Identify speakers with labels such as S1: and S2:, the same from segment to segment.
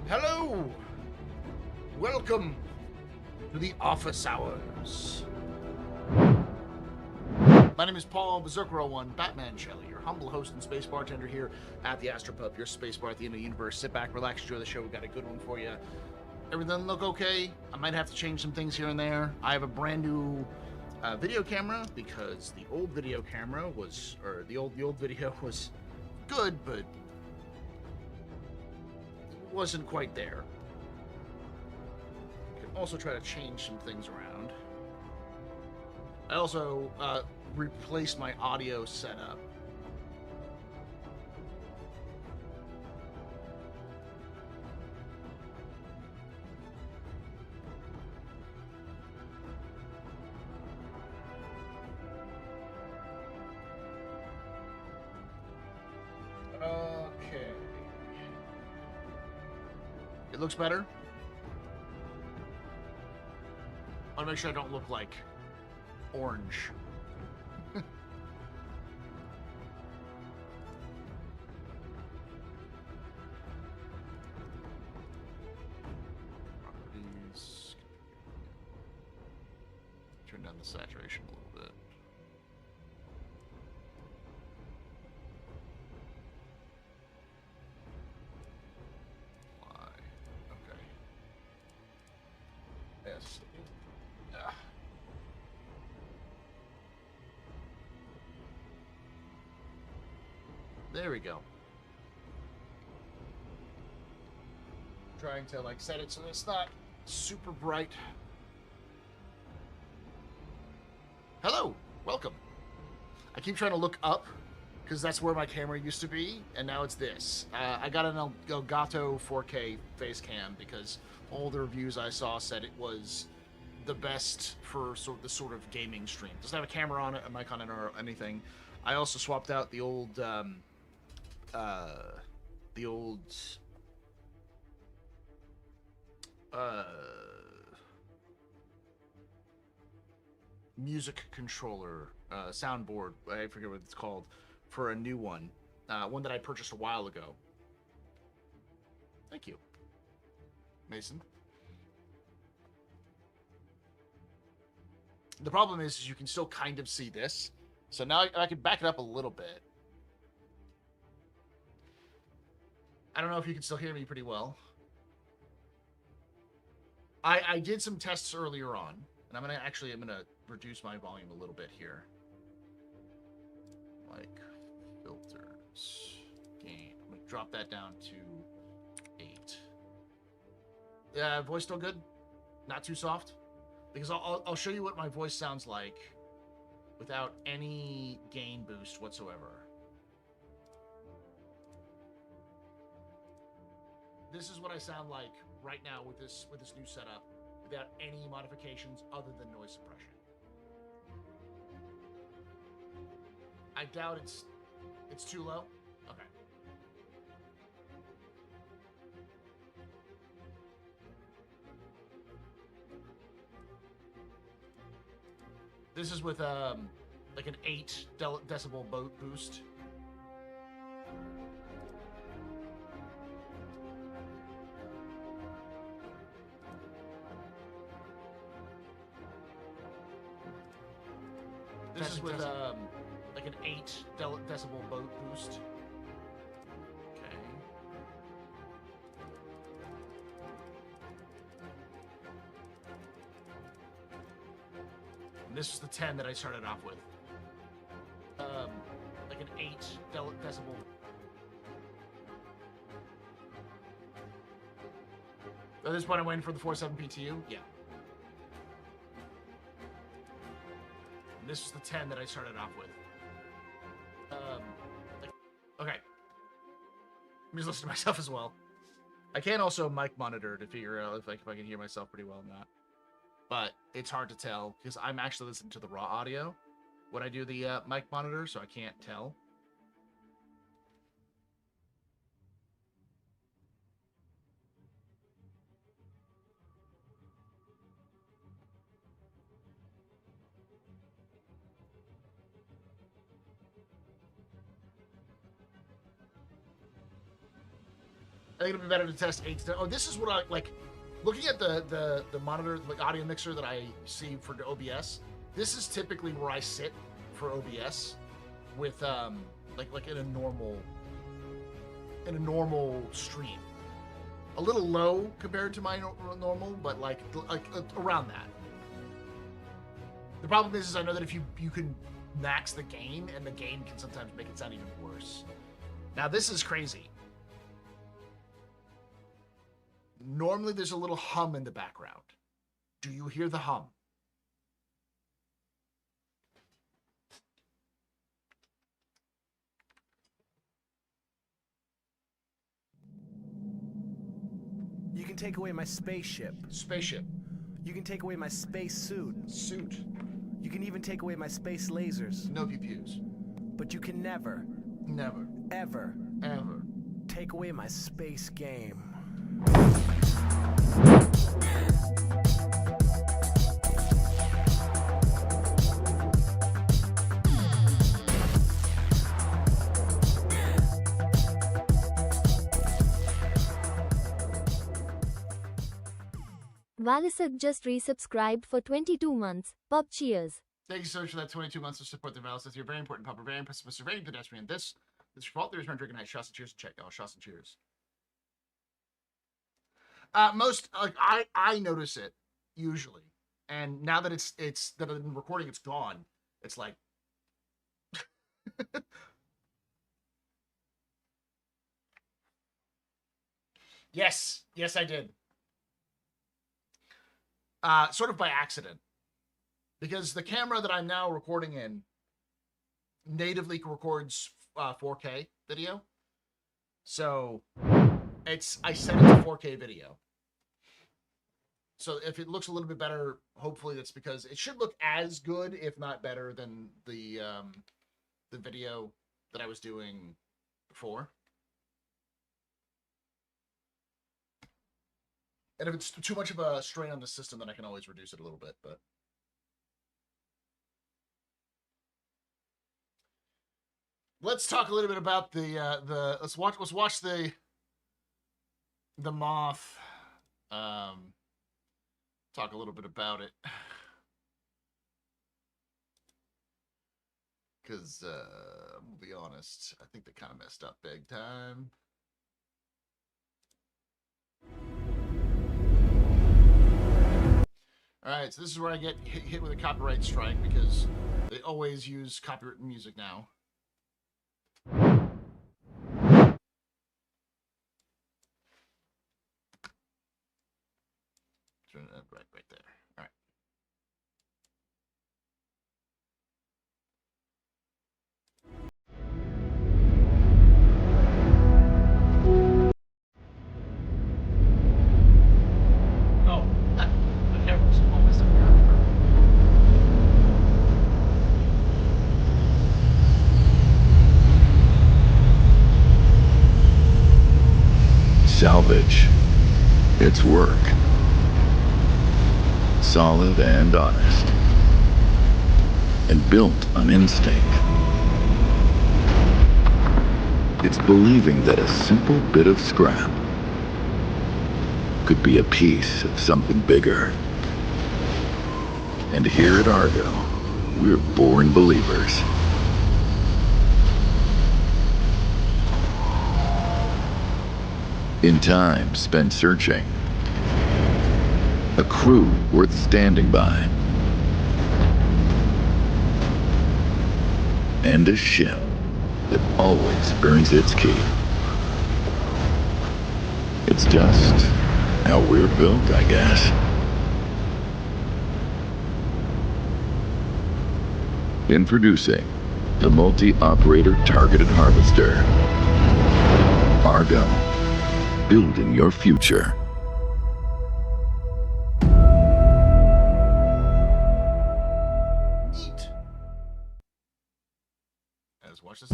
S1: Hello! Welcome to the office hours. My name is Paul Berserker01, Batman Shelley, your humble host and space bartender here at the Astropub, your space bar at the end of the universe. Sit back, relax, enjoy the show. We've got a good one for you. Everything look okay? I might have to change some things here and there. I have a brand new video camera because the old video camera was, or the old video was good, but wasn't quite there. I can also try to change some things around. I also replaced my audio setup. Okay. It looks better. I want to make sure I don't look like orange. Properties. Turn down the saturation a little bit. Why? Okay. Yes. Ah. There we go. Trying to like set it so it's not super bright. Hello, welcome. I keep trying to look up because that's where my camera used to be, and now it's this. I got an Elgato 4K face cam because all the reviews I saw said it was the best for the sort of gaming stream. Doesn't have a camera on it, a mic on it, or anything. I also swapped out the old music controller, soundboard, I forget what it's called, for a new one. One that I purchased a while ago. Thank you, Mason. The problem is you can still kind of see this. So now I can back it up a little bit. I don't know if you can still hear me pretty well. I did some tests earlier on, and I'm gonna reduce my volume a little bit here. Like filters, gain. I'm gonna drop that down to 8. Yeah, voice still good? Not too soft? Because I'll show you what my voice sounds like without any gain boost whatsoever. This is what I sound like right now with this new setup, without any modifications other than noise suppression. I doubt it's too low. Okay. This is with like an 8 decibel boost. This is with like an 8 decibel boost. Okay. And this is the 10 that I started off with. Like an 8 decibel. At this point, I'm waiting for the 4.7 PTU. Yeah. This is the 10 that I started off with. Okay. Let me just listen to myself as well. I can also mic monitor to figure out if I can hear myself pretty well or not. But it's hard to tell because I'm actually listening to the raw audio when I do the mic monitor, so I can't tell. I think it'll be better to test 8 to... Oh, this is what I like. Looking at the monitor, the audio mixer that I see for the OBS, this is typically where I sit for OBS with like in a normal stream. A little low compared to my normal, but like around that. The problem is I know that if you can max the gain, and the gain can sometimes make it sound even worse. Now this is crazy. Normally there's a little hum in the background. Do you hear the hum?
S2: You can take away my spaceship.
S1: Spaceship.
S2: You can take away my space suit.
S1: Suit.
S2: You can even take away my space lasers.
S1: No pew-pews.
S2: But you can never,
S1: ever
S2: take away my space game.
S3: Valisuk just resubscribed for 22 months. Pub cheers.
S1: Thank you so much for that 22 months of support the Valisuk. You're very important, Papa. Very impressive, Mr. Very pedestrian. This is your fault. There's no drinking night. Shots and cheers. Check, y'all. Shots and cheers. Most like I notice it usually, and now that it's that I've been recording, it's gone. It's like. Yes, I did. Sort of by accident, because the camera that I'm now recording in natively records 4K video, so I set it to 4K video. So if it looks a little bit better, hopefully that's because it should look as good, if not better, than the video that I was doing before. And if it's too much of a strain on the system, then I can always reduce it a little bit. But let's talk a little bit about let's watch the Moth. Talk a little bit about it, because I'm gonna be honest, I think they kind of messed up big time. All right, so this is where I get hit with a copyright strike, because they always use copyrighted music now. Right there. All right. Oh, the camera's almost up here.
S4: Salvage. It's work. Solid and honest. And built on instinct. It's believing that a simple bit of scrap could be a piece of something bigger. And here at Argo, we're born believers. In time spent searching, a crew worth standing by, and a ship that always earns its keep. It's just how we're built, I guess. Introducing the multi-operator targeted harvester. Argo, building your future.
S1: Neat. Let's watch this.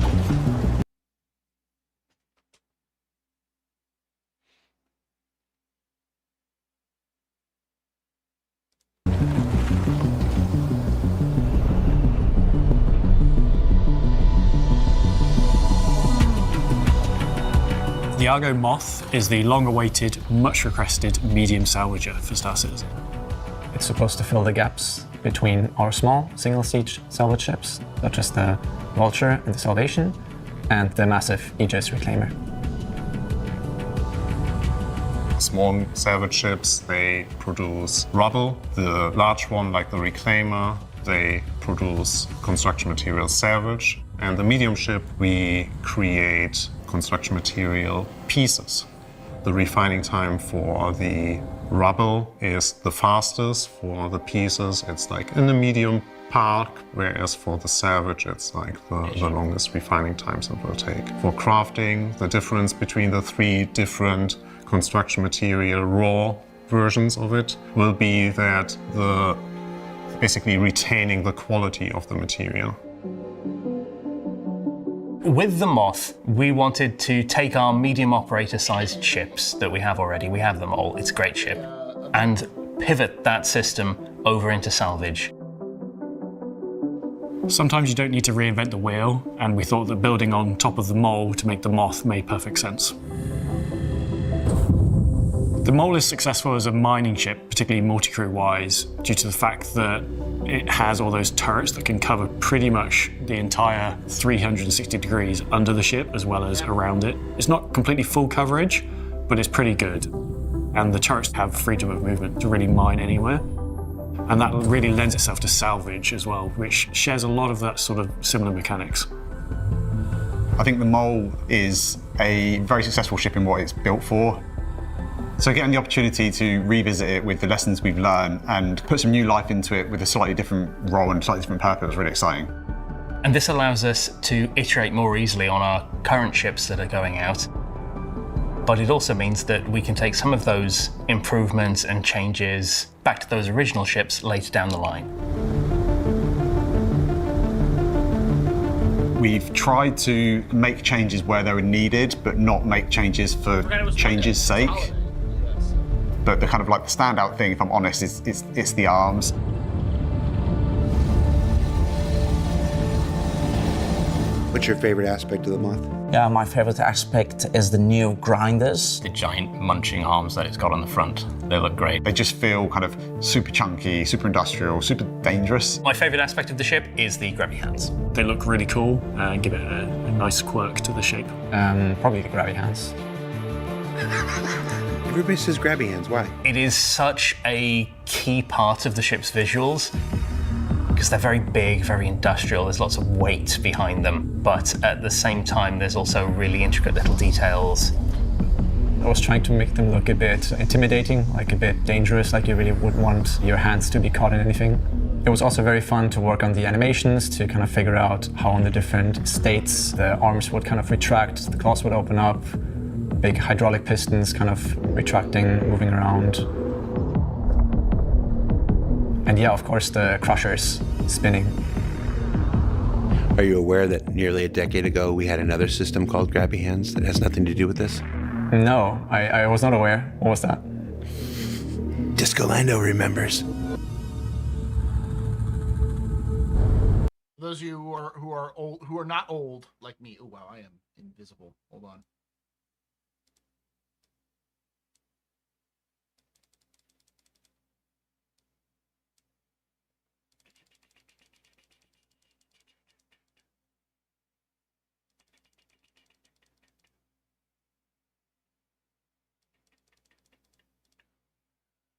S5: The Argo Moth is the long-awaited, much-requested medium salvager for Star Citizen.
S6: It's supposed to fill the gaps between our small single-siege salvage ships, such as the Vulture and the Salvation, and the massive Aegis Reclaimer.
S7: Small salvage ships, they produce rubble. The large one, like the Reclaimer, they produce construction material salvage. And the medium ship, we create construction material pieces. The refining time for the rubble is the fastest. For the pieces, it's like in the medium part, whereas for the salvage, it's like the longest refining times it will take. For crafting, the difference between the three different construction material raw versions of it will be that basically retaining the quality of the material.
S8: With the Moth, we wanted to take our medium operator-sized ships that we have already, we have them all, it's a great ship, and pivot that system over into salvage.
S5: Sometimes you don't need to reinvent the wheel, and we thought that building on top of the Mole to make the Moth made perfect sense. The Mole is successful as a mining ship, particularly multi-crew-wise, due to the fact that it has all those turrets that can cover pretty much the entire 360 degrees under the ship as well as around it. It's not completely full coverage, but it's pretty good. And the turrets have freedom of movement to really mine anywhere. And that really lends itself to salvage as well, which shares a lot of that sort of similar mechanics.
S9: I think the Mole is a very successful ship in what it's built for. So getting the opportunity to revisit it with the lessons we've learned and put some new life into it with a slightly different role and slightly different purpose was really exciting.
S8: And this allows us to iterate more easily on our current ships that are going out. But it also means that we can take some of those improvements and changes back to those original ships later down the line.
S9: We've tried to make changes where they were needed, but not make changes for change's sake. But the kind of like the standout thing, if I'm honest, it's the arms.
S10: What's your favorite aspect of the Moth?
S11: Yeah, my favorite aspect is the new grinders.
S8: The giant munching arms that it's got on the front, they look great.
S9: They just feel kind of super chunky, super industrial, super dangerous.
S8: My favorite aspect of the ship is the grabby hands.
S5: They look really cool and give it a nice quirk to the shape.
S6: Probably the grabby hands.
S10: Everybody says grabby hands, why?
S8: It is such a key part of the ship's visuals because they're very big, very industrial, there's lots of weight behind them, but at the same time there's also really intricate little details.
S6: I was trying to make them look a bit intimidating, like a bit dangerous, like you really would want your hands to be caught in anything. It was also very fun to work on the animations to kind of figure out how in the different states the arms would kind of retract, the claws would open up, big hydraulic pistons kind of retracting, moving around. And yeah, of course, the crushers spinning.
S10: Are you aware that nearly a decade ago we had another system called grabby hands that has nothing to do with this?
S6: No, I was not aware. What was that?
S10: Discolando remembers.
S1: Those of you who are old, who are not old like me. Oh wow, I am invisible. Hold on.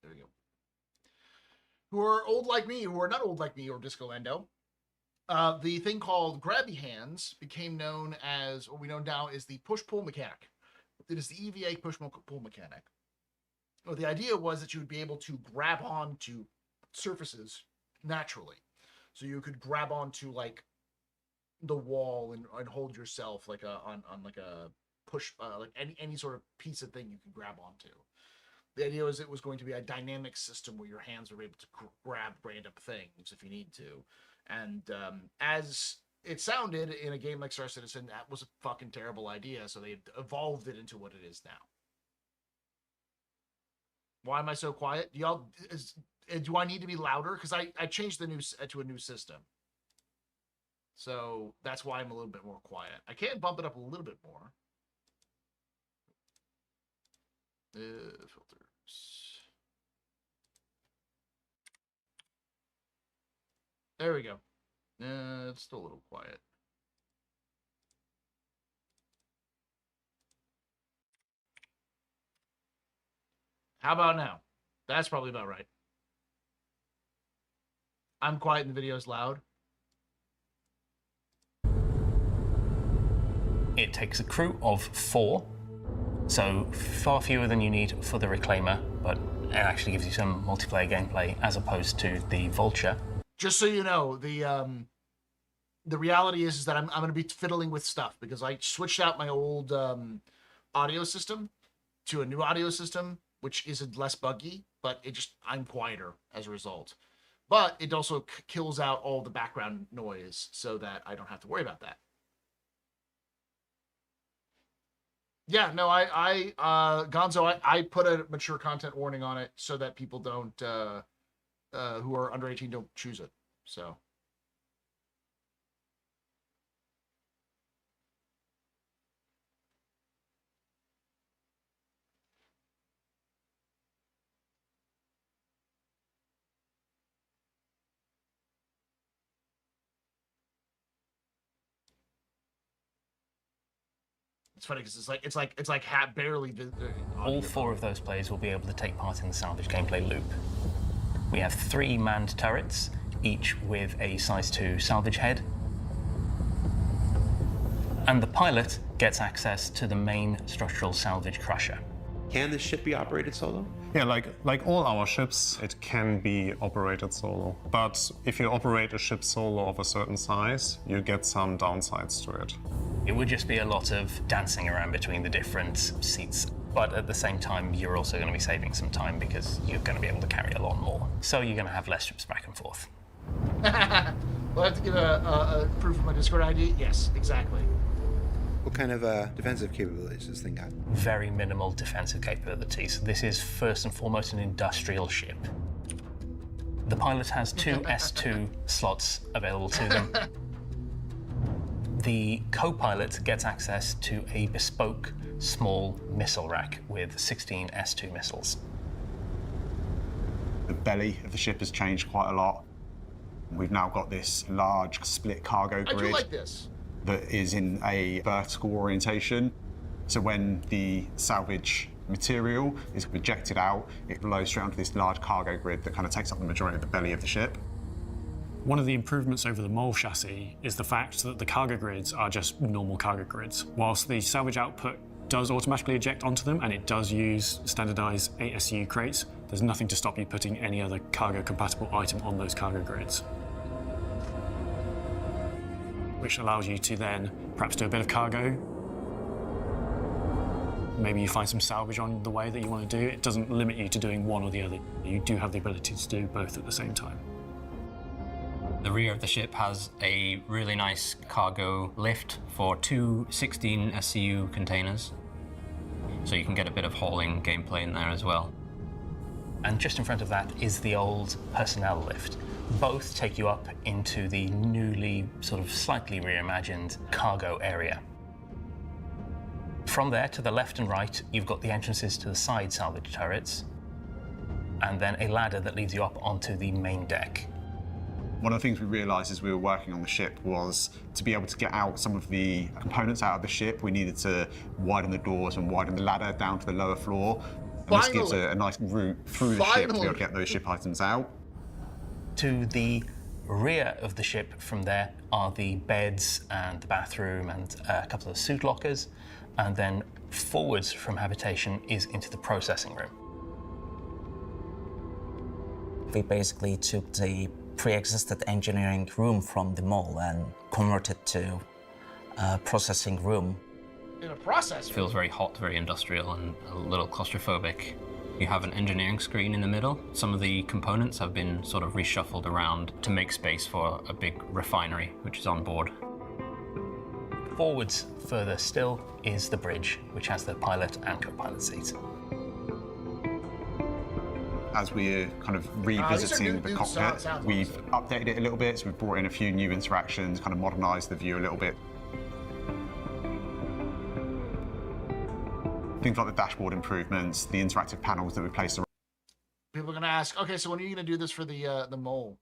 S1: There we go. Who are old like me, who are not old like me, or Discolando. The thing called grabby hands became known as, what we know now is the push-pull mechanic. It is the EVA push-pull mechanic. Well, the idea was that you would be able to grab onto surfaces naturally. So you could grab onto like the wall and hold yourself like on like a push, like any sort of piece of thing you can grab onto. The idea was it was going to be a dynamic system where your hands were able to grab random things if you need to. And as it sounded in a game like Star Citizen, that was a fucking terrible idea. So they evolved it into what it is now. Why am I so quiet? Do I need to be louder? Because I changed the to a new system. So that's why I'm a little bit more quiet. I can bump it up a little bit more. Filters. There we go. It's still a little quiet. How about now? That's probably about right. I'm quiet and the video's loud.
S8: It takes a crew of 4, so far fewer than you need for the Reclaimer, but it actually gives you some multiplayer gameplay as opposed to the Vulture.
S1: Just so you know, the reality is that I'm going to be fiddling with stuff because I switched out my old audio system to a new audio system, which is less buggy, but I'm quieter as a result. But it also kills out all the background noise so that I don't have to worry about that. Yeah, no, Gonzo, I put a mature content warning on it so that people don't, who are under 18 don't choose it, so. It's funny because it's like barely.
S8: All 4 of those players will be able to take part in the salvage gameplay loop. We have 3 manned turrets, each with a size 2 salvage head, and the pilot gets access to the main structural salvage crusher.
S10: Can this ship be operated solo?
S7: Yeah, like all our ships, it can be operated solo. But if you operate a ship solo of a certain size, you get some downsides to it.
S8: It would just be a lot of dancing around between the different seats. But at the same time, you're also going to be saving some time because you're going to be able to carry a lot more. So you're going to have less trips back and forth.
S1: Will I have to give a proof of my Discord ID? Yes, exactly.
S10: What kind of defensive capabilities does this thing got?
S8: Very minimal defensive capabilities. This is first and foremost an industrial ship. The pilot has 2 S2 slots available to them. The co-pilot gets access to a bespoke small missile rack with 16 S2 missiles.
S9: The belly of the ship has changed quite a lot. We've now got this large split cargo grid.
S1: I do like this.
S9: That is in a vertical orientation. So when the salvage material is rejected out, it flows straight onto this large cargo grid that kind of takes up the majority of the belly of the ship.
S5: One of the improvements over the MOL chassis is the fact that the cargo grids are just normal cargo grids. Whilst the salvage output does automatically eject onto them and it does use standardized 8SU crates, there's nothing to stop you putting any other cargo compatible item on those cargo grids, which allows you to then perhaps do a bit of cargo. Maybe you find some salvage on the way that you want to do. It doesn't limit you to doing one or the other. You do have the ability to do both at the same time.
S12: The rear of the ship has a really nice cargo lift for 2 16 SCU containers, so you can get a bit of hauling gameplay in there as well.
S8: And just in front of that is the old personnel lift. Both take you up into the newly, sort of slightly reimagined cargo area. From there to the left and right, you've got the entrances to the side salvage turrets, and then a ladder that leads you up onto the main deck.
S9: One of the things we realised as we were working on the ship was to be able to get out some of the components out of the ship, we needed to widen the doors and widen the ladder down to the lower floor. And this gives a nice route through the ship to be able to get those ship items out.
S8: To the rear of the ship from there are the beds and the bathroom and a couple of suit lockers. And then forwards from habitation is into the processing room.
S11: We basically took the pre-existed engineering room from the mall and converted to a processing room.
S1: In a process
S12: It feels very hot, very industrial, and a little claustrophobic. You have an engineering screen in the middle. Some of the components have been sort of reshuffled around to make space for a big refinery, which is on board.
S8: Forwards further still is the bridge, which has the pilot and co-pilot seats.
S9: As we're kind of revisiting the cockpit, we've updated it a little bit, so we've brought in a few new interactions, kind of modernised the view a little bit. Things like the dashboard improvements, the interactive panels that we placed
S1: People are going to ask, okay, so when are you going to do this for the mole?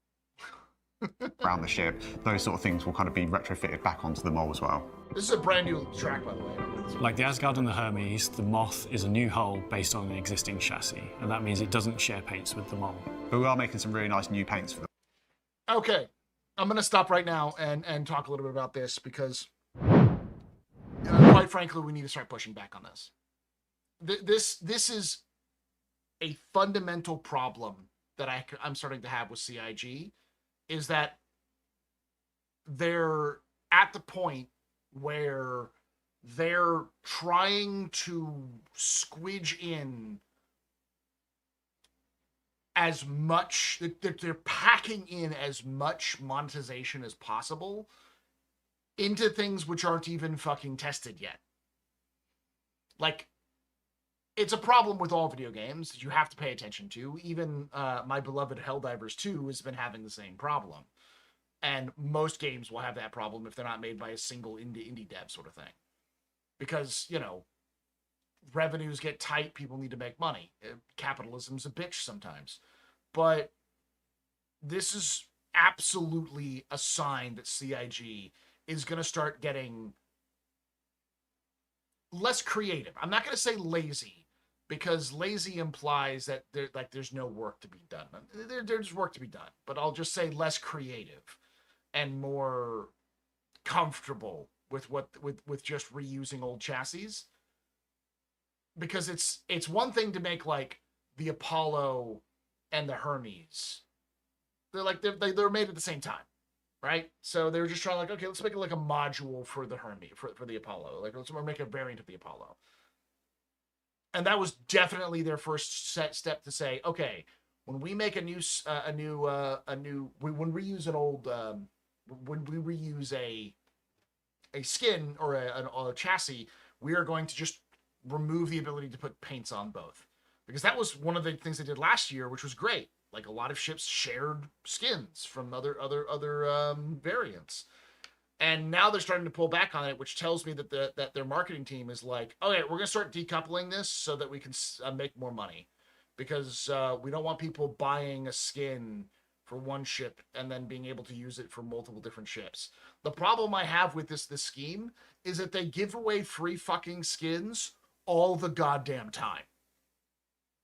S9: around the ship, those sort of things will kind of be retrofitted back onto the mole as well.
S1: This is a brand new track, by the way.
S5: Like the Asgard and the Hermes, the Moth is a new hull based on an existing chassis, and that means it doesn't share paints with the mole.
S9: But we are making some really nice new paints for them.
S1: Okay, I'm going to stop right now and talk a little bit about this because, quite frankly, we need to start pushing back on this. This is a fundamental problem that I'm starting to have with CIG, is that they're at the point where they're trying to squidge in as much, they're packing in as much monetization as possible into things which aren't even fucking tested yet. Like, it's a problem with all video games that you have to pay attention to. Even my beloved Helldivers 2 has been having the same problem. And most games will have that problem if they're not made by a single indie dev sort of thing. Because, you know, revenues get tight, people need to make money. Capitalism's a bitch sometimes. But this is absolutely a sign that CIG is going to start getting less creative. I'm not going to say lazy, because lazy implies that there's no work to be done. There's work to be done, but I'll just say less creative and more comfortable with just reusing old chassis. Because it's one thing to make like the Apollo and the Hermes. They're made at the same time, right? So they were just trying, like, okay, let's make it like a module for the Hermes, for the Apollo. Like, let's make a variant of the Apollo. And that was definitely their first step to say, okay, when we make when we reuse an old, when we reuse a skin or a chassis, we are going to just remove the ability to put paints on both. Because that was one of the things they did last year, which was great. Like, a lot of ships shared skins from other variants. And now they're starting to pull back on it, which tells me that their marketing team is like, okay, we're going to start decoupling this so that we can make more money. Because we don't want people buying a skin for one ship and then being able to use it for multiple different ships. The problem I have with this scheme is that they give away free fucking skins all the goddamn time.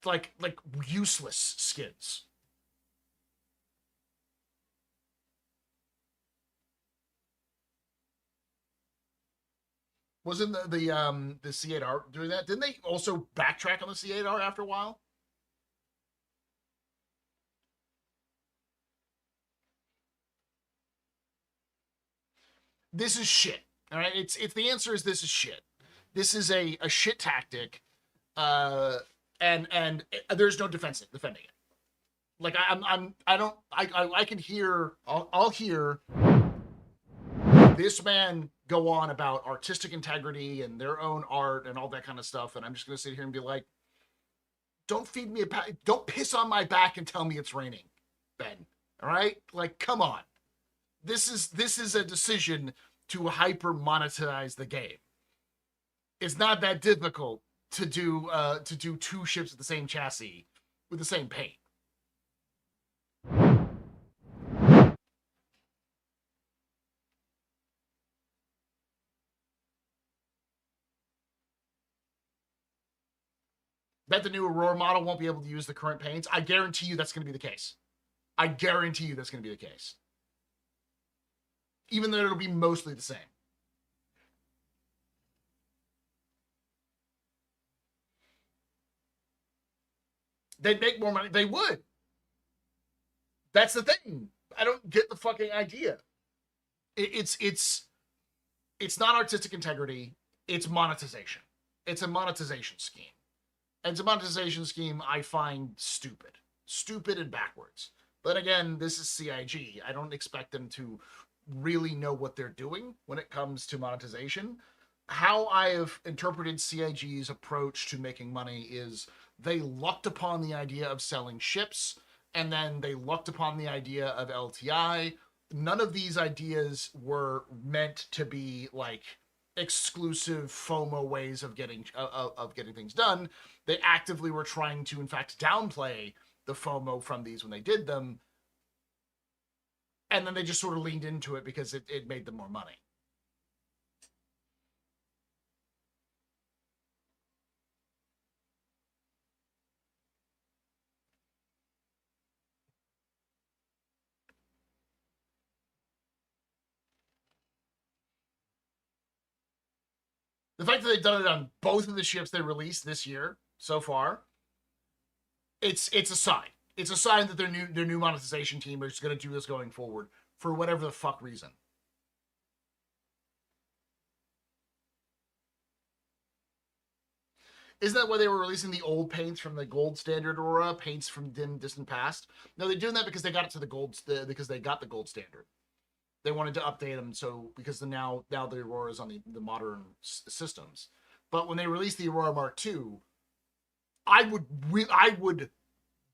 S1: Like useless skins. Wasn't the C8R doing that? Didn't they also backtrack on the C8R after a while? This is shit. All right, it's the answer is this is shit. This is a shit tactic, and there's no defending it. Like I can hear. I'll hear this man go on about artistic integrity and their own art and all that kind of stuff, and I'm just gonna sit here and be like, don't feed me don't piss on my back and tell me it's raining, Ben. All right, like, come on. This is a decision to hyper monetize the game. It's not that difficult to do two ships with the same chassis with the same paint. Bet the new Aurora model won't be able to use the current paints. I guarantee you that's going to be the case. I guarantee you that's going to be the case. Even though it'll be mostly the same. They'd make more money. They would. That's the thing. I don't get the fucking idea. It's not artistic integrity. It's monetization. It's a monetization scheme. And it's a monetization scheme I find stupid. Stupid and backwards. But again, this is CIG. I don't expect them to really know what they're doing when it comes to monetization. How I have interpreted CIG's approach to making money is they lucked upon the idea of selling ships, and then they lucked upon the idea of LTI. None of these ideas were meant to be like exclusive FOMO ways of getting things done. They actively were trying to, in fact, downplay the FOMO from these when they did them, and then they just sort of leaned into it because it made them more money. The fact that they've done it on both of the ships they released this year so far, it's a sign. It's a sign that their new monetization team is going to do this going forward for whatever the fuck reason. Isn't that why they were releasing the old paints from the gold standard Aurora, paints from distant past? No, they're doing that because they got it to the gold, because they got the gold standard. They wanted to update them because now the Aurora is on the modern systems. But when they released the Aurora Mark II, I would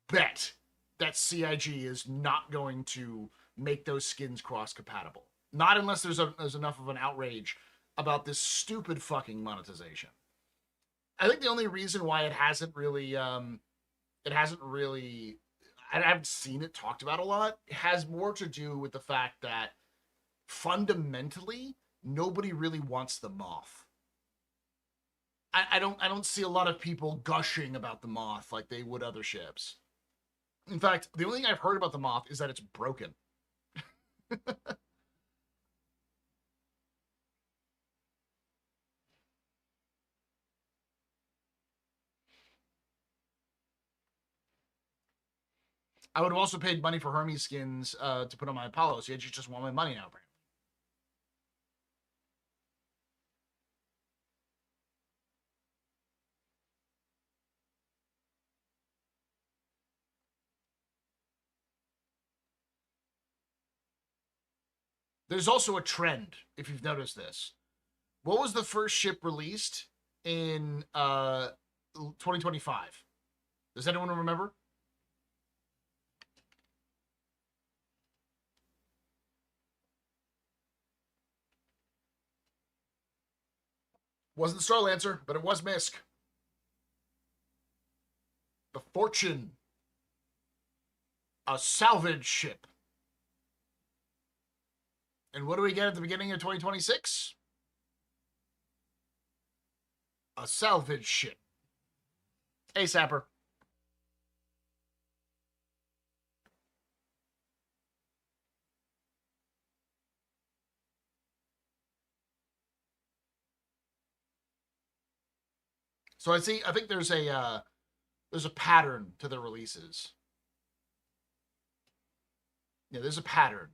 S1: bet that CIG is not going to make those skins cross compatible. Not unless there's enough of an outrage about this stupid fucking monetization. I think the only reason why I haven't seen it talked about a lot, has more to do with the fact that fundamentally nobody really wants the Moth. I don't see a lot of people gushing about the Moth like they would other ships. In fact, the only thing I've heard about the Moth is that it's broken. I would have also paid money for Hermes skins to put on my Apollo, so you just want my money now, apparently. There's also a trend, if you've noticed this. What was the first ship released in 2025? Does anyone remember? Wasn't Starlancer, but it was MISK. The Fortune. A salvage ship. And what do we get at the beginning of 2026? A salvage ship. Hey, Sapper. So I think there's a pattern to the releases. Yeah, there's a pattern.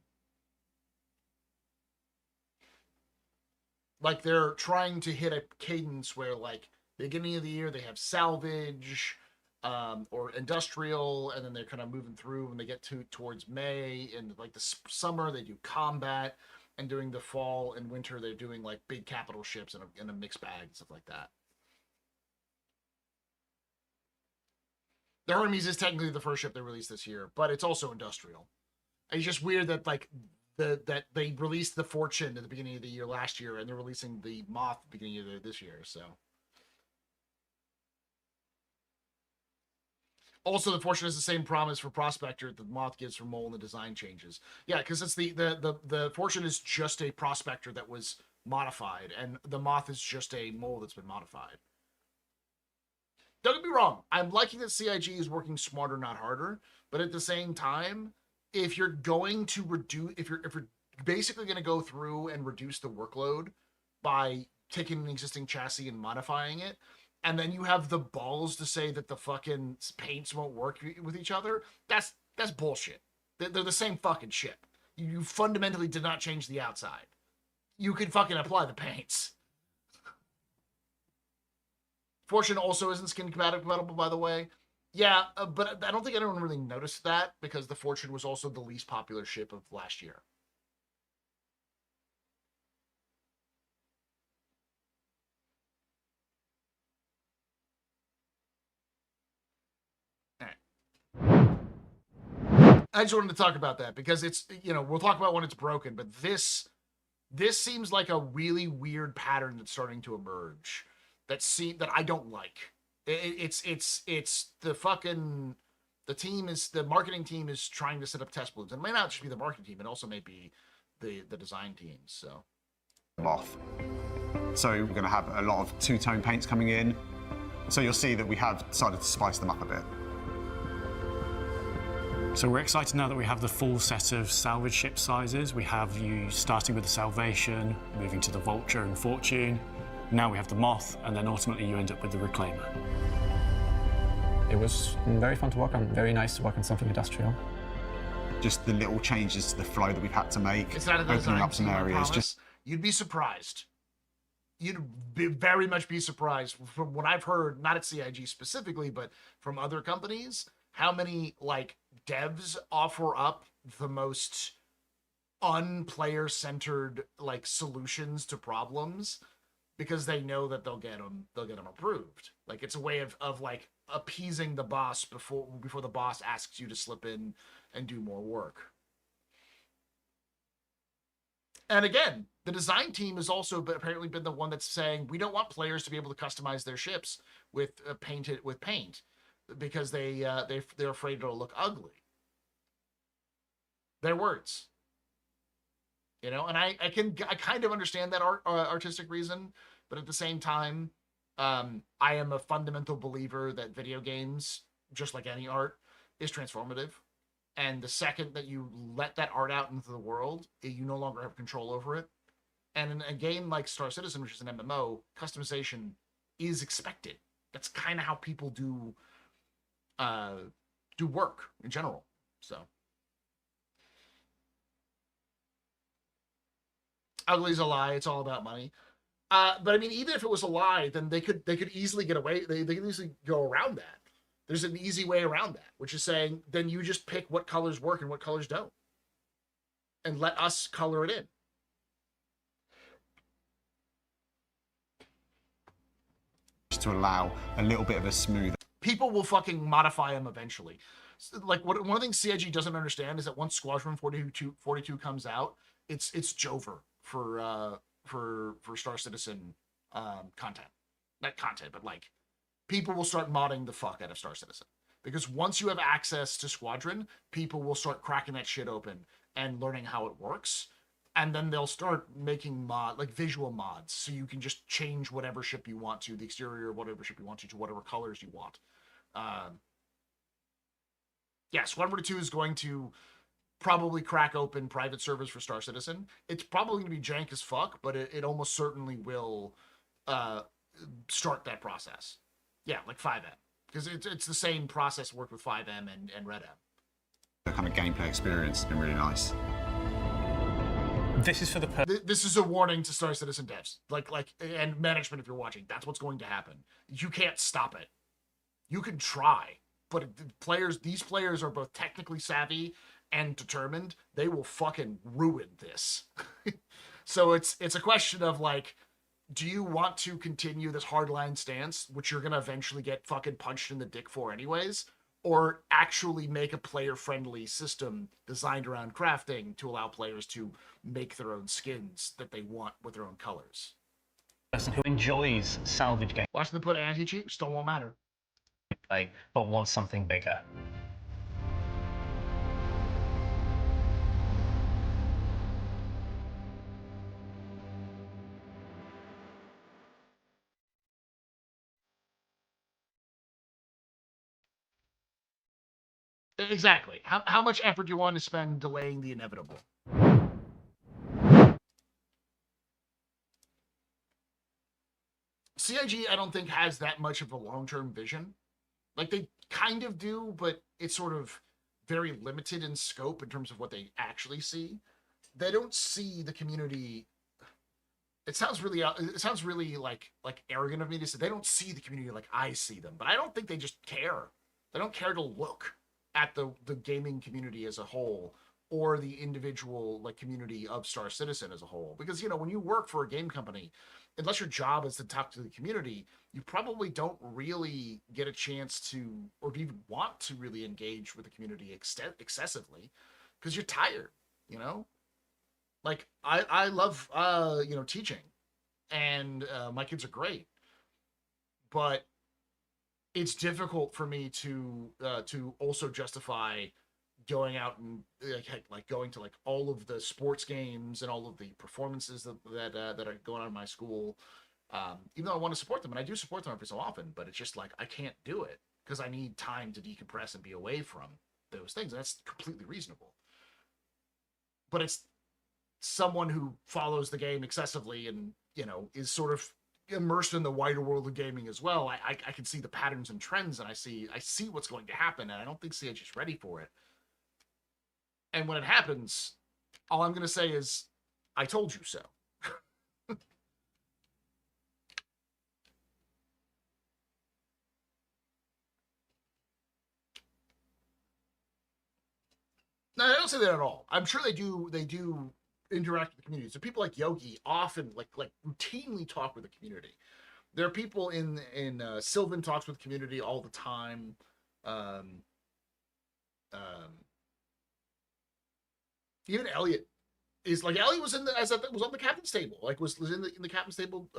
S1: Like they're trying to hit a cadence where, like, beginning of the year they have salvage or industrial, and then they're kind of moving through when they get towards May, and like the summer they do combat, and during the fall and winter they're doing like big capital ships in a mixed bag and stuff like that. The Hermes is technically the first ship they released this year, but it's also industrial. It's just weird that like that they released the Fortune at the beginning of the year last year, and they're releasing the Moth at the beginning of this year. So also the Fortune has the same promise for Prospector that the Moth gives for Mole, and the design changes. Yeah, because it's the Fortune is just a Prospector that was modified, and the Moth is just a Mole that's been modified. Don't get me wrong, I'm liking that CIG is working smarter, not harder, but at the same time, if you're going to reduce, if you're basically going to go through and reduce the workload by taking an existing chassis and modifying it, and then you have the balls to say that the fucking paints won't work with each other, that's bullshit. They're the same fucking ship. You fundamentally did not change the outside. You can fucking apply the paints. Fortune also isn't skin compatible, by the way. Yeah, but I don't think anyone really noticed that, because the Fortune was also the least popular ship of last year. All right. I just wanted to talk about that because it's, we'll talk about when it's broken, but this This seems like a really weird pattern that's starting to emerge that I don't like. It's the fucking the marketing team is trying to set up test balloons. And it may not just be the marketing team, it also may be the design teams. So
S9: Moth. So we're going to have a lot of two-tone paints coming in. So you'll see that we have decided to spice them up a bit.
S5: So we're excited now that we have the full set of salvage ship sizes. We have you starting with the Salvation, moving to the Vulture and Fortune. Now we have the Moth, and then ultimately you end up with the Reclaimer.
S6: It was very fun to work on, very nice to work on something industrial.
S9: Just the little changes to the flow that we've had to make,
S1: it's not a
S9: opening up some areas.
S1: You'd be surprised. You'd very much be surprised from what I've heard, not at CIG specifically, but from other companies, how many like devs offer up the most unplayer-centered like solutions to problems because they know that they'll get them approved. Like it's a way of like appeasing the boss before the boss asks you to slip in and do more work. And again, the design team has also apparently been the one that's saying we don't want players to be able to customize their ships with paint because they're afraid it'll look ugly. Their words, you know, and I kind of understand that artistic reason, but at the same time, I am a fundamental believer that video games, just like any art, is transformative. And the second that you let that art out into the world, you no longer have control over it. And in a game like Star Citizen, which is an MMO, customization is expected. That's kind of how people do work in general. So ugly's a lie. It's all about money. But I mean, even if it was a lie, then they could easily get away. They could easily go around that. There's an easy way around that, which is saying then you just pick what colors work and what colors don't, and let us color it in.
S9: Just to allow a little bit of a smooth.
S1: People will fucking modify them eventually. Like one of the things CIG doesn't understand is that once Squadron 42 comes out, it's Jover for Star Citizen content. Not content, but like people will start modding the fuck out of Star Citizen. Because once you have access to Squadron, people will start cracking that shit open and learning how it works. And then they'll start making visual mods, so you can just change whatever ship you want to, the exterior of whatever ship you want to whatever colors you want. Yeah, Squadron 42 is going to probably crack open private servers for Star Citizen. It's probably going to be jank as fuck, but it almost certainly will start that process. Yeah, like 5M. Because it's the same process worked with 5M and Red M.
S9: The kind of gameplay experience has been really nice.
S8: This is for the
S1: this is a warning to Star Citizen devs, and management if you're watching. That's what's going to happen. You can't stop it. You can try, but these players are both technically savvy and determined. They will fucking ruin this. So it's a question of like, do you want to continue this hardline stance, which you're gonna eventually get fucking punched in the dick for anyways, or actually make a player-friendly system designed around crafting to allow players to make their own skins that they want with their own colors?
S8: Person who enjoys salvage games.
S1: Watch them put anti-cheat, still won't matter.
S8: But wants something bigger.
S1: Exactly. How much effort do you want to spend delaying the inevitable? CIG, I don't think, has that much of a long-term vision. Like, they kind of do, but it's sort of very limited in scope in terms of what they actually see. They don't see the community. It sounds really like arrogant of me to say they don't see the community like I see them, but I don't think they just care. They don't care to look at the gaming community as a whole, or the individual community of Star Citizen as a whole. Because, when you work for a game company, unless your job is to talk to the community, you probably don't really get a chance to, or even want to really engage with the community excessively, because you're tired, Like I love teaching, and my kids are great, but it's difficult for me to also justify going out and like going to like all of the sports games and all of the performances that are going on in my school. Even though I want to support them, and I do support them every so often, but it's just like I can't do it because I need time to decompress and be away from those things. And that's completely reasonable. But it's someone who follows the game excessively and is sort of immersed in the wider world of gaming as well. I can see the patterns and trends, and I see what's going to happen, and I don't think CIG is ready for it. And when it happens, all I'm going to say is, I told you so. No, I don't say that at all. I'm sure they do interact with the community. So people like Yogi often like routinely talk with the community. There are people in Sylvan talks with the community all the time. Even Elliot is like Elliot was was on the captain's table, like was in the captain's table,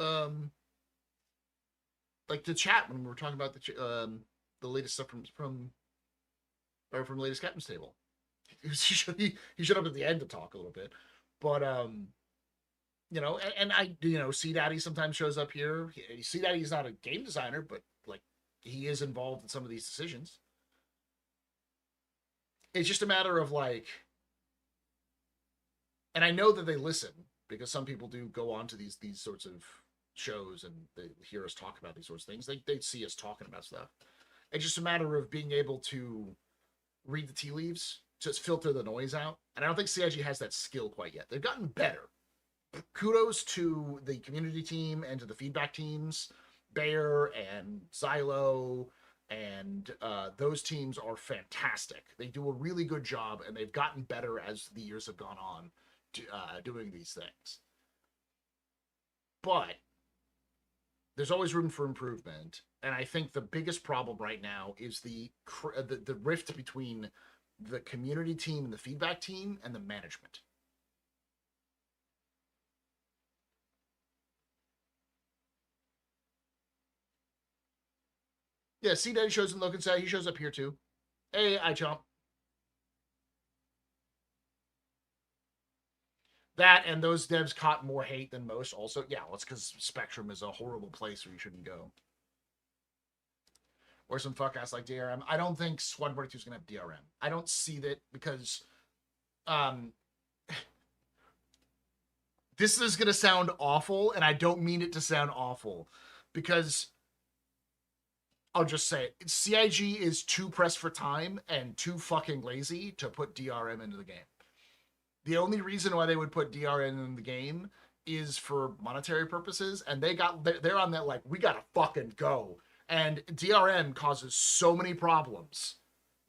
S1: like to chat when we were talking about the latest stuff from the latest captain's table. He showed up at the end to talk a little bit, but and I C Daddy sometimes shows up here. C Daddy is not a game designer, but like he is involved in some of these decisions. It's just a matter of like, and I know that they listen because some people do go on to these sorts of shows and they hear us talk about these sorts of things. They see us talking about stuff. It's just a matter of being able to read the tea leaves, just filter the noise out. And I don't think CIG has that skill quite yet. They've gotten better. Kudos to the community team and to the feedback teams, Bayer and Xylo, and those teams are fantastic. They do a really good job, and they've gotten better as the years have gone on doing these things. But there's always room for improvement, and I think the biggest problem right now is the rift between the community team and the feedback team and the management. Yeah, C Daddy shows in Logan Side. He shows up here too. Hey, iChomp. That and those devs caught more hate than most also. Yeah, well, it's because Spectrum is a horrible place where you shouldn't go. Or some fuck ass like DRM. I don't think Squad 42 is going to have DRM. I don't see that because this is going to sound awful, and I don't mean it to sound awful because I'll just say it. CIG is too pressed for time and too fucking lazy to put DRM into the game. The only reason why they would put DRM in the game is for monetary purposes, and they're on that like, we gotta fucking go. And DRM causes so many problems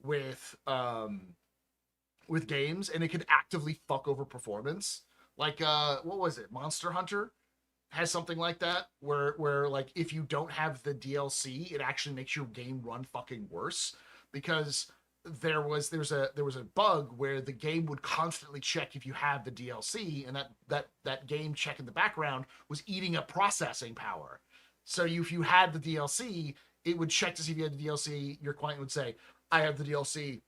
S1: with games, and it can actively fuck over performance. Like what was it? Monster Hunter has something like that where like if you don't have the DLC, it actually makes your game run fucking worse because there was a bug where the game would constantly check if you have the DLC, and that game check in the background was eating up processing power. So if you had the DLC, it would check to see if you had the DLC. Your client would say, I have the DLC.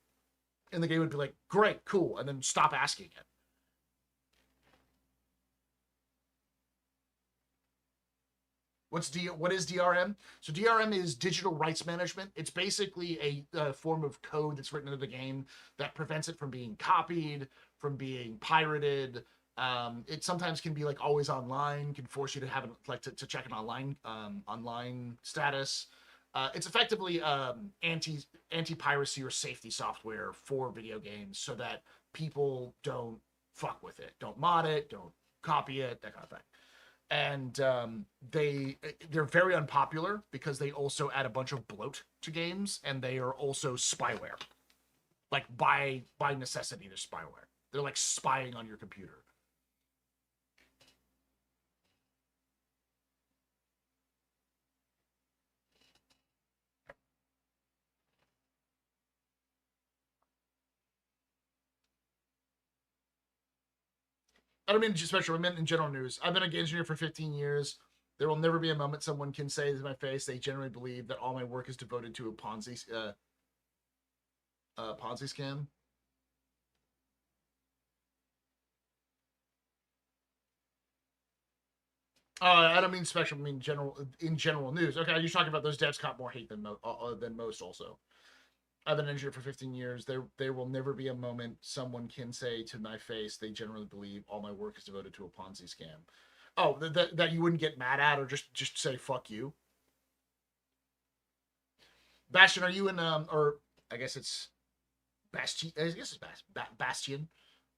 S1: And the game would be like, great, cool. And then stop asking it. What is DRM? So DRM is digital rights management. It's basically a form of code that's written into the game that prevents it from being copied, from being pirated. It sometimes can be like always online, can force you to have to check an online status. It's effectively anti-piracy or safety software for video games so that people don't fuck with it, don't mod it, don't copy it, that kind of thing. And they're very unpopular because they also add a bunch of bloat to games, and they are also spyware. Like by necessity, they're spyware. They're like spying on your computer. I don't mean just special. I meant in general news. I've been a game engineer for 15 years. There will never be a moment someone can say to my face they generally believe that all my work is devoted to a Ponzi scam. I don't mean special. I mean general. In general news. Okay, you're talking about those devs caught more hate than most. Also, I've been an engineer for 15 years. There will never be a moment someone can say to my face they generally believe all my work is devoted to a Ponzi scam. Oh, that you wouldn't get mad at or just say fuck you. Bastion, are you in or I guess it's Bastion? I guess it's Bastion.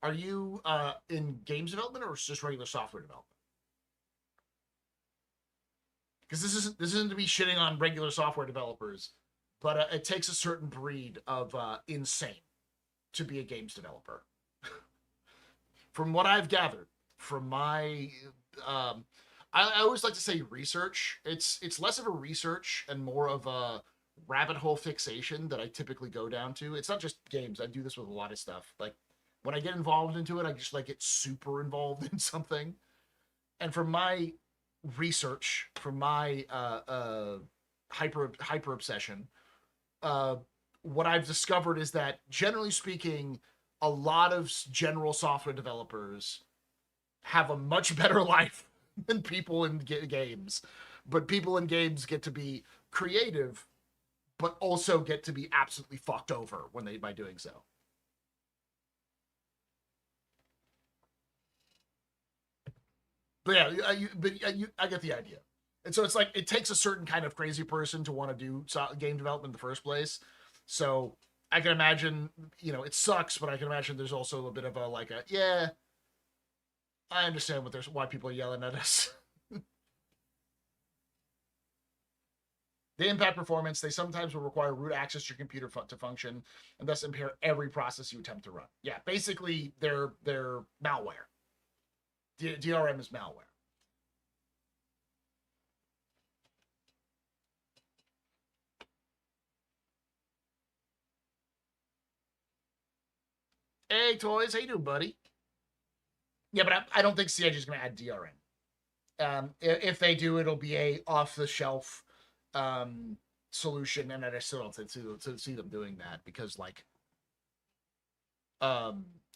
S1: Are you in games development or just regular software development? Because this isn't to be shitting on regular software developers, but it takes a certain breed of insane to be a games developer. From what I've gathered, from my, I always like to say research. It's less of a research and more of a rabbit hole fixation that I typically go down to. It's not just games. I do this with a lot of stuff. Like when I get involved into it, I just like get super involved in something. And from my research, from my hyper obsession, what I've discovered is that generally speaking, a lot of general software developers have a much better life than people in games. But people in games get to be creative, but also get to be absolutely fucked over by doing so. But yeah, I get the idea. And so it's like, it takes a certain kind of crazy person to want to do game development in the first place. So I can imagine, it sucks, but I can imagine there's also a little bit of yeah, I understand why people are yelling at us. They impact performance. They sometimes will require root access to your computer to function and thus impair every process you attempt to run. Yeah, basically they're malware. DRM is malware. Hey, Toys. How you doing, buddy? Yeah, but I don't think CIG is going to add DRM. If they do, it'll be a off-the-shelf solution, and I still don't see them doing that because,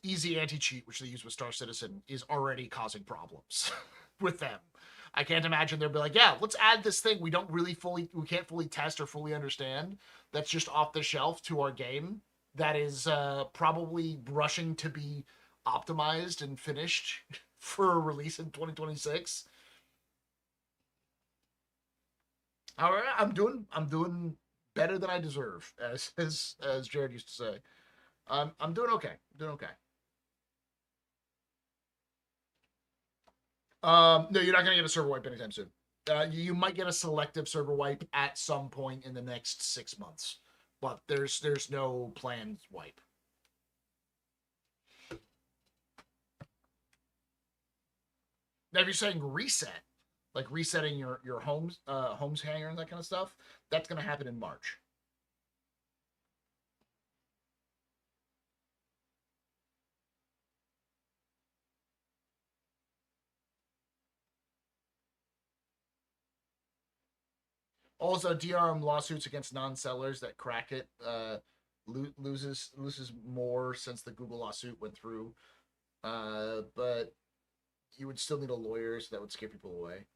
S1: easy anti-cheat, which they use with Star Citizen, is already causing problems with them. I can't imagine they'll be like, yeah, let's add this thing we can't fully test or fully understand. That's just off the shelf to our game. That is probably rushing to be optimized and finished for a release in 2026. All right, I'm doing better than I deserve, as Jared used to say. I'm doing okay. No, you're not gonna get a server wipe anytime soon. You might get a selective server wipe at some point in the next 6 months, but there's no planned wipe. Now, if you're saying reset, like resetting your homes hangar and that kind of stuff, that's gonna happen in March. Also, DRM lawsuits against non-sellers that crack it loses more since the Google lawsuit went through. But you would still need a lawyer, so that would scare people away.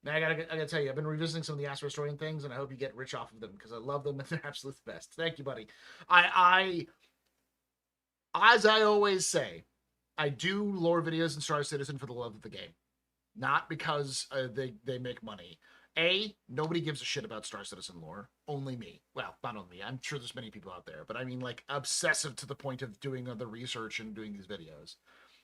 S1: Now I gotta tell you, I've been revisiting some of the Astrohistorian things, and I hope you get rich off of them because I love them and they're absolute best. Thank you, buddy. I as I always say, I do lore videos in Star Citizen for the love of the game. Not because they make money. Nobody gives a shit about Star Citizen lore. Only me. Well, not only me. I'm sure there's many people out there. But I mean, obsessive to the point of doing the research and doing these videos.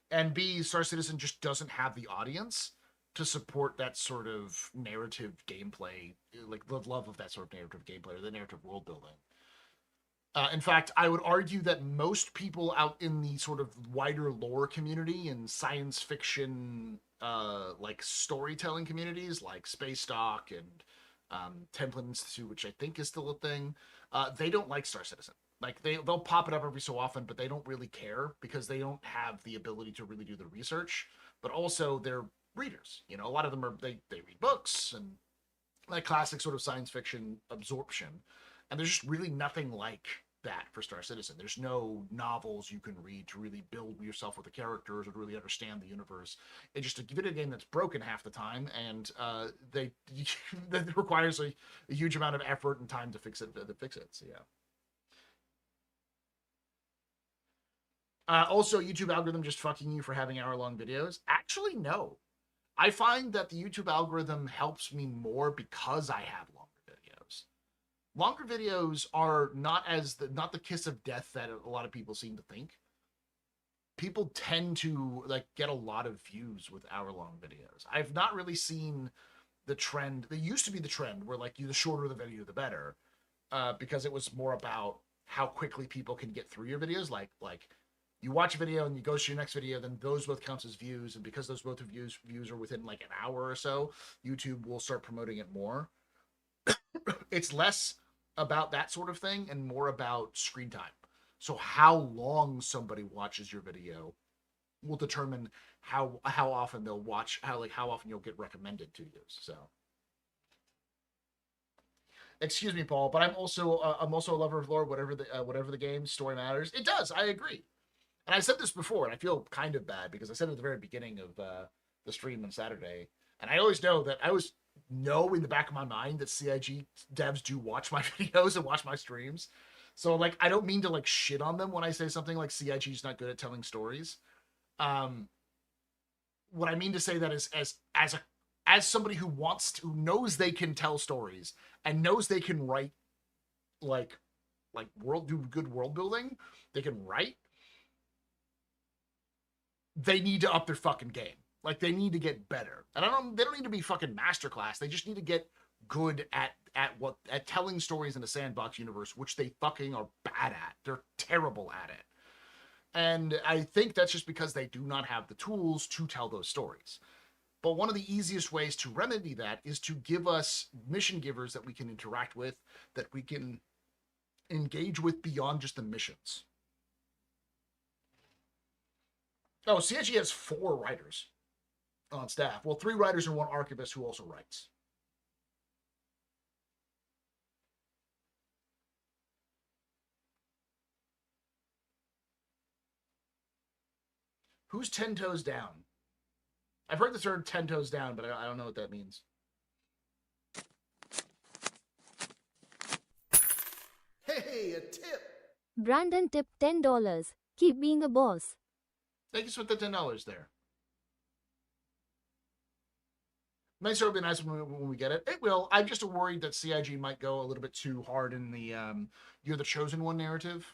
S1: And B, Star Citizen just doesn't have the audience to support that sort of narrative gameplay. The love of that sort of narrative gameplay or the narrative world building. In fact, I would argue that most people out in the sort of wider lore community and science fiction storytelling communities like Space Dock and Templin Institute, which I think is still a thing, they don't like Star Citizen. Like they'll pop it up every so often, but they don't really care because they don't have the ability to really do the research. But also they're readers. You know, a lot of them are they read books and like classic sort of science fiction absorption. And there's just really nothing like that for Star Citizen. There's no novels you can read to really build yourself with the characters or to really understand the universe. It's just a video game that's broken half the time, and that requires a huge amount of effort and time to fix it. So yeah. Also, YouTube algorithm just fucking you for having hour-long videos? Actually, no. I find that the YouTube algorithm helps me more because I have longer videos. Longer videos are not the kiss of death that a lot of people seem to think. People tend to like get a lot of views with hour-long videos. I've not really seen the trend. There used to be the trend where like the shorter the video, the better, because it was more about how quickly people can get through your videos. Like you watch a video and you go to your next video, then those both counts as views. And because those both views are within like an hour or so, YouTube will start promoting it more. It's less about that sort of thing and more about screen time. So how long somebody watches your video will determine how often they'll watch, how often you'll get recommended to you. So, excuse me, Paul, but I'm also a lover of lore. Whatever the game, story matters. It does. I agree. And I said this before, and I feel kind of bad because I said it at the very beginning of the stream on Saturday. And I always know that I always know in the back of my mind that CIG devs do watch my videos and watch my streams. So like, I don't mean to like shit on them when I say something like CIG is not good at telling stories. What I mean to say that is as somebody who knows they can tell stories and knows they can write do good world building, they can write. They need to up their fucking game. Like they need to get better. And they don't need to be fucking masterclass. They just need to get good at telling stories in a sandbox universe, which they fucking are bad at. They're terrible at it. And I think that's just because they do not have the tools to tell those stories. But one of the easiest ways to remedy that is to give us mission givers that we can interact with, that we can engage with beyond just the missions. Oh, CIG has 4 writers on staff. Well, 3 writers and 1 archivist who also writes. Who's 10 toes down? I've heard the term 10 toes down, but I don't know what that means. Hey, a tip!
S3: Brandon tipped $10. Keep being a boss.
S1: Thank you for the $10 there. Might sort of be nice when we get it. It will. I'm just worried that CIG might go a little bit too hard in the you're the chosen one narrative.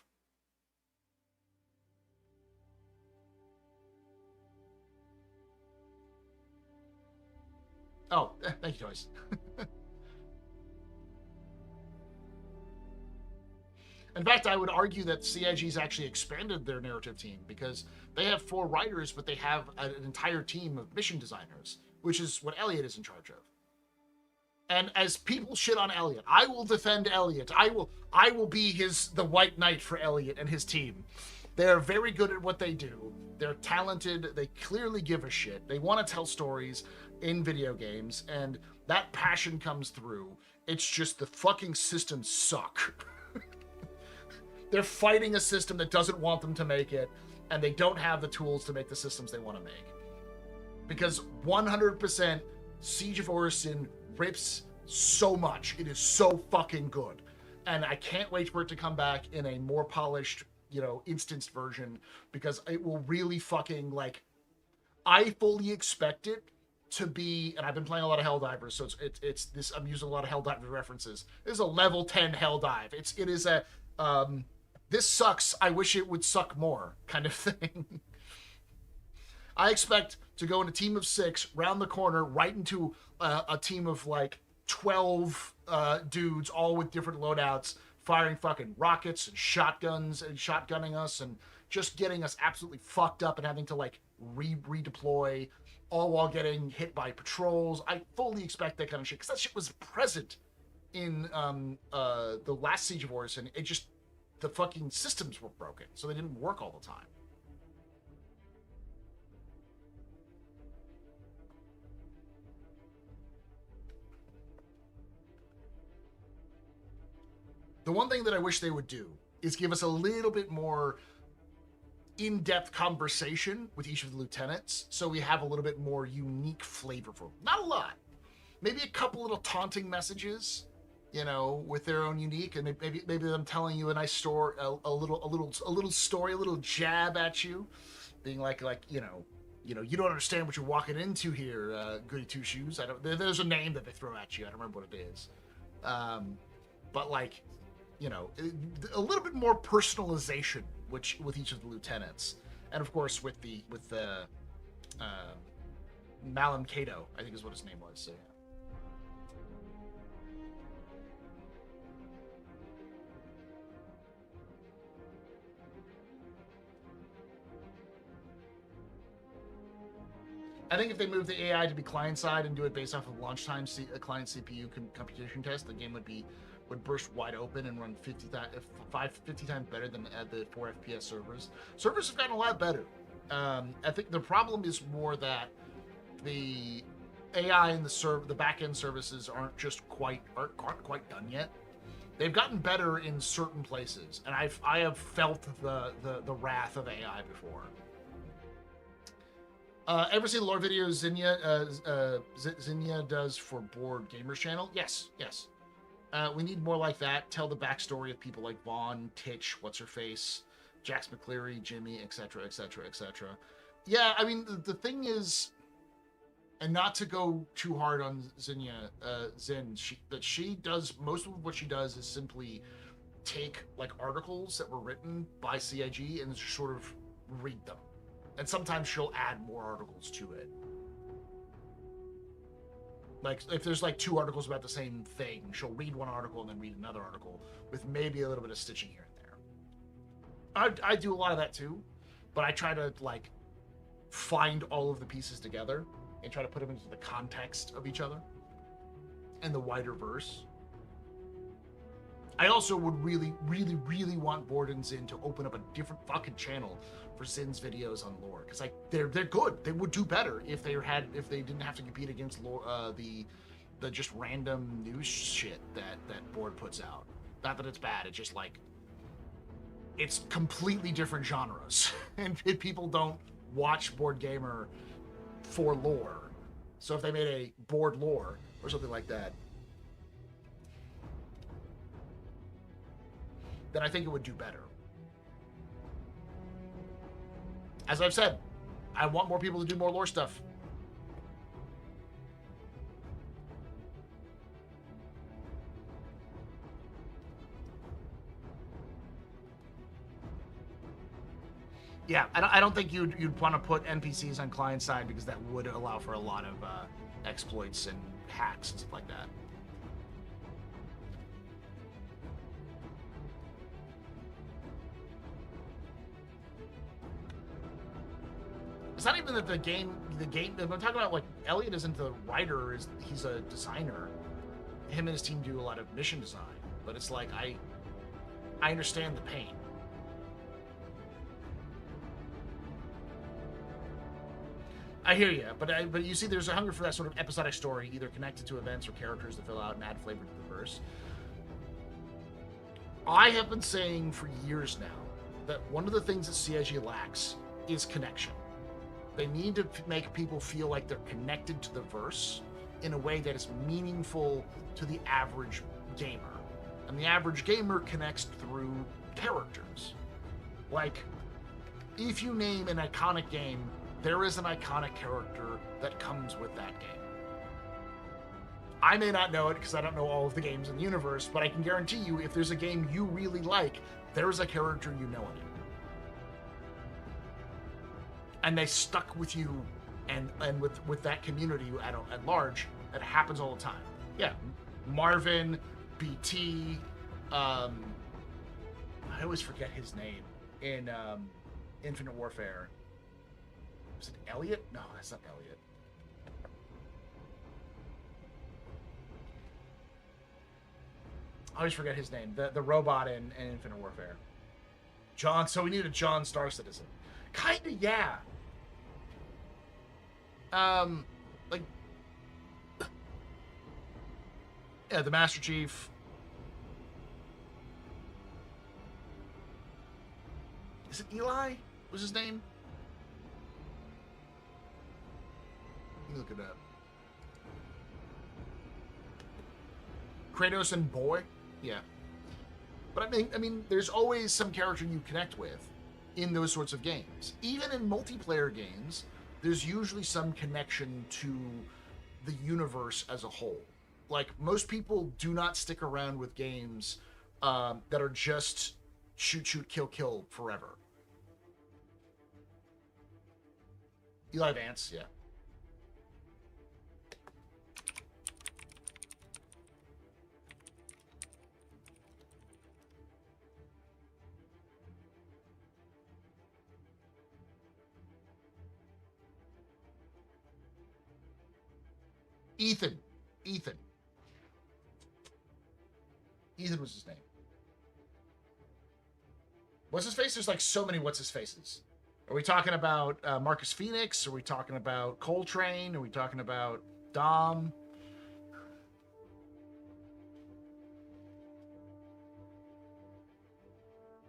S1: Oh, thank you, Toys. In fact, I would argue that CIG's actually expanded their narrative team because they have 4 writers, but they have an entire team of mission designers, which is what Elliot is in charge of. And as people shit on Elliot, I will defend Elliot. I will be the white knight for Elliot and his team. They are very good at what they do. They're talented. They clearly give a shit. They want to tell stories in video games, and that passion comes through. It's just the fucking systems suck. They're fighting a system that doesn't want them to make it, and they don't have the tools to make the systems they want to make. Because 100% Siege of Orison rips so much. It is so fucking good. And I can't wait for it to come back in a more polished, instanced version, because it will really fucking, I fully expect it to be, and I've been playing a lot of Helldivers, so it's this, I'm using a lot of Helldiver references. This is a level 10 Helldive. It is a, this sucks, I wish it would suck more kind of thing. I expect to go in a team of 6, round the corner, right into a team of 12 dudes, all with different loadouts, firing fucking rockets and shotguns and shotgunning us and just getting us absolutely fucked up and having to redeploy, all while getting hit by patrols. I fully expect that kind of shit, because that shit was present in the last Siege of Orison. the fucking systems were broken, so they didn't work all the time. The one thing that I wish they would do is give us a little bit more in-depth conversation with each of the lieutenants, so we have a little bit more unique flavor for them. Not a lot. Maybe a couple little taunting messages, you know, with their own unique, and maybe them telling you a nice story, a little story, a little jab at you, being like you know, you don't understand what you're walking into here, goody two shoes. There's a name that they throw at you. I don't remember what it is, but like, you know, a little bit more personalization, with each of the lieutenants, and of course with the Malam Cato, I think is what his name was. So yeah. I think if they move the AI to be client-side and do it based off of launch time client CPU computation test, the game would burst wide open and run 50 times better than the 4 FPS servers. Servers have gotten a lot better. I think the problem is more that the AI and the back-end services aren't quite done yet. They've gotten better in certain places, and I have felt the wrath of AI before. Ever seen the lore videos Xinya does for Board Gamers channel? Yes. We need more like that. Tell the backstory of people like Vaughn, Titch, What's-Her-Face, Jax McCleary, Jimmy, etc., etc., etc. Yeah, I mean, the thing is, and not to go too hard on Xinya, she does, most of what she does is simply take, like, articles that were written by CIG and just sort of read them. And sometimes she'll add more articles to it. Like, if there's like 2 articles about the same thing, she'll read one article and then read another article with maybe a little bit of stitching here and there. I do a lot of that too, but I try to like find all of the pieces together and try to put them into the context of each other and the wider verse. I also would really, really, really want Board and Xin to open up a different fucking channel for Zin's videos on lore, because like they're good. They would do better if they didn't have to compete against lore, the just random news shit that Board puts out. Not that it's bad. It's just like it's completely different genres, and people don't watch Board Gamer for lore. So if they made a Board lore or something like that, then I think it would do better. As I've said, I want more people to do more lore stuff. Yeah, I don't think you'd want to put NPCs on client side, because that would allow for a lot of exploits and hacks and stuff like that. It's not even that the game, I'm talking about, like, Elliot isn't the writer, he's a designer. Him and his team do a lot of mission design, but it's like, I understand the pain. I hear you, but you see, there's a hunger for that sort of episodic story, either connected to events or characters that fill out and add flavor to the verse. I have been saying for years now that one of the things that CIG lacks is connection. They need to make people feel like they're connected to the verse in a way that is meaningful to the average gamer. And the average gamer connects through characters. Like, if you name an iconic game, there is an iconic character that comes with that game. I may not know it because I don't know all of the games in the universe, but I can guarantee you, if there's a game you really like, there's a character you know in it. And they stuck with you, and with that community at large. That happens all the time. Yeah, Marvin, BT, I always forget his name in Infinite Warfare. Was it Elliot? No, that's not Elliot. I always forget his name. The robot in Infinite Warfare. John, so we need a John Star Citizen. Kinda, yeah. Like, yeah, the Master Chief. Is it Eli? Was his name? Let me look it up. Kratos and Boy? Yeah. But I mean, there's always some character you connect with in those sorts of games. Even in multiplayer games, there's usually some connection to the universe as a whole. Like, most people do not stick around with games that are just shoot, shoot, kill, kill forever. Eli Vance, yeah. Ethan was his name. What's his face? There's like so many what's his faces. Are we talking about Marcus Phoenix? Are we talking about Coltrane? Are we talking about Dom?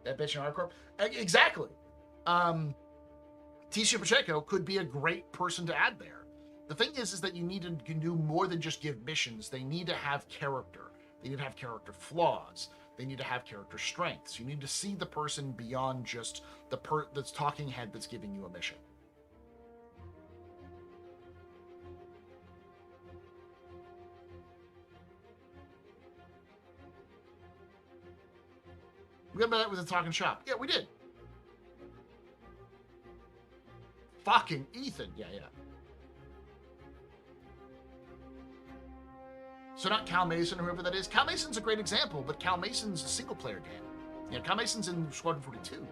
S1: That bitch in hardcore? Exactly. Tisha Pacheco could be a great person to add there. The thing is that you need to do more than just give missions. They need to have character. They need to have character flaws. They need to have character strengths. You need to see the person beyond just the that's talking head that's giving you a mission. We got that with the talking shop. Yeah, we did. Fucking Ethan. Yeah. So not Cal Mason or whoever that is. Cal Mason's a great example, but Cal Mason's a single-player game. Yeah, Cal Mason's in Squadron 42.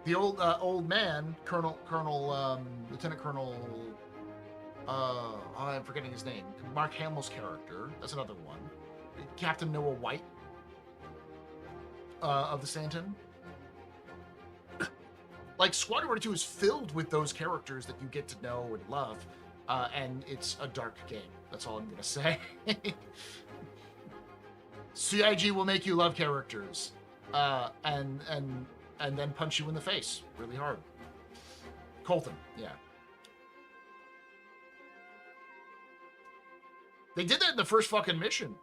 S1: The old man, Lieutenant Colonel, I'm forgetting his name. Mark Hamill's character. That's another one. Captain Noah White of the Stanton. Like, Squadron 42 is filled with those characters that you get to know and love, and it's a dark game. That's all I'm gonna say. CIG will make you love characters, and then punch you in the face really hard. Colton, yeah. They did that in the first fucking mission.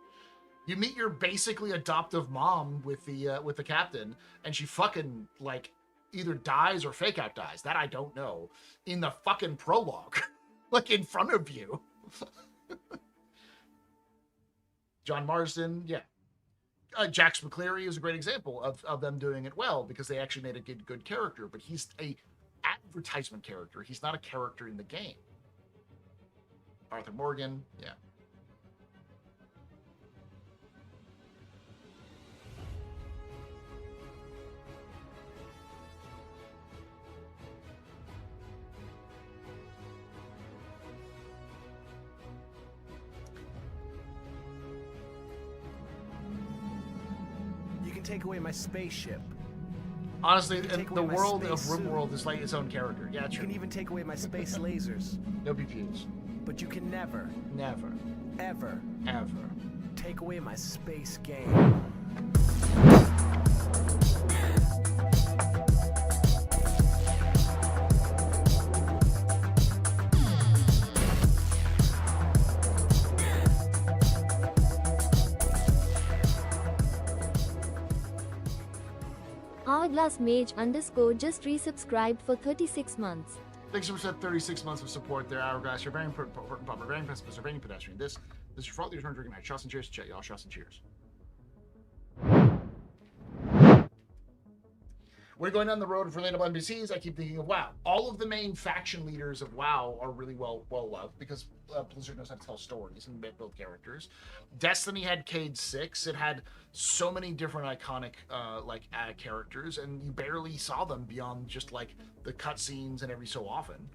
S1: You meet your basically adoptive mom with the captain, and she fucking like either dies or fake out dies. That I don't know. In the fucking prologue, like in front of you. John Marsden, yeah. Jax McCleary is a great example of them doing it well because they actually made a good character, but he's a advertisement character. He's not a character in the game. Arthur Morgan, yeah.
S2: Take away my spaceship.
S1: Honestly, the world of RimWorld is like its own character. Yeah, true.
S2: You can even take away my space lasers.
S1: No BPUs.
S2: But you can never, ever take away my space game.
S3: Hourglass Mage _ just resubscribed for 36 months.
S1: Thanks so much for 36 months of support there, Hourglass. You're very important, very impressive, very pedestrian. This is your fault. Your turn drinking night. Shots and cheers. Chat, y'all. Shots and cheers. We're going down the road of relatable NPCs. I keep thinking of WoW. All of the main faction leaders of WoW are really well loved because Blizzard knows how to tell stories and build characters. Destiny had Cade 6. It had so many different iconic characters, and you barely saw them beyond just like the cutscenes and every so often.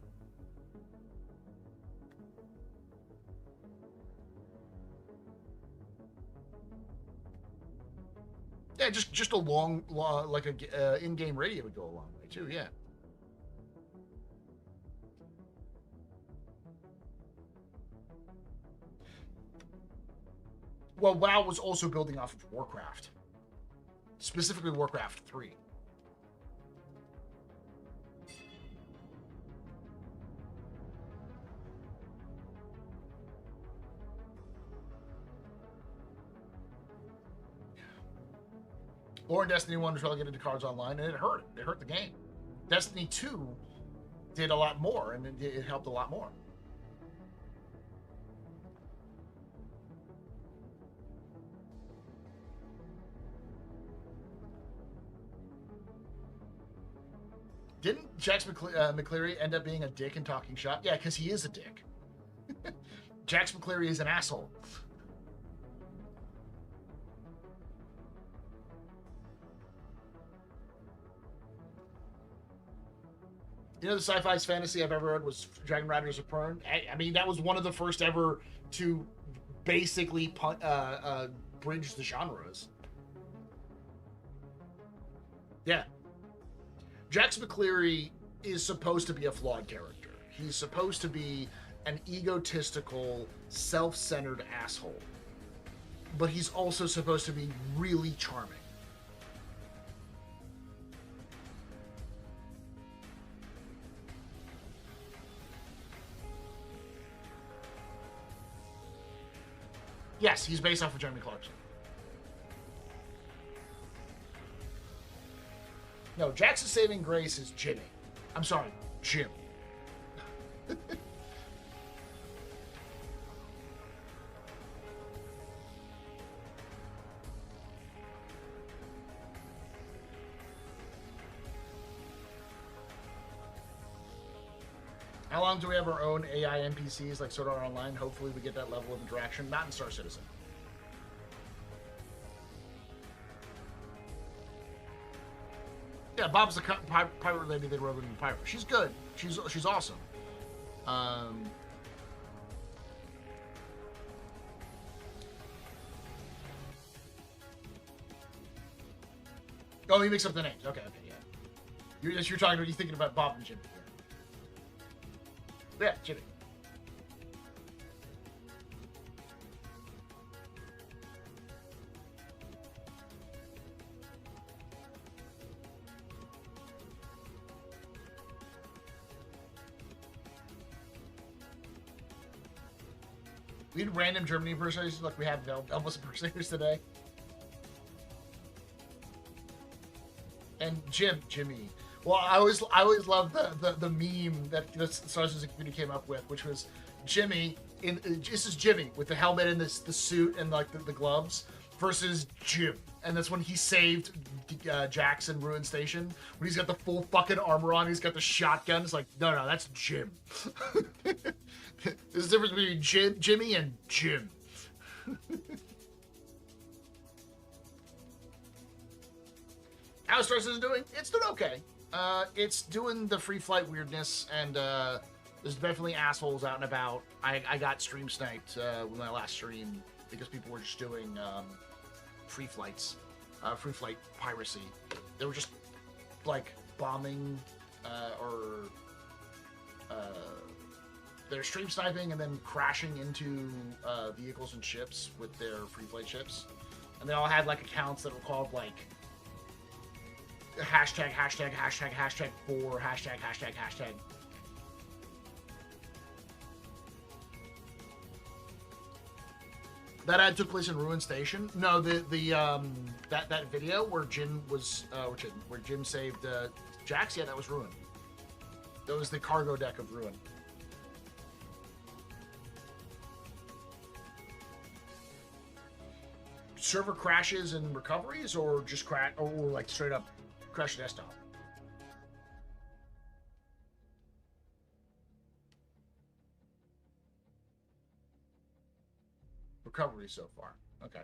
S1: Yeah, just a long, like a in-game radio would go a long way too. Yeah. Well, WoW was also building off of Warcraft, specifically Warcraft 3. Lore in Destiny 1 was relegated to cards online, and it hurt. It hurt the game. Destiny 2 did a lot more, and it helped a lot more. Didn't Jax McCleary end up being a dick and talking shop? Yeah, because he is a dick. Jax McCleary is an asshole. You know, the sci-fi fantasy I've ever read was Dragon Riders of Pern. I mean, that was one of the first ever to basically bridge the genres. Yeah. Jax McCleary is supposed to be a flawed character. He's supposed to be an egotistical, self-centered asshole. But he's also supposed to be really charming. Yes, he's based off of Jeremy Clarkson. No, Jax's saving grace is Jimmy. I'm sorry, Jim. How long do we have our own AI NPCs like Sword Art Online? Hopefully we get that level of interaction. Not in Star Citizen. Yeah, Bob's the pirate lady they wrote in Pyro. She's good. She's awesome. Oh, he mixed up the names. Okay, yeah. You're talking about, you're thinking about Bob and Jimmy. Yeah, Jimmy. We had random Germany impersonators like we have Elvis impersonators today. And Jimmy. Well, I always love the meme that the Star Citizen community came up with, which was Jimmy this is Jimmy with the helmet and the suit and like the gloves versus Jim, and that's when he saved Jax in Ruin Station when he's got the full fucking armor on, he's got the shotgun. It's like no, that's Jim. There's a difference between Jimmy and Jim. How Star Citizen doing? It's doing okay. It's doing the free flight weirdness, and there's definitely assholes out and about. I got stream sniped with my last stream because people were just doing free flights, free flight piracy. They were just like bombing or they're stream sniping and then crashing into vehicles and ships with their free flight ships, and they all had like accounts that were called like hashtag 4 hashtag. That ad took place in Ruin Station. No, that video where Jim was where Jim saved Jax. Yeah, that was Ruin. That was the cargo deck of Ruin. Server crashes and recoveries, or just crash, or like straight up crash the desktop. Recovery so far. Okay.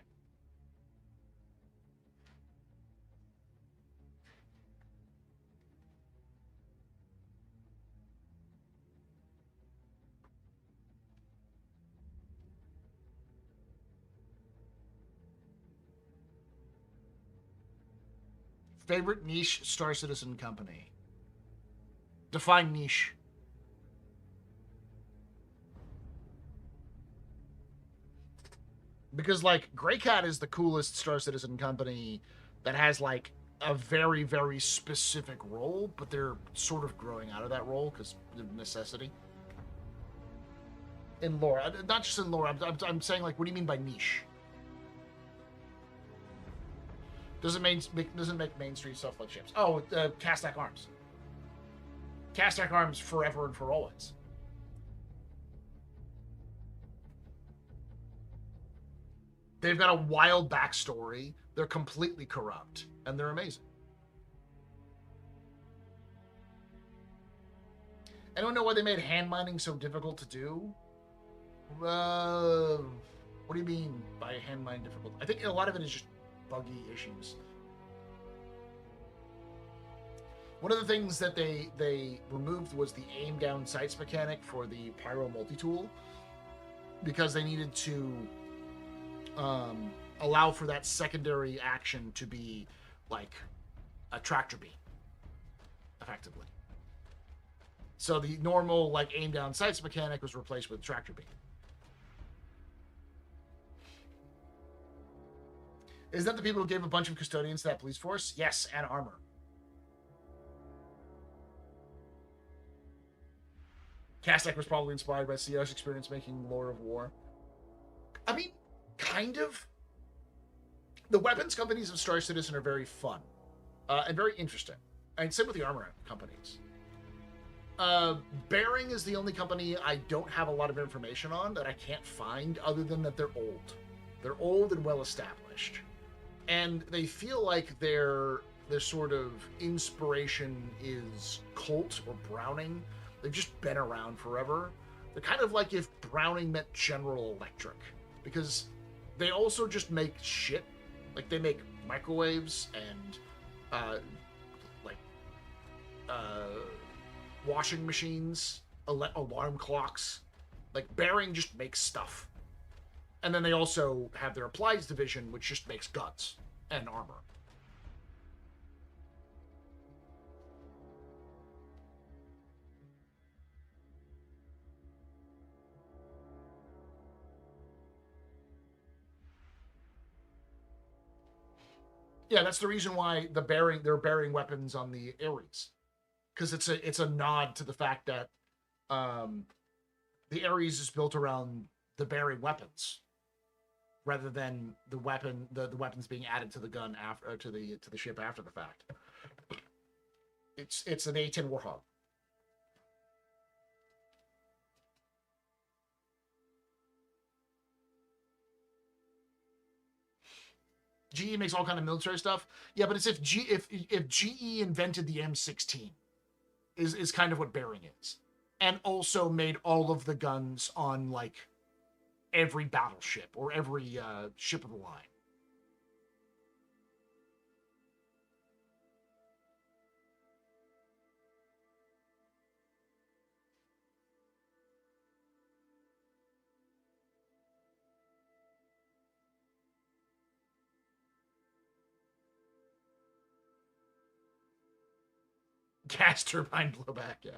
S1: Favorite niche Star Citizen company. Define niche. Because, like, Greycat is the coolest Star Citizen company that has, like, a very, very specific role, but they're sort of growing out of that role because of necessity. In lore. Not just in lore. I'm saying, like, what do you mean by niche? Doesn't make mainstream stuff like ships. Oh, Castac Arms. Castac Arms forever and for always. They've got a wild backstory. They're completely corrupt, and they're amazing. I don't know why they made hand mining so difficult to do. What do you mean by hand mining difficult? I think a lot of it is just buggy issues. One of the things that they removed was the aim down sights mechanic for the Pyro multi-tool, because they needed to allow for that secondary action to be like a tractor beam, effectively. So the normal like aim down sights mechanic was replaced with tractor beam. Is that the people who gave a bunch of custodians to that police force? Yes, and armor. Castac was probably inspired by CR's experience making Lore of War. I mean, kind of. The weapons companies of Star Citizen are very fun and very interesting. And same with the armor companies. Bearing is the only company I don't have a lot of information on that I can't find, other than that they're old. They're old and well established. And they feel like their sort of inspiration is Colt or Browning. They've just been around forever. They're kind of like if Browning met General Electric, because they also just make shit. Like they make microwaves and washing machines, alarm clocks. Like Bearing just makes stuff. And then they also have their applies division, which just makes guns and armor. Yeah, that's the reason why they're bearing weapons on the Ares, because it's a nod to the fact that the Ares is built around the bearing weapons, rather than the weapons being added to the gun after to the ship after the fact. It's an A10 Warhog. GE makes all kind of military stuff. Yeah, but it's if GE invented the M16 is kind of what Bearing is. And also made all of the guns on like every battleship or every ship of the line. Gas turbine blowback, yeah.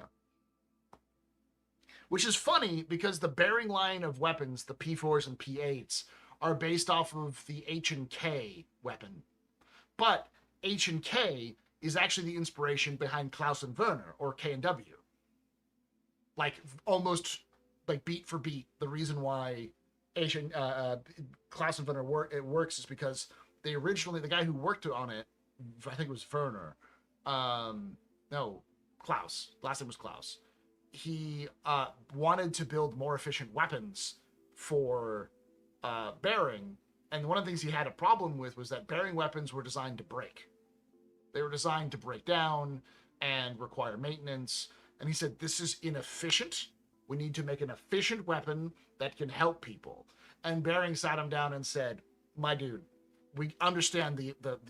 S1: Which is funny because the Bearing line of weapons, the P4s and P8s, are based off of the H&K weapon. But H&K is actually the inspiration behind Klaus and Werner, or K&W. Like, almost, like, beat for beat. The reason why Klaus and Werner works is because they originally, the guy who worked on it, I think it was Werner, no, Klaus. Last name was Klaus. He wanted to build more efficient weapons for Bearing, and one of the things he had a problem with was that Bearing weapons were designed to break. They were designed to break down and require maintenance, and he said, this is inefficient. We need to make an efficient weapon that can help people. And Bearing sat him down and said, my dude, we understand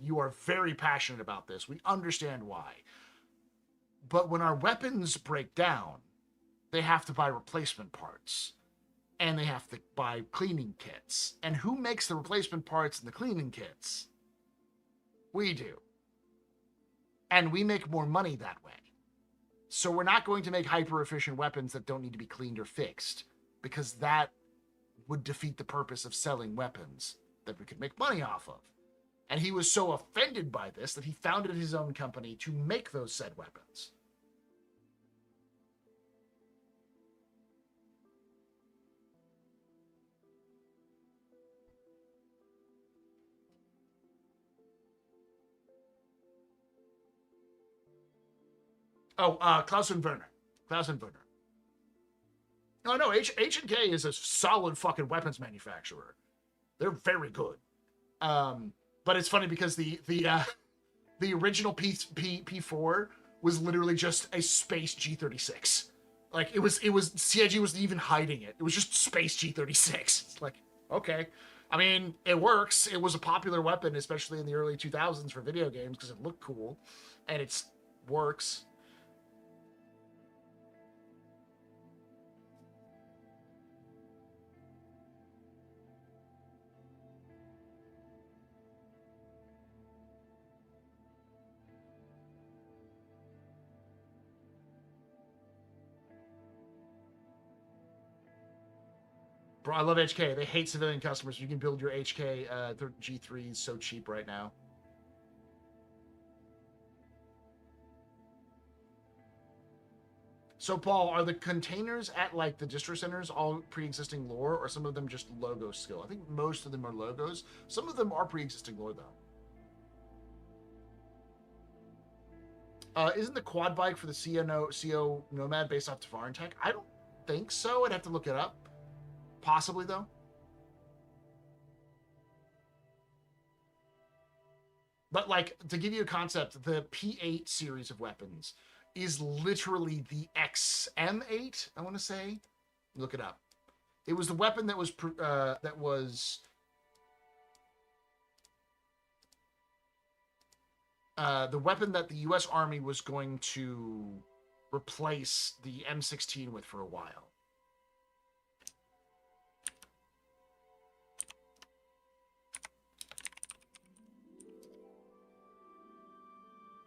S1: you are very passionate about this. We understand why. But when our weapons break down, they have to buy replacement parts. And they have to buy cleaning kits. And who makes the replacement parts and the cleaning kits? We do. And we make more money that way. So we're not going to make hyper-efficient weapons that don't need to be cleaned or fixed, because that would defeat the purpose of selling weapons that we could make money off of. And he was so offended by this that he founded his own company to make those said weapons. Oh, Klaus and Werner. Klaus and Werner. No, H&K is a solid fucking weapons manufacturer. They're very good. But it's funny because the original P4 was literally just a space G36. Like it was CIG wasn't even hiding it. It was just space G36. It's like, okay. I mean, it works. It was a popular weapon, especially in the early 2000s for video games because it looked cool and it works. Bro, I love HK. They hate civilian customers. You can build your HK G3s so cheap right now. So, Paul, are the containers at, like, the distro centers all pre-existing lore, or some of them just logo skill? I think most of them are logos. Some of them are pre-existing lore, though. Isn't the quad bike for the CO Nomad based off Tavaran tech? I don't think so. I'd have to look it up. Possibly, though. But, like, to give you a concept, the P8 series of weapons is literally the XM8, I want to say. Look it up. It was the weapon that was the weapon that the U.S. Army was going to replace the M16 with for a while.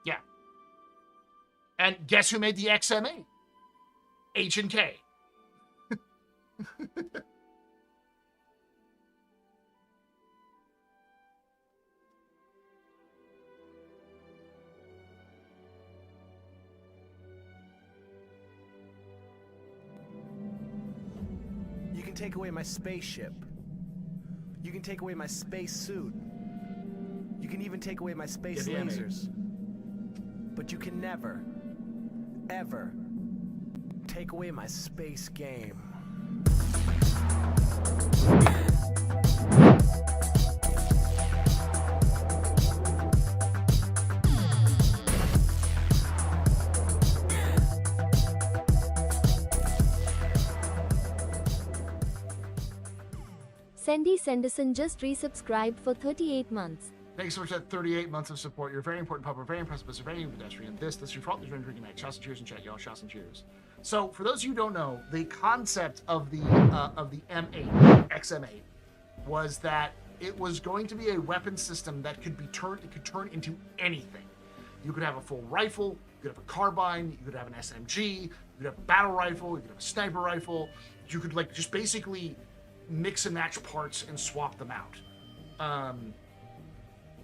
S1: Yeah. And guess who made the XM8? H&K.
S2: You can take away my spaceship. You can take away my space suit. You can even take away my space lasers. But you can never, ever take away my space game.
S3: Sandy Sanderson just resubscribed for 38 months.
S1: Thanks so much for that 38 months of support. You're a very important public, very impressive, but very pedestrian. This is your fault. There's been drinking night. Shots and cheers and chat, y'all. Shots and cheers. So, for those of you who don't know, the concept of the M8, XM8, was that it was going to be a weapon system that could be turned. It could turn into anything. You could have a full rifle. You could have a carbine. You could have an SMG. You could have a battle rifle. You could have a sniper rifle. You could like just basically mix and match parts and swap them out.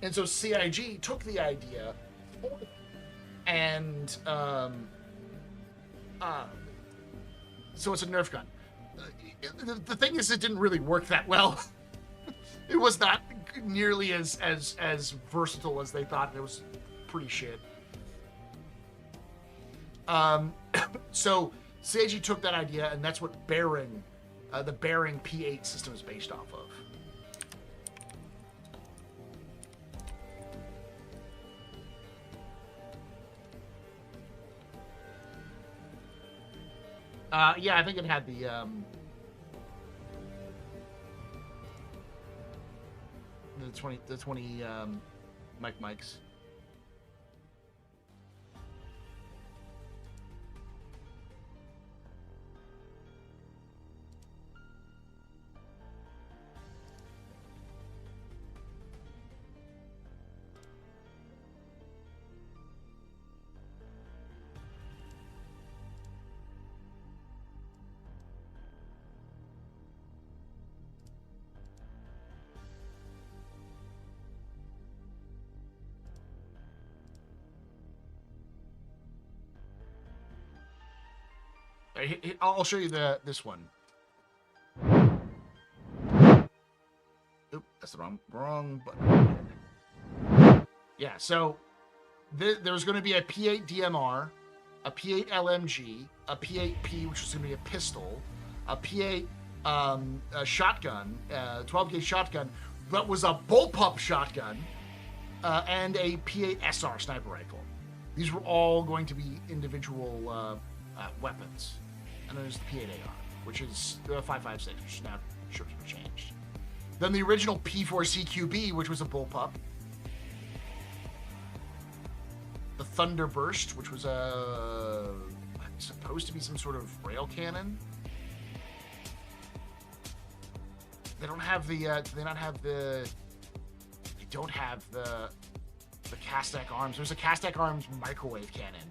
S1: And so CIG took the idea and so it's a Nerf gun. The thing is, it didn't really work that well. It was not nearly as versatile as they thought. It was pretty shit. So CIG took that idea, and that's what the Bearing P8 system is based off of. Yeah, I think it had the the 20 mics. I'll show you this one. Oop, that's the wrong button. Yeah, so there's going to be a P8 DMR, a P8 LMG, a P8P, which is going to be a pistol, a P8 a shotgun, 12 gauge shotgun, that was a bullpup shotgun, and a P8 SR sniper rifle. These were all going to be individual weapons. And then there's the P8 AR, which is the 5.56, which is now sure changed. Then the original P4CQB, which was a bullpup. The Thunderburst, which was supposed to be some sort of rail cannon. They don't have the. They don't have the Castak arms. There's a Castak arms microwave cannon.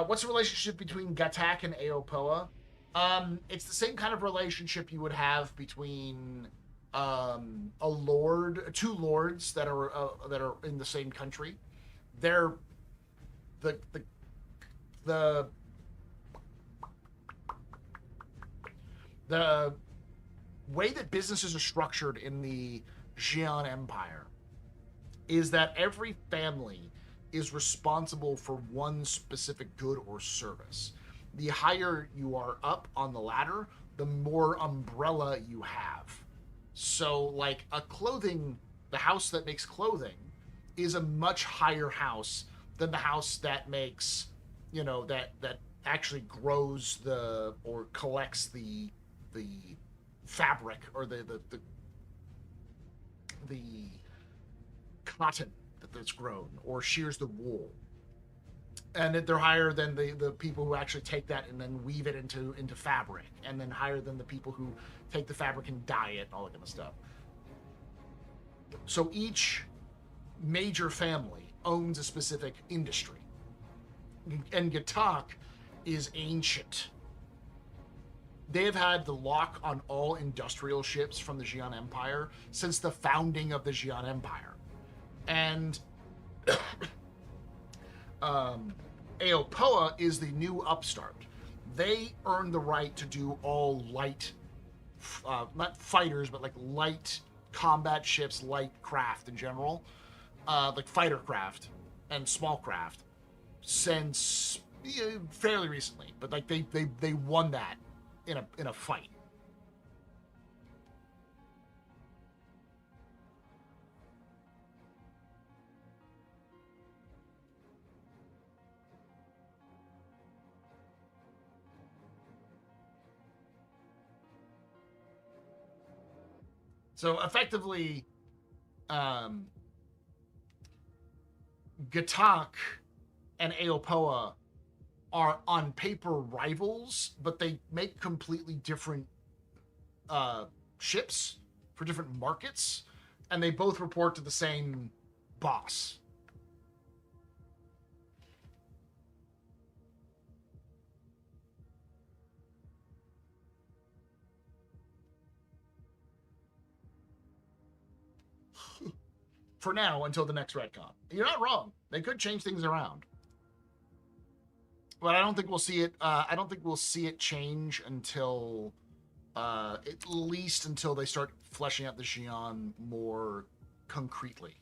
S1: What's the relationship between Gatak and Aopoa? It's the same kind of relationship you would have between two lords that are in the same country. They're the way that businesses are structured in the Xian Empire is that every family is responsible for one specific good or service. The higher you are up on the ladder, the more umbrella you have. So, like the house that makes clothing is a much higher house than the house that makes, that actually grows or collects the fabric or the cotton that's grown or shears the wool. And they're higher than the people who actually take that and then weave it into fabric, and then higher than the people who take the fabric and dye it and all that kind of stuff. So each major family owns a specific industry. And Gatak is ancient. They have had the lock on all industrial ships from the Xian Empire since the founding of the Xian Empire. And Aopoa is the new upstart. They earn the right to do all light, not fighters, but like light combat ships, light craft in general, like fighter craft and small craft, since fairly recently. But like they won that in a fight. So effectively, Gatak and Aopoa are on paper rivals, but they make completely different ships for different markets, and they both report to the same boss. For now, until the next retcon. You're not wrong. They could change things around, but I don't think we'll see it. I don't think we'll see it change until, at least until they start fleshing out the Xian more concretely.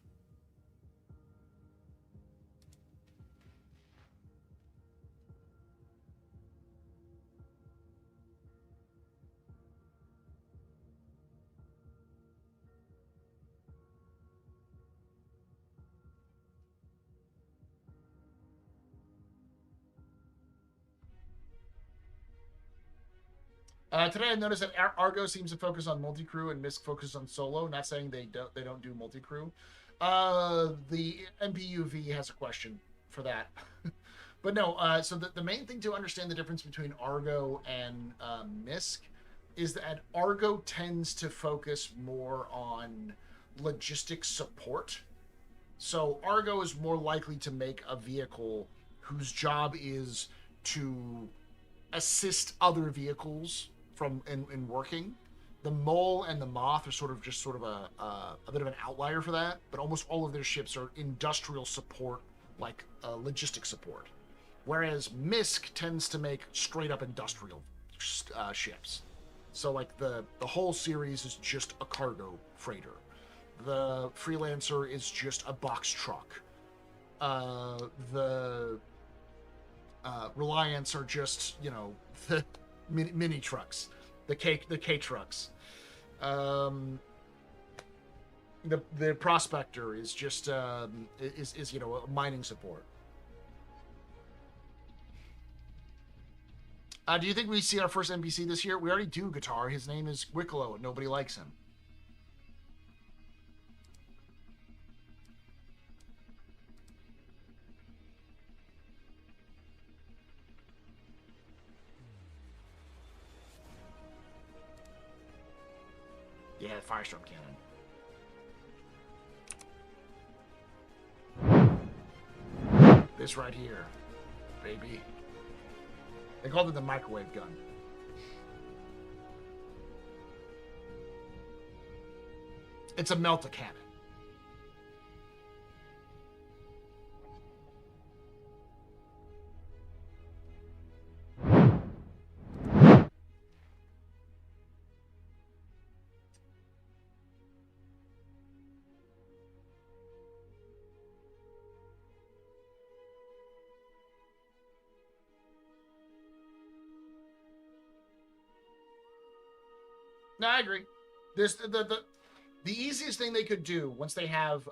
S1: Today I noticed that Argo seems to focus on multi-crew and MISK focuses on solo. Not saying they don't do multi-crew. The MPUV has a question for that. But no, so the main thing to understand the difference between Argo and MISK is that Argo tends to focus more on logistic support. So Argo is more likely to make a vehicle whose job is to assist other vehicles in working, The Mole and the Moth are sort of a bit of an outlier for that, but almost all of their ships are industrial support, like logistic support. Whereas MISK tends to make straight up industrial ships. So like the whole series is just a cargo freighter. The Freelancer is just a box truck. The Reliance are just, you know, the mini trucks, the K trucks. The Prospector is just is you know, a mining support. Do you think we see our first NPC this year? We already do, Guitar. His name is Wicklow, and nobody likes him. Yeah, Firestorm Cannon. This right here, baby. They called it the microwave gun. It's a melt-a-cannon. No, I agree. There's the easiest thing they could do once they have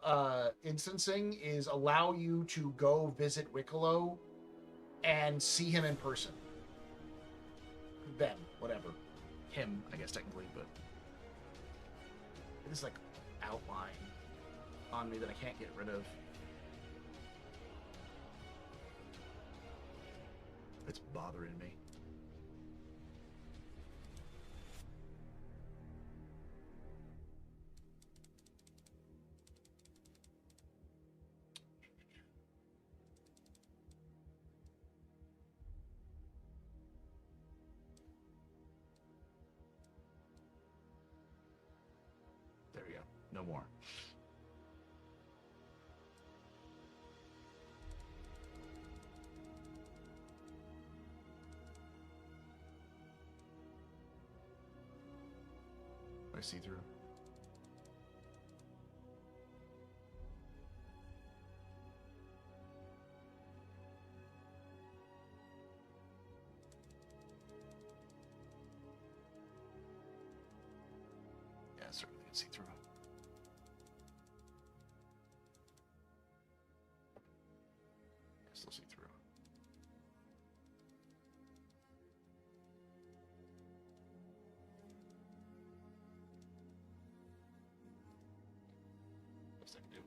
S1: instancing is allow you to go visit Wicklow and see him in person. Them, whatever. Him, I guess technically, but this like outline on me that I can't get rid of. It's bothering me. No more. I see through. Yeah, I certainly can see through. Still see through. Best I can do.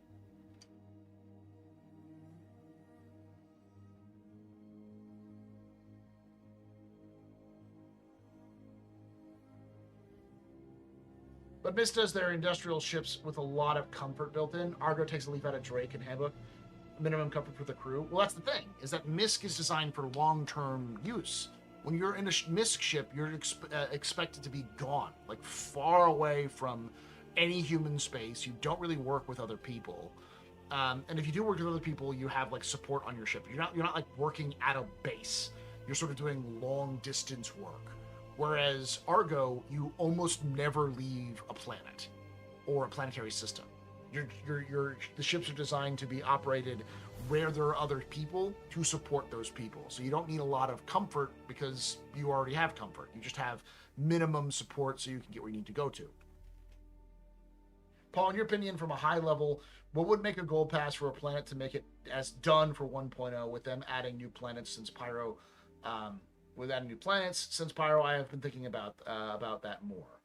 S1: But MISK does their industrial ships with a lot of comfort built in. Argo takes a leaf out of Drake and Handbook. Minimum comfort for the crew. Well, that's the thing, is that MISK is designed for long-term use. When you're in a MISK ship, you're expected to be gone, like far away from any human space. You don't really work with other people. And if you do work with other people, you have like support on your ship. You're not like working at a base. You're sort of doing long-distance work. Whereas Argo, you almost never leave a planet or a planetary system. The ships are designed to be operated where there are other people to support those people. So you don't need a lot of comfort because you already have comfort. You just have minimum support so you can get where you need to go to. Paul, in your opinion, from a high level, what would make a gold pass for a planet to make it as done for 1.0 with them adding new planets since Pyro? With adding new planets since Pyro, I have been thinking about that more.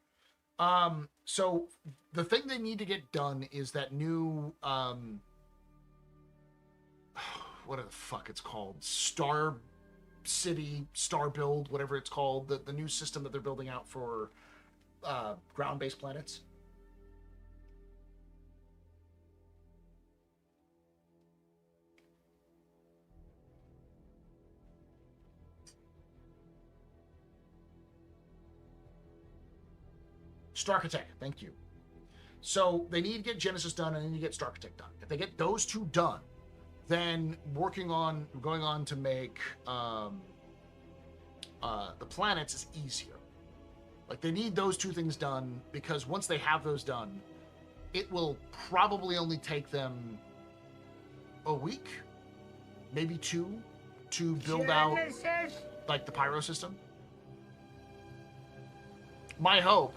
S1: So the thing they need to get done is that new, what the fuck it's called? Star City, Star Build, whatever it's called. The new system that they're building out for ground-based planets. Starkitect, thank you. So they need to get Genesis done and then you get Starkitect done. If they get those two done, then going on to make the planets is easier. Like, they need those two things done, because once they have those done, it will probably only take them a week, maybe 2, to build out, like, the Pyro system. My hope,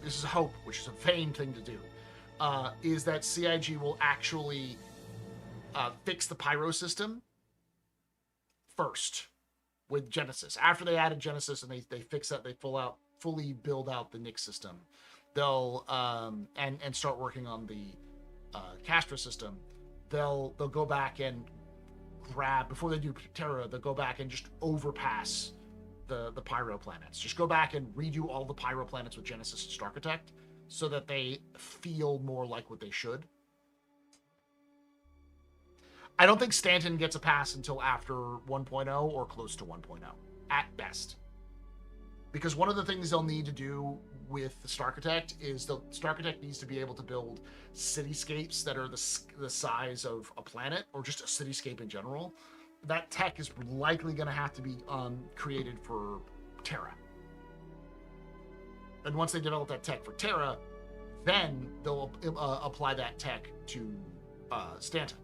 S1: this is hope, which is a vain thing to do, is that CIG will actually fix the Pyro system first with Genesis. After they added Genesis and they fix that, they fully build out the Nyx system, they'll and start working on the Castra system. They'll go back and grab, before they do Terra, they'll go back and just overpass the Pyro planets. Just go back and redo all the Pyro planets with Genesis and Starkitect so that they feel more like what they should. I don't think Stanton gets a pass until after 1.0 or close to 1.0 at best. Because one of the things they'll need to do with the Starkitect is the Starkitect needs to be able to build cityscapes that are the size of a planet, or just a cityscape in general. That tech is likely going to have to be created for Terra. And once they develop that tech for Terra, then they'll apply that tech to Stanton.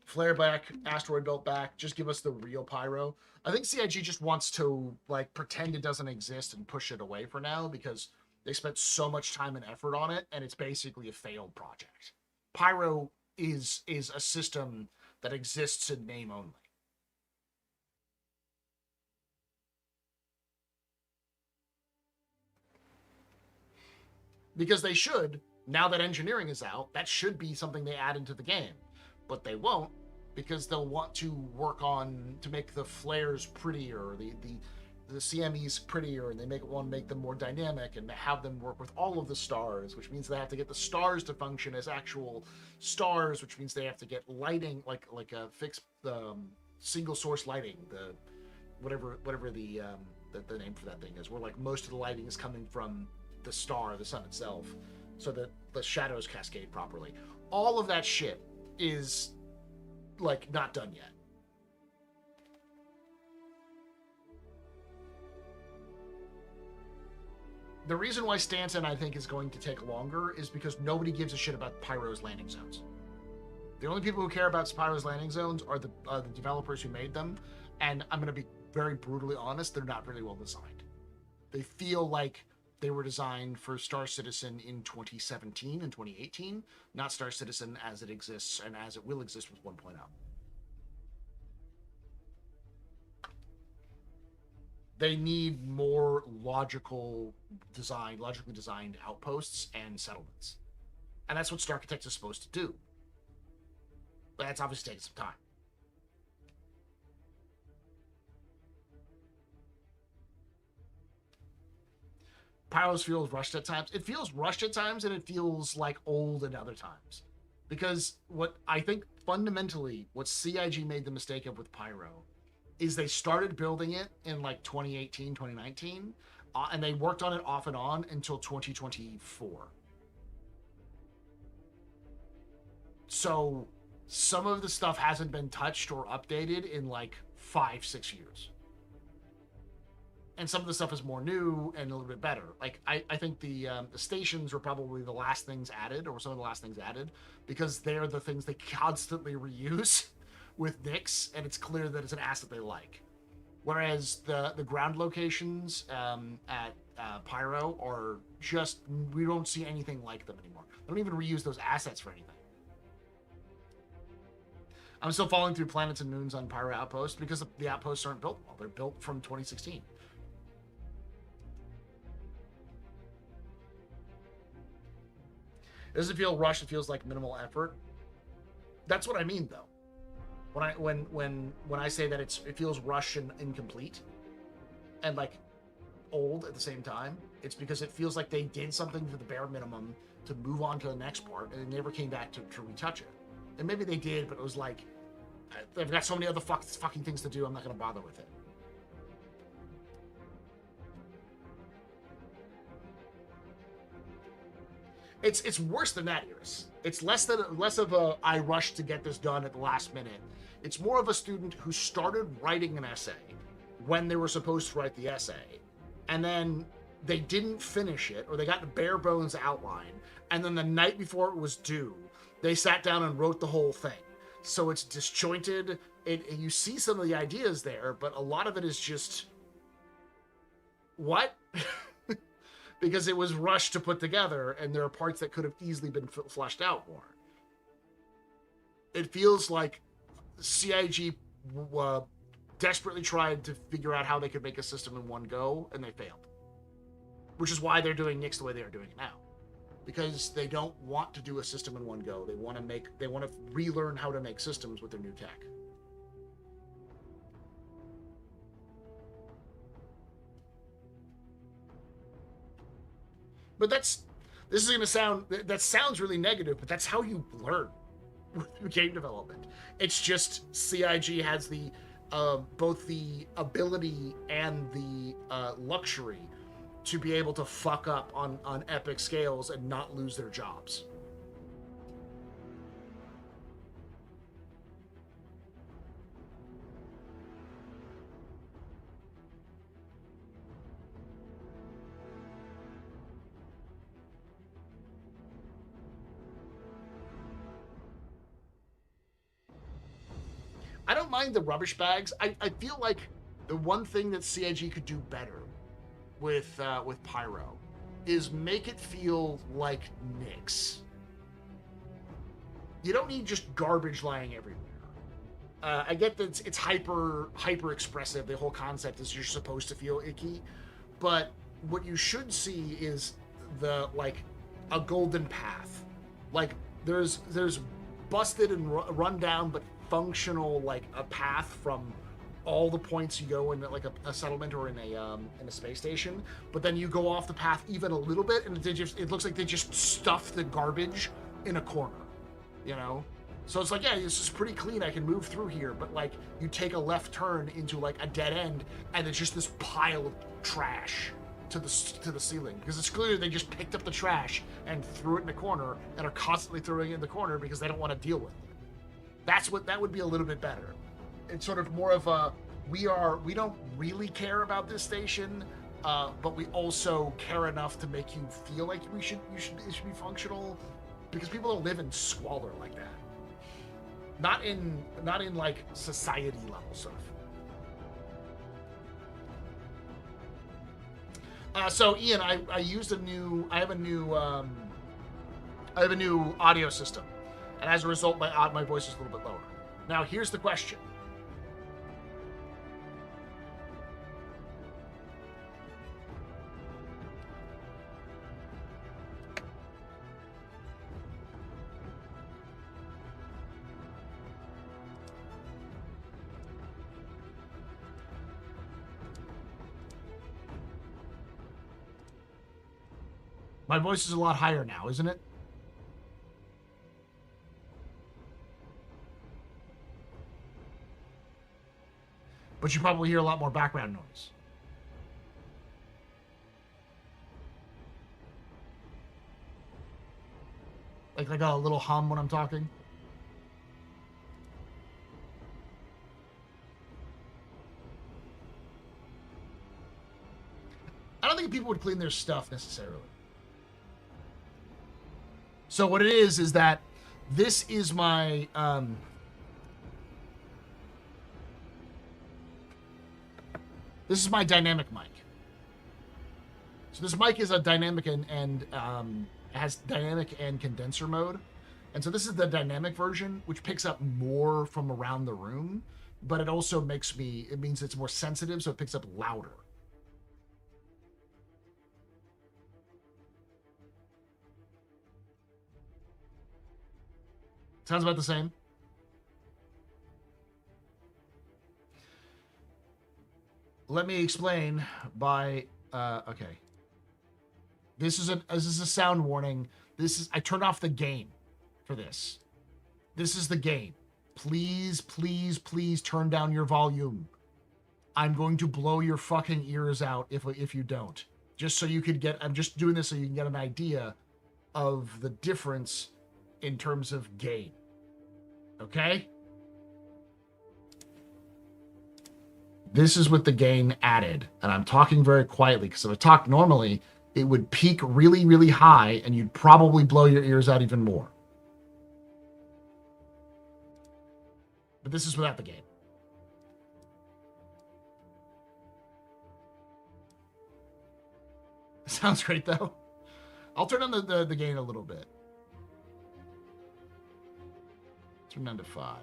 S1: Flare back, asteroid belt back, just give us the real Pyro. I think CIG just wants to, like, pretend it doesn't exist and push it away for now, because they spent so much time and effort on it, and it's basically a failed project. Pyro is a system that exists in name only. Because they should, now that engineering is out, that should be something they add into the game. But they won't, because they'll want to work on to make the flares prettier, the CMEs prettier, and they want to make them more dynamic and have them work with all of the stars, which means they have to get the stars to function as actual stars, which means they have to get lighting, like a fixed single source lighting, the whatever the name for that thing is, where, like, most of the lighting is coming from the star, the sun itself, so that the shadows cascade properly. All of that shit is, like, not done yet. The reason why Stanton, I think, is going to take longer is because nobody gives a shit about Pyro's landing zones. The only people who care about Pyro's landing zones are the developers who made them, and I'm going to be very brutally honest, they're not really well designed. They feel like they were designed for Star Citizen in 2017 and 2018, not Star Citizen as it exists and as it will exist with 1.0. They need more logically designed outposts and settlements. And that's what Starkitect is supposed to do. But that's obviously taking some time. Pyros feels rushed at times. It feels rushed at times, and it feels like old at other times. Because what I think fundamentally, what CIG made the mistake of with Pyro is they started building it in like 2018, 2019, and they worked on it off and on until 2024. So some of the stuff hasn't been touched or updated in like 5-6 years. And some of the stuff is more new and a little bit better. Like, I think the stations were probably the last things added, or some of the last things added, because they're the things they constantly reuse with Nyx, and it's clear that it's an asset they like. Whereas the ground locations at Pyro are just, we don't see anything like them anymore. They don't even reuse those assets for anything. I'm still falling through planets and moons on Pyro Outposts because the outposts aren't built well. They're built from 2016. It doesn't feel rushed. It feels like minimal effort. That's what I mean, though. When I say that it feels rushed and incomplete, and like old at the same time, it's because it feels like they did something to the bare minimum to move on to the next part, and they never came back to retouch it. And maybe they did, but it was like, I've got so many other fucking things to do, I'm not going to bother with it. It's worse than that, Iris. It's less of a I rushed to get this done at the last minute. It's more of a student who started writing an essay when they were supposed to write the essay, and then they didn't finish it, or they got the bare bones outline, and then the night before it was due, they sat down and wrote the whole thing. So it's disjointed. You see some of the ideas there, but a lot of it is just what? Because it was rushed to put together, and there are parts that could have easily been fleshed out more. It feels like CIG desperately tried to figure out how they could make a system in one go, and they failed. Which is why they're doing Nix the way they are doing it now. Because they don't want to do a system in one go. They want to relearn how to make systems with their new tech. But this is going to sound, that sounds really negative, but that's how you learn with game development. It's just CIG has the both the ability and the luxury to be able to fuck up on epic scales and not lose their jobs. I don't mind the rubbish bags. I feel like the one thing that CIG could do better with Pyro is make it feel like Nix. You don't need just garbage lying everywhere. I get that it's hyper expressive. The whole concept is you're supposed to feel icky, but what you should see is a golden path. Like there's busted and run down, but functional, like a path from all the points you go in, like a settlement or in a space station, but then you go off the path even a little bit, and it looks like they just stuff the garbage in a corner, you know? So it's like, yeah, this is pretty clean, I can move through here, but like you take a left turn into like a dead end, and it's just this pile of trash to the ceiling, because it's clear they just picked up the trash and threw it in the corner and are constantly throwing it in the corner because they don't want to deal with it. That would be a little bit better. It's sort of more of a we don't really care about this station, but we also care enough to make you feel like it should be functional, because people don't live in squalor like that. Not in like society level stuff. So Ian, I have a new audio system, and as a result, my voice is a little bit lower. Now, here's the question. My voice is a lot higher now, isn't it? But you probably hear a lot more background noise. Like a little hum when I'm talking. I don't think people would clean their stuff necessarily. So what it is that this is my dynamic mic. So this mic is a dynamic and has dynamic and condenser mode. And so this is the dynamic version, which picks up more from around the room, but it also means it's more sensitive, so it picks up louder. Sounds about the same. Let me explain by, okay. This is a sound warning. I turned off the gain for this. This is the game. Please, please, please turn down your volume. I'm going to blow your fucking ears out if you don't. Just so you could get, I'm just doing this so you can get an idea of the difference in terms of gain. Okay? This is with the gain added. And I'm talking very quietly, because if I talked normally, it would peak really, really high, and you'd probably blow your ears out even more. But this is without the gain. Sounds great, though. I'll turn on the gain a little bit. Turn down to 5.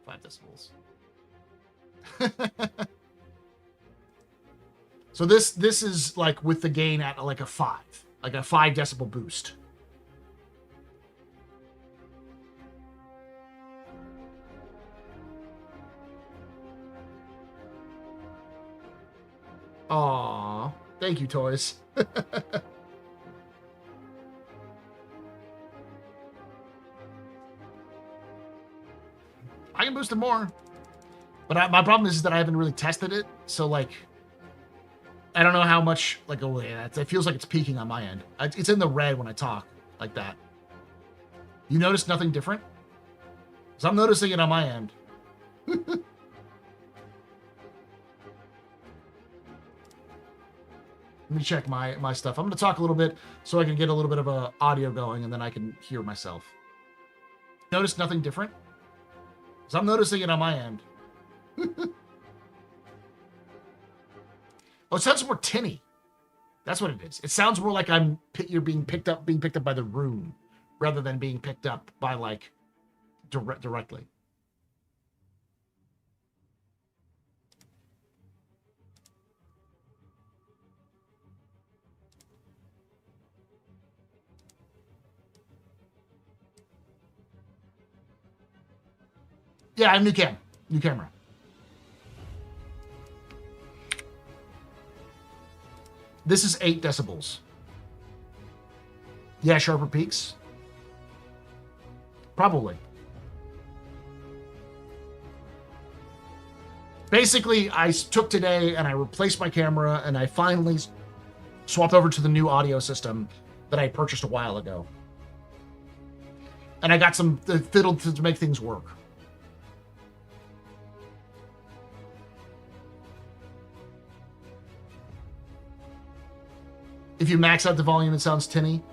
S1: 5 decibels. So this is like with the gain at like a 5. Like a 5 decibel boost. Aww. Thank you, toys. I can boost it more. But my problem is that I haven't really tested it. So, like, I don't know how much, like, oh, yeah, it feels like it's peaking on my end. It's in the red when I talk, like that. You notice nothing different? So I'm noticing it on my end. Let me check my stuff. I'm going to talk a little bit so I can get a little bit of a audio going, and then I can hear myself. Notice nothing different? So I'm noticing it on my end. Oh, it sounds more tinny. That's what it is. It sounds more like you're being picked up by the room, rather than being picked up by, like, directly. Yeah, I have new camera. This is 8 decibels. Yeah, sharper peaks. Probably. Basically, I took today and I replaced my camera, and I finally swapped over to the new audio system that I purchased a while ago. And I got some fiddle to make things work. If you max out the volume, it sounds tinny.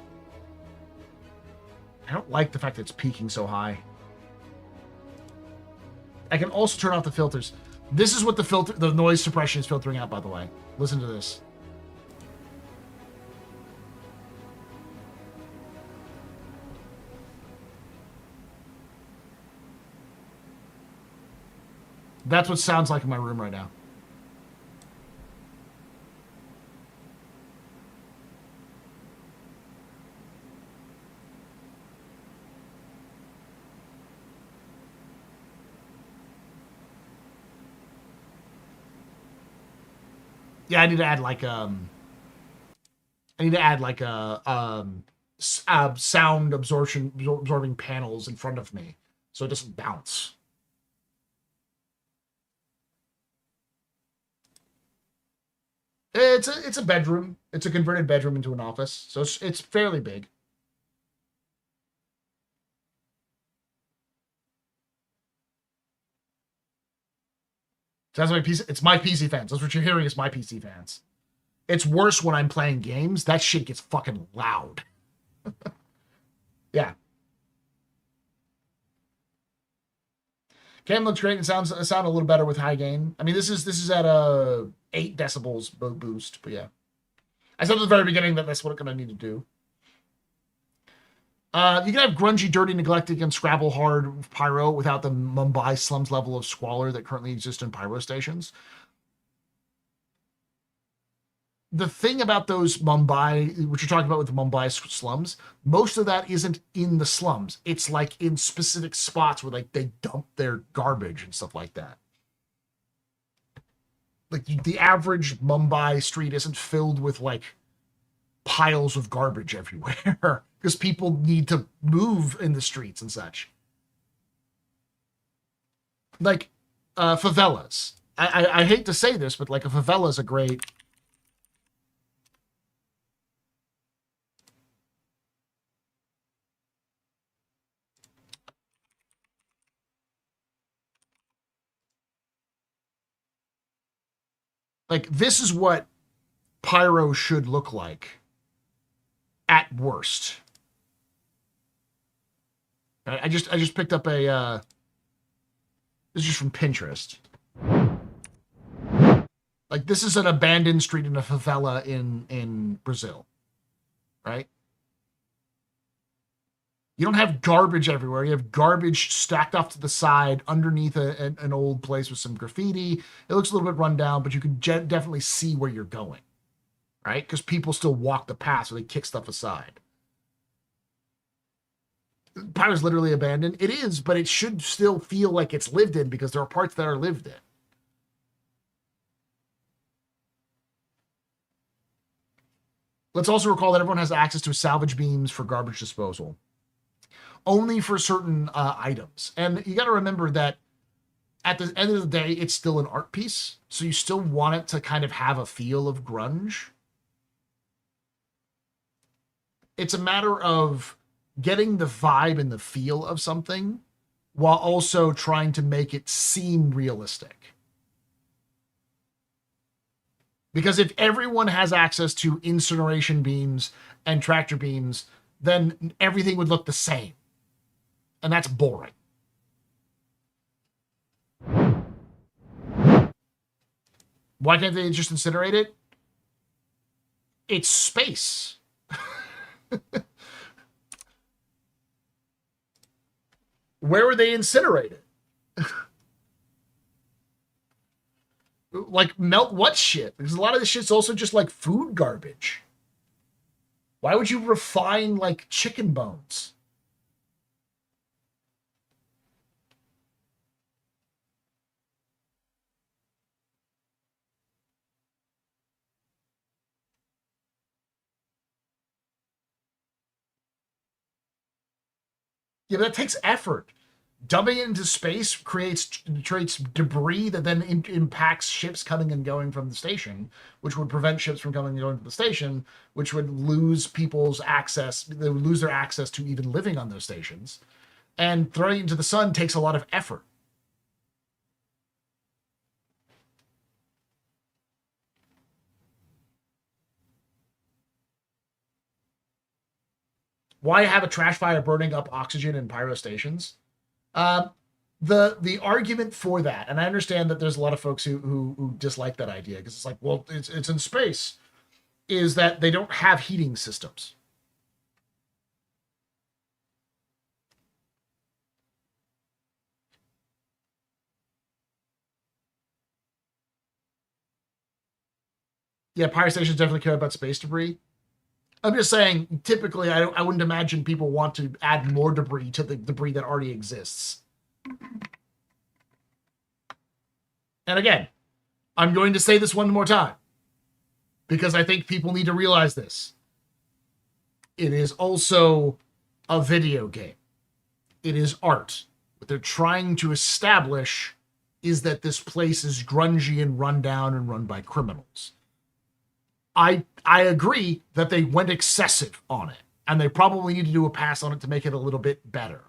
S1: I don't like the fact that it's peaking so high. I can also turn off the filters. This is what the noise suppression is filtering out, by the way. Listen to this. That's what it sounds like in my room right now. Yeah, I need to add like sound absorbing panels in front of me so it doesn't bounce. It's a bedroom. It's a converted bedroom into an office, so it's fairly big. So that's my PC. It's my PC fans. That's what you're hearing is my PC fans. It's worse when I'm playing games. That shit gets fucking loud. Yeah. Cam looks great. It sound a little better with high gain. I mean, this is at a 8 decibels boost, but yeah. I said at the very beginning that that's what I'm gonna need to do. You can have grungy, dirty, neglected, and Scrabble hard Pyro without the Mumbai slums level of squalor that currently exists in Pyro stations. The thing about those Mumbai, what you're talking about with the Mumbai slums, most of that isn't in the slums. It's like in specific spots where like they dump their garbage and stuff like that. Like the average Mumbai street isn't filled with like piles of garbage everywhere because people need to move in the streets and such. Like favelas. I hate to say this, but like a favela is a great. Like, this is what Pyro should look like at worst. I just picked up a this is just from Pinterest. Like, this is an abandoned street in a favela in Brazil, right? You don't have garbage everywhere. You have garbage stacked off to the side underneath an old place with some graffiti. It looks a little bit run down, but you can definitely see where you're going, right? Because people still walk the path, so they kick stuff aside. Pyro's literally abandoned. It is, but it should still feel like it's lived in because there are parts that are lived in. Let's also recall that everyone has access to salvage beams for garbage disposal. Only for certain items. And you got to remember that at the end of the day, it's still an art piece. So you still want it to kind of have a feel of grunge. It's a matter of getting the vibe and the feel of something while also trying to make it seem realistic. Because if everyone has access to incineration beams and tractor beams, then everything would look the same. And that's boring. Why can't they just incinerate it? It's space. Where would they incinerate it? Like, melt what shit? Because a lot of this shit's also just like food garbage. Why would you refine like chicken bones? Yeah, but that takes effort. Dumping it into space creates debris that then impacts ships coming and going from the station, which would prevent ships from coming and going to the station, which would lose people's access. They would lose their access to even living on those stations. And throwing it into the sun takes a lot of effort. Why have a trash fire burning up oxygen in Pyro stations? The argument for that, and I understand that there's a lot of folks who dislike that idea because it's like, well, it's in space, is that they don't have heating systems. Yeah, Pyro stations definitely care about space debris. I'm just saying, typically, I wouldn't imagine people want to add more debris to the debris that already exists. And again, I'm going to say this one more time, because I think people need to realize this. It is also a video game. It is art. What they're trying to establish is that this place is grungy and run down and run by criminals. I agree that they went excessive on it, and they probably need to do a pass on it to make it a little bit better.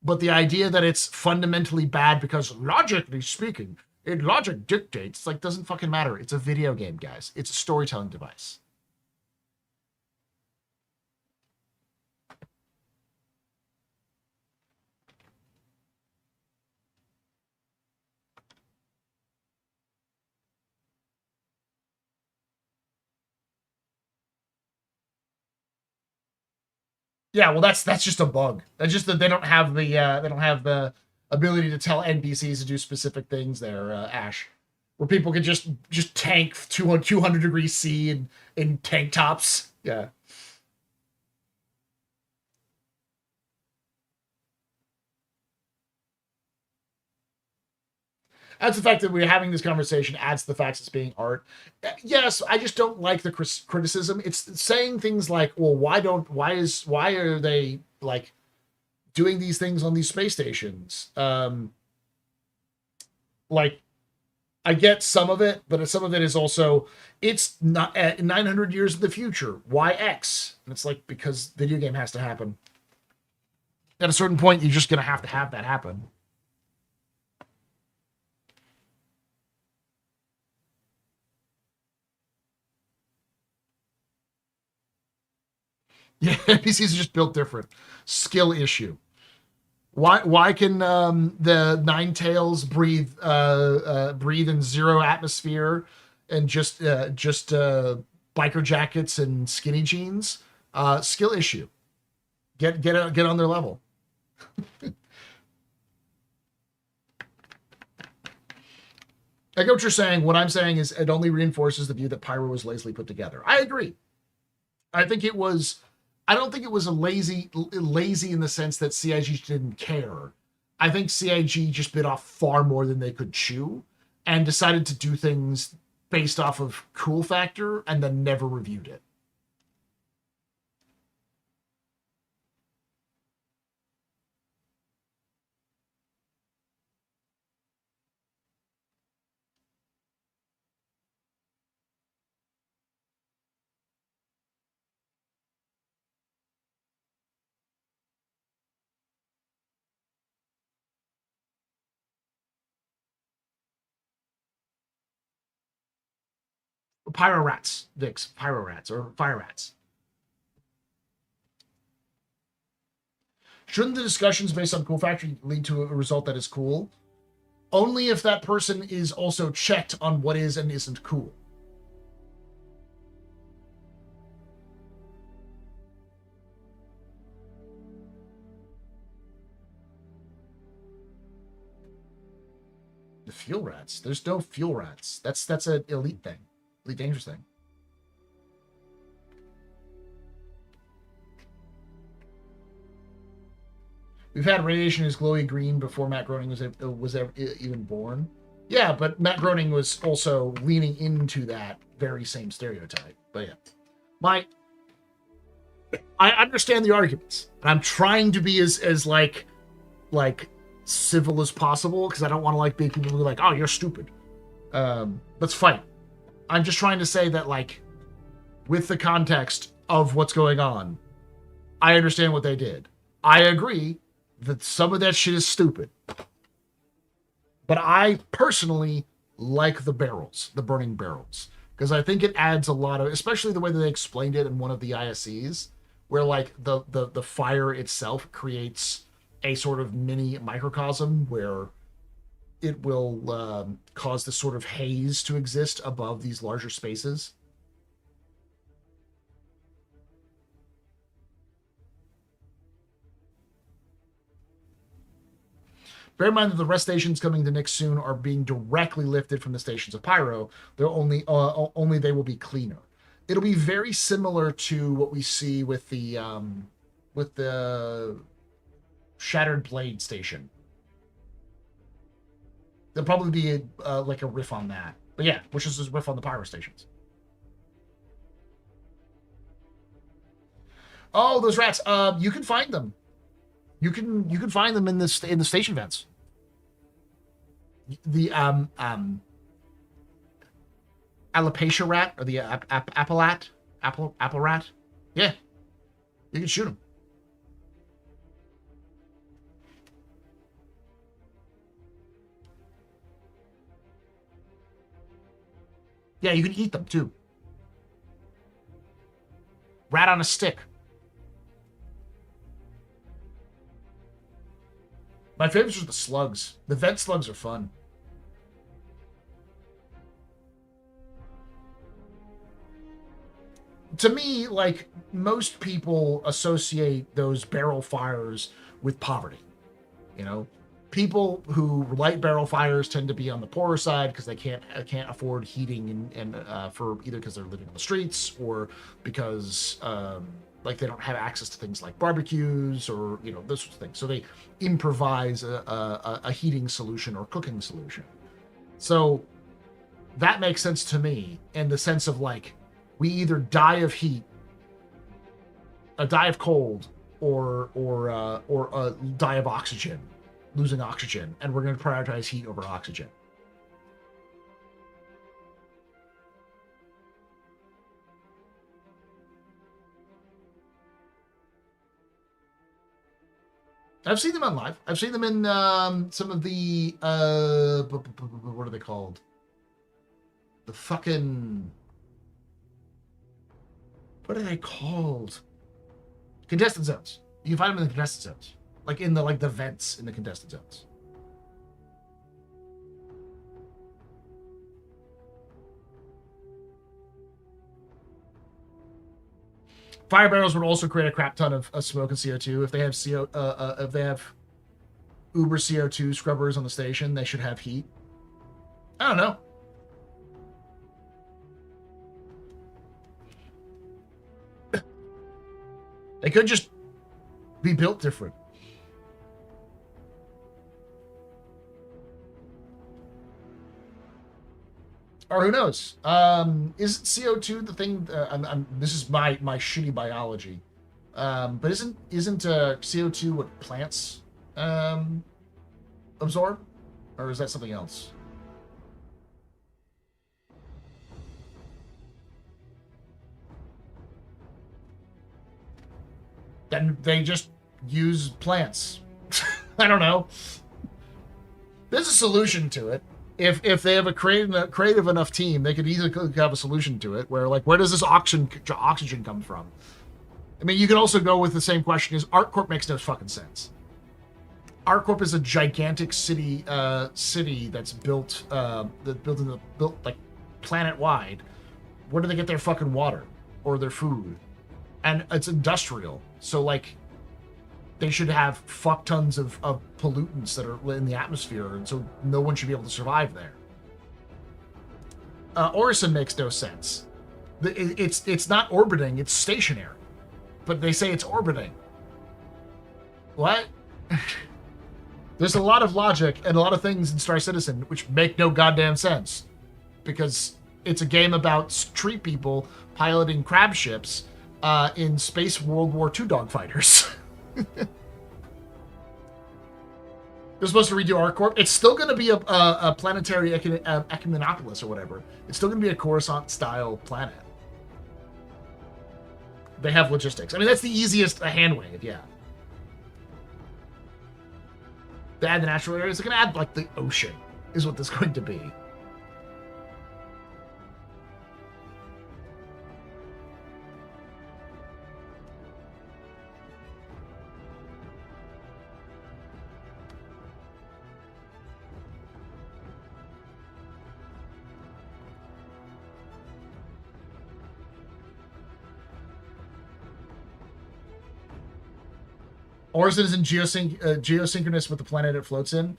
S1: But the idea that it's fundamentally bad because, logically speaking, logic dictates, like, doesn't fucking matter. It's a video game, guys. It's a storytelling device. Yeah, well, that's just a bug. That's just that they don't have the ability to tell NPCs to do specific things there, Ash, where people could just tank 200 degrees C in tank tops. Yeah. That's the fact that we're having this conversation adds to the facts it's being art. Yes, I just don't like the criticism. It's saying things like, well, why are they like doing these things on these space stations? Like, I get some of it, but some of it is also, it's not 900 years in the future. Why X? And it's like, because video game has to happen. At a certain point, you're just going to have that happen. Yeah, NPCs are just built different. Skill issue. Why can the Nine Tails breathe in zero atmosphere and just biker jackets and skinny jeans? Skill issue. Get on their level. I get what you're saying. What I'm saying is it only reinforces the view that Pyro was lazily put together. I agree. I don't think it was a lazy in the sense that CIG didn't care. I think CIG just bit off far more than they could chew and decided to do things based off of cool factor and then never reviewed it. Pyro rats, Vix, pyro rats, or fire rats. Shouldn't the discussions based on cool factor lead to a result that is cool? Only if that person is also checked on what is and isn't cool. The fuel rats? There's no fuel rats. That's an elite thing. Elite dangerous thing. We've had radiation as glowy green before Matt Groening was even born. Yeah, but Matt Groening was also leaning into that very same stereotype. But yeah, I understand the arguments. I'm trying to be as like civil as possible because I don't want to like make people be like, oh, you're stupid. Let's fight. I'm just trying to say that, like, with the context of what's going on, I understand what they did. I agree that some of that shit is stupid. But I personally like the barrels, the burning barrels, because I think it adds a lot of, especially the way that they explained it in one of the ISCs, where, like, the fire itself creates a sort of mini microcosm where it will cause this sort of haze to exist above these larger spaces. Bear in mind that the rest stations coming to Nyx soon are being directly lifted from the stations of Pyro. They're only they will be cleaner. It'll be very similar to what we see with the Shattered Blade station. There'll probably be like a riff on that. But yeah, which is a riff on the Pyro stations. Oh, those rats. You can find them. You can find them in the station vents. The alopecia rat or the apple rat. Yeah, you can shoot them. Yeah, you can eat them too. Rat on a stick. My favorites are the slugs. The vent slugs are fun. To me, like, most people associate those barrel fires with poverty. You know? People who light barrel fires tend to be on the poorer side because they can't afford heating and for either because they're living on the streets or because like they don't have access to things like barbecues or those sorts of things. So they improvise a heating solution or cooking solution. So that makes sense to me in the sense of like, we either die of heat, die of cold, or die of oxygen, losing oxygen, and we're going to prioritize heat over oxygen. I've seen them on live. I've seen them in some of the what are they called? The fucking, what are they called? Contestant zones. You can find them in the contestant zones, like in the vents in the contestant zones. Fire barrels would also create a crap ton of smoke and CO2. If they have if they have uber CO2 scrubbers on the station, they should have heat. I don't know. They could just be built different. Or who knows? Is CO2 the thing? This is my shitty biology. But isn't CO2 what plants absorb? Or is that something else? Then they just use plants. I don't know. There's a solution to it. If they have a creative enough team, they could easily have a solution to it. Where, like, where does this oxygen come from? I mean, you can also go with the same question: is ArcCorp makes no fucking sense. ArcCorp is a gigantic city that's built like planet wide. Where do they get their fucking water or their food? And it's industrial, so like they should have fuck tons of pollutants that are in the atmosphere, and so no one should be able to survive there. Orison makes no sense. It's not orbiting; it's stationary, but they say it's orbiting. What? There's a lot of logic and a lot of things in Star Citizen which make no goddamn sense, because it's a game about tree people piloting crab ships in space World War II dogfighters. They're supposed to redo ArcCorp. It's still going to be a planetary ecumenopolis or whatever. It's still going to be a Coruscant-style planet. They have logistics. I mean, that's the easiest hand wave, yeah. They add the natural areas. They're going to add, like, the ocean is what this is going to be. Orison is in geosynchronous with the planet it floats in,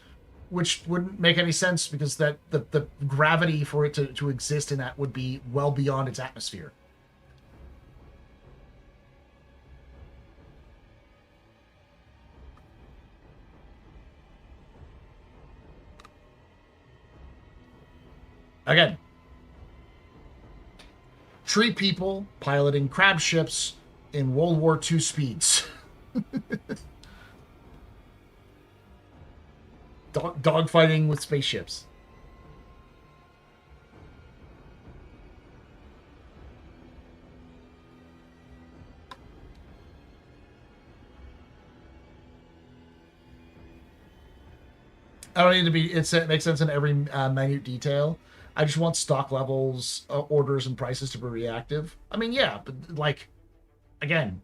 S1: which wouldn't make any sense because that the gravity for it to exist in that would be well beyond its atmosphere. Again, tree people piloting crab ships in World War II speeds. Dogfighting with spaceships. I don't need to be. It makes sense in every minute detail. I just want stock levels, orders, and prices to be reactive. I mean, yeah, but like, again,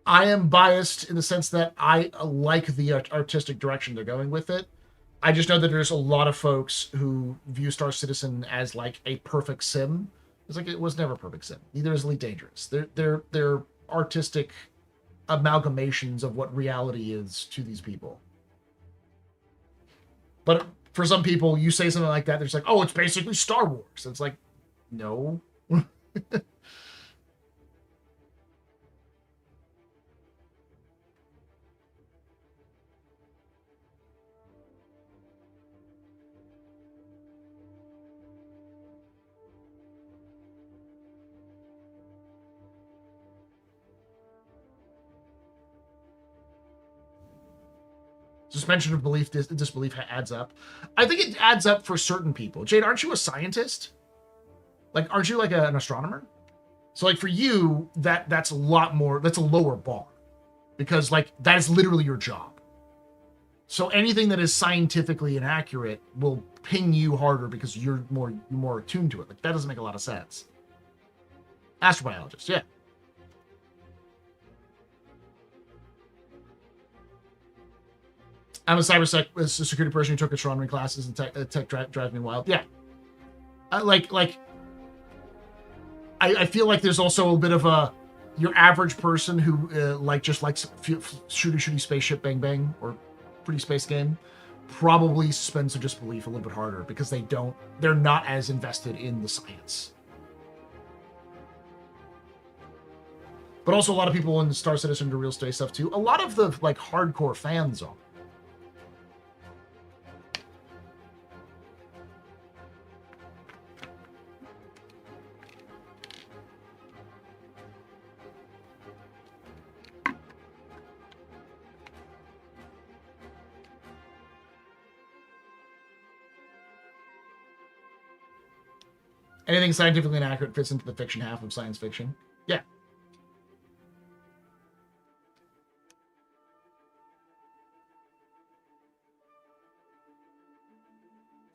S1: I am biased in the sense that I like the artistic direction they're going with it. I just know that there's a lot of folks who view Star Citizen as like a perfect sim. It's like it was never a perfect sim. Neither is Elite Dangerous. They're artistic amalgamations of what reality is to these people. But for some people, you say something like that, they're just like, oh, it's basically Star Wars. It's like, no. Suspension of belief, disbelief adds up. I think it adds up for certain people. Jade, aren't you a scientist? Like, aren't you like an astronomer? So like for you, that's a lot more, that's a lower bar. Because like, that is literally your job. So anything that is scientifically inaccurate will ping you harder because you're more attuned to it. Like, that doesn't make a lot of sense. Astrobiologist, yeah. I'm a security person who took astronomy classes, and tech drives me wild. Yeah. I feel like there's also a bit of a, your average person who just likes shooty spaceship bang bang or pretty space game probably suspends their disbelief a little bit harder because they're not as invested in the science. But also a lot of people in the Star Citizen to real space stuff too. A lot of the like hardcore fans are. Anything scientifically inaccurate fits into the fiction half of science fiction. Yeah.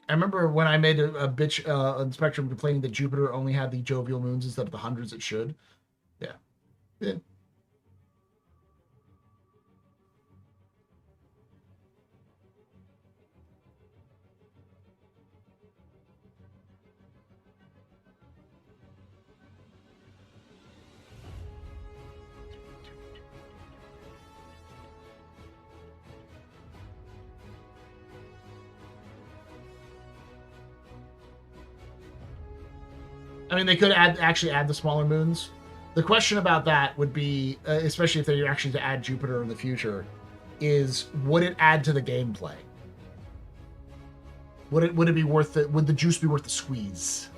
S1: I remember when I made a bitch on Spectrum complaining that Jupiter only had the jovial moons instead of the hundreds it should. Yeah. Yeah. I mean, they could actually add the smaller moons. The question about that would be, especially if they're actually to add Jupiter in the future, is would it add to the gameplay? Would it be worth it? Would the juice be worth the squeeze?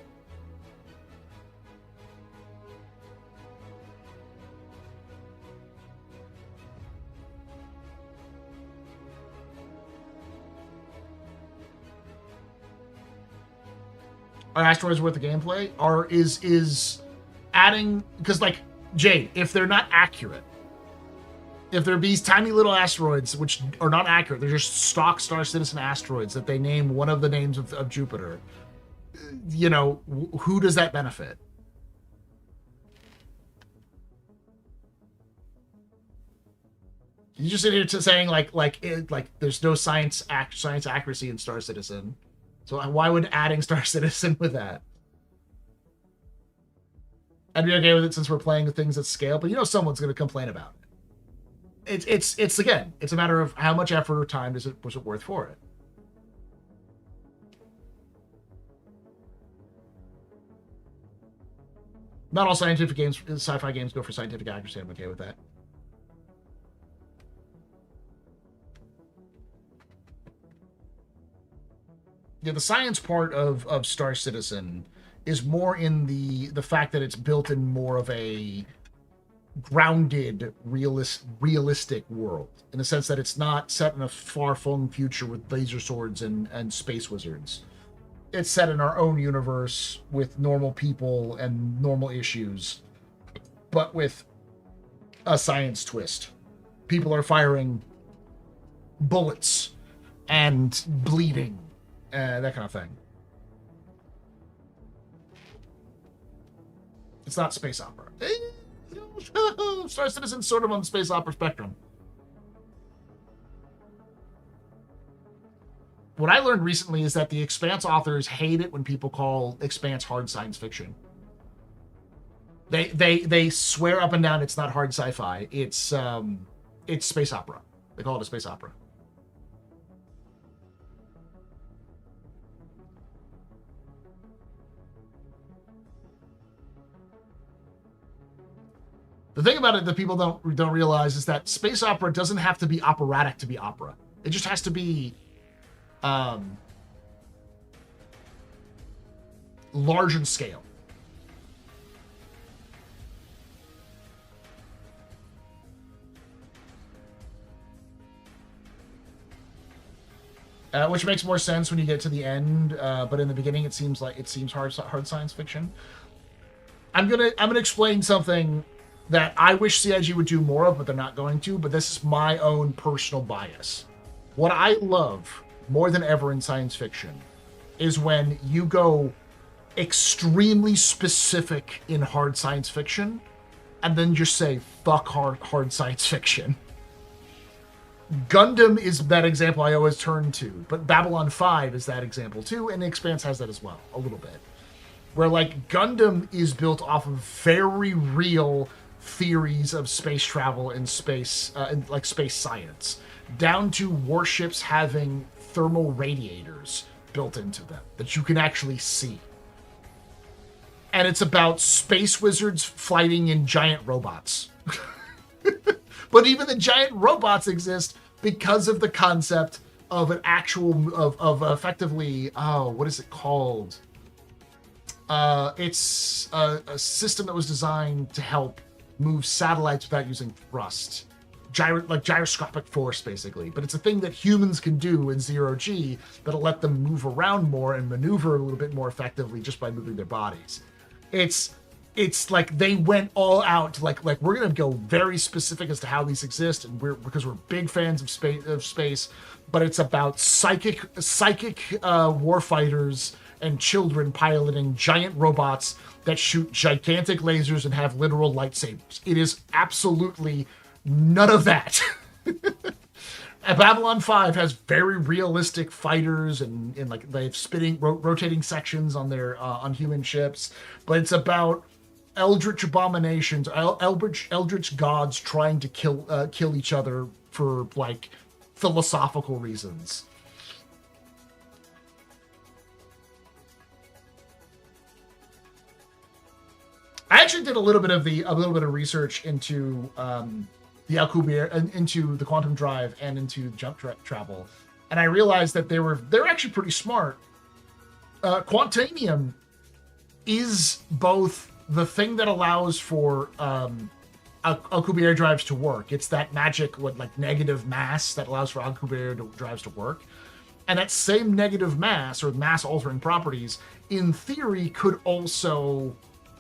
S1: Are asteroids worth the gameplay? Or is adding, because like Jade, if they're not accurate, if they're these tiny little asteroids which are not accurate, they're just stock Star Citizen asteroids that they name one of the names of Jupiter, you know, who does that benefit? You just sit here saying like there's no science accuracy in Star Citizen. So why would adding Star Citizen with that? I'd be okay with it since we're playing with things at scale, but you know someone's going to complain about it. It's again, it's a matter of how much effort or time was it worth for it. Not all scientific games, sci-fi games go for scientific accuracy. I'm okay with that. Yeah, the science part of Star Citizen is more in the fact that it's built in more of a grounded, realistic world, in the sense that it's not set in a far-flung future with laser swords and space wizards. It's set in our own universe with normal people and normal issues, but with a science twist. People are firing bullets and bleeding. That kind of thing. It's not space opera. Star Citizen's sort of on the space opera spectrum. What I learned recently is that the Expanse authors hate it when people call Expanse hard science fiction. They swear up and down it's not hard sci-fi. It's space opera. They call it a space opera. The thing about it that people don't realize is that space opera doesn't have to be operatic to be opera. It just has to be large in scale. which makes more sense when you get to the end. But in the beginning, it seems hard science fiction. I'm gonna explain something that I wish CIG would do more of, but they're not going to. But this is my own personal bias. What I love more than ever in science fiction is when you go extremely specific in hard science fiction, and then just say fuck hard science fiction. Gundam is that example I always turn to, but Babylon 5 is that example too, and The Expanse has that as well, a little bit. Where, like, Gundam is built off of very real theories of space travel and space, like space science, down to warships having thermal radiators built into them that you can actually see. And it's about space wizards fighting in giant robots. But even the giant robots exist because of the concept of an actual, of effectively, what is it called? It's a system that was designed to help move satellites without using thrust. Gyroscopic force, basically. But it's a thing that humans can do in zero-G that'll let them move around more and maneuver a little bit more effectively just by moving their bodies. It's like they went all out to like we're gonna go very specific as to how these exist, and because we're big fans of space, but it's about psychic warfighters and children piloting giant robots that shoot gigantic lasers and have literal lightsabers. It is absolutely none of that. Babylon 5 has very realistic fighters and like they have spinning rotating sections on their on human ships, but it's about eldritch abominations, eldritch gods trying to kill each other for like philosophical reasons. I actually did a little bit of research into the Alcubierre, into the quantum drive, and into jump travel, and I realized that they're actually pretty smart. Quantanium is both the thing that allows for Alcubierre drives to work. It's that magic negative mass that allows for Alcubierre drives to work, and that same negative mass or mass altering properties, in theory, could also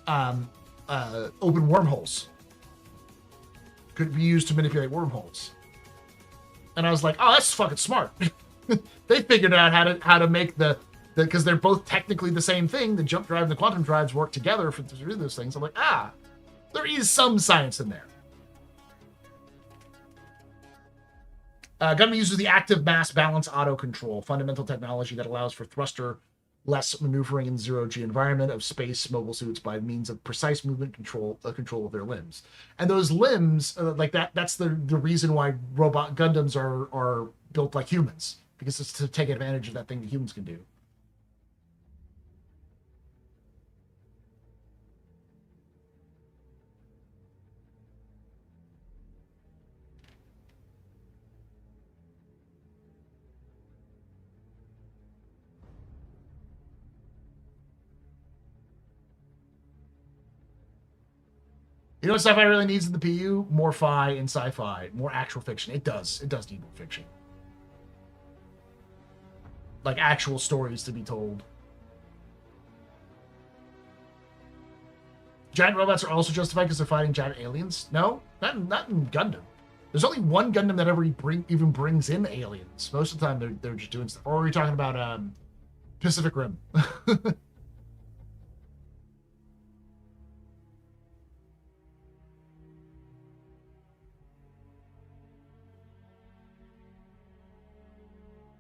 S1: open wormholes. Could be used to manipulate wormholes. And I was like, oh, that's fucking smart. They figured out how to make because they're both technically the same thing. The jump drive and the quantum drives work together to do those things. I'm like, there is some science in there. Gundam uses the active mass balance auto control, fundamental technology that allows for thruster-less maneuvering in zero-G environment of space mobile suits by means of precise movement control of their limbs. And those limbs, that's the reason why robot Gundams are built like humans, because it's to take advantage of that thing that humans can do. You know what sci-fi really needs in the PU? More fi and sci-fi, more actual fiction. It does need more fiction. Like actual stories to be told. Giant robots are also justified because they're fighting giant aliens? No, not in Gundam. There's only one Gundam that ever even brings in aliens. Most of the time they're just doing stuff. Or are we talking about Pacific Rim?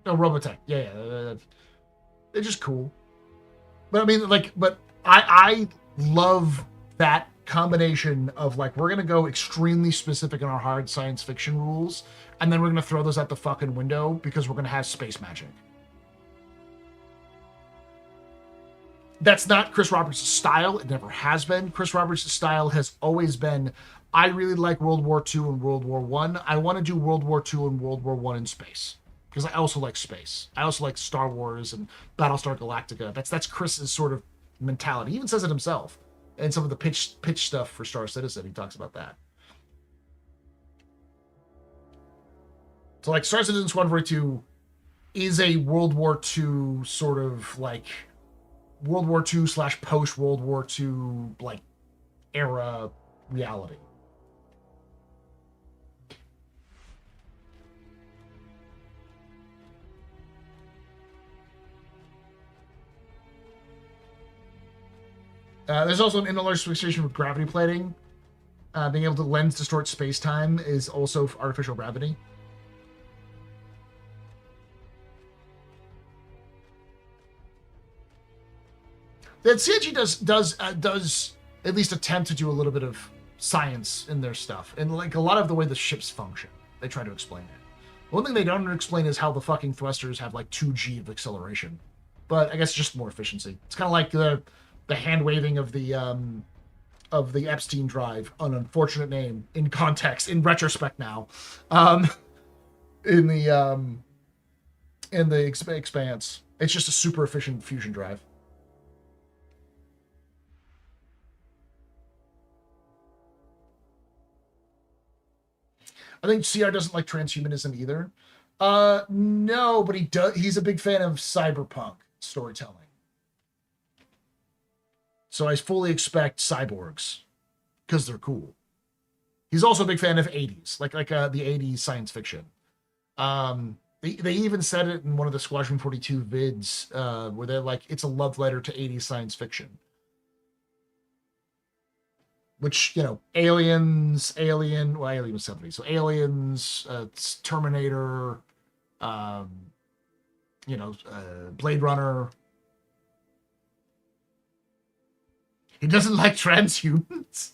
S1: No, Robotech. Yeah. They're just cool. But I mean, but I love that combination of we're going to go extremely specific in our hard science fiction rules, and then we're going to throw those out the fucking window because we're going to have space magic. That's not Chris Roberts' style. It never has been. Chris Roberts' style has always been, I really like World War II and World War I. I want to do World War II and World War I in space. Because I also like space. I also like Star Wars and Battlestar Galactica. That's Chris's sort of mentality. He even says it himself. And some of the pitch stuff for Star Citizen, he talks about that. So Star Citizen Squadron 42 is a World War II sort of like World War II / post World War II like era reality. There's also an illustration with gravity plating. Being able to lens distort space-time is also artificial gravity. That CIG does at least attempt to do a little bit of science in their stuff, and like a lot of the way the ships function, they try to explain it. One thing they don't explain is how the fucking thrusters have like 2G of acceleration, but I guess just more efficiency. It's kind of like the hand waving of the Epstein drive, an unfortunate name in context, in retrospect now, in the Expanse. It's just a super efficient fusion drive. I think CR doesn't like transhumanism either. No, but he does. He's a big fan of cyberpunk storytelling. So I fully expect cyborgs because they're cool. He's also a big fan of 80s, like the 80s science fiction. They even said it in one of the Squadron 42 vids where they're like, it's a love letter to 80s science fiction. Which, you know, Alien was 70s. So Aliens, Terminator, Blade Runner. He doesn't like transhumans.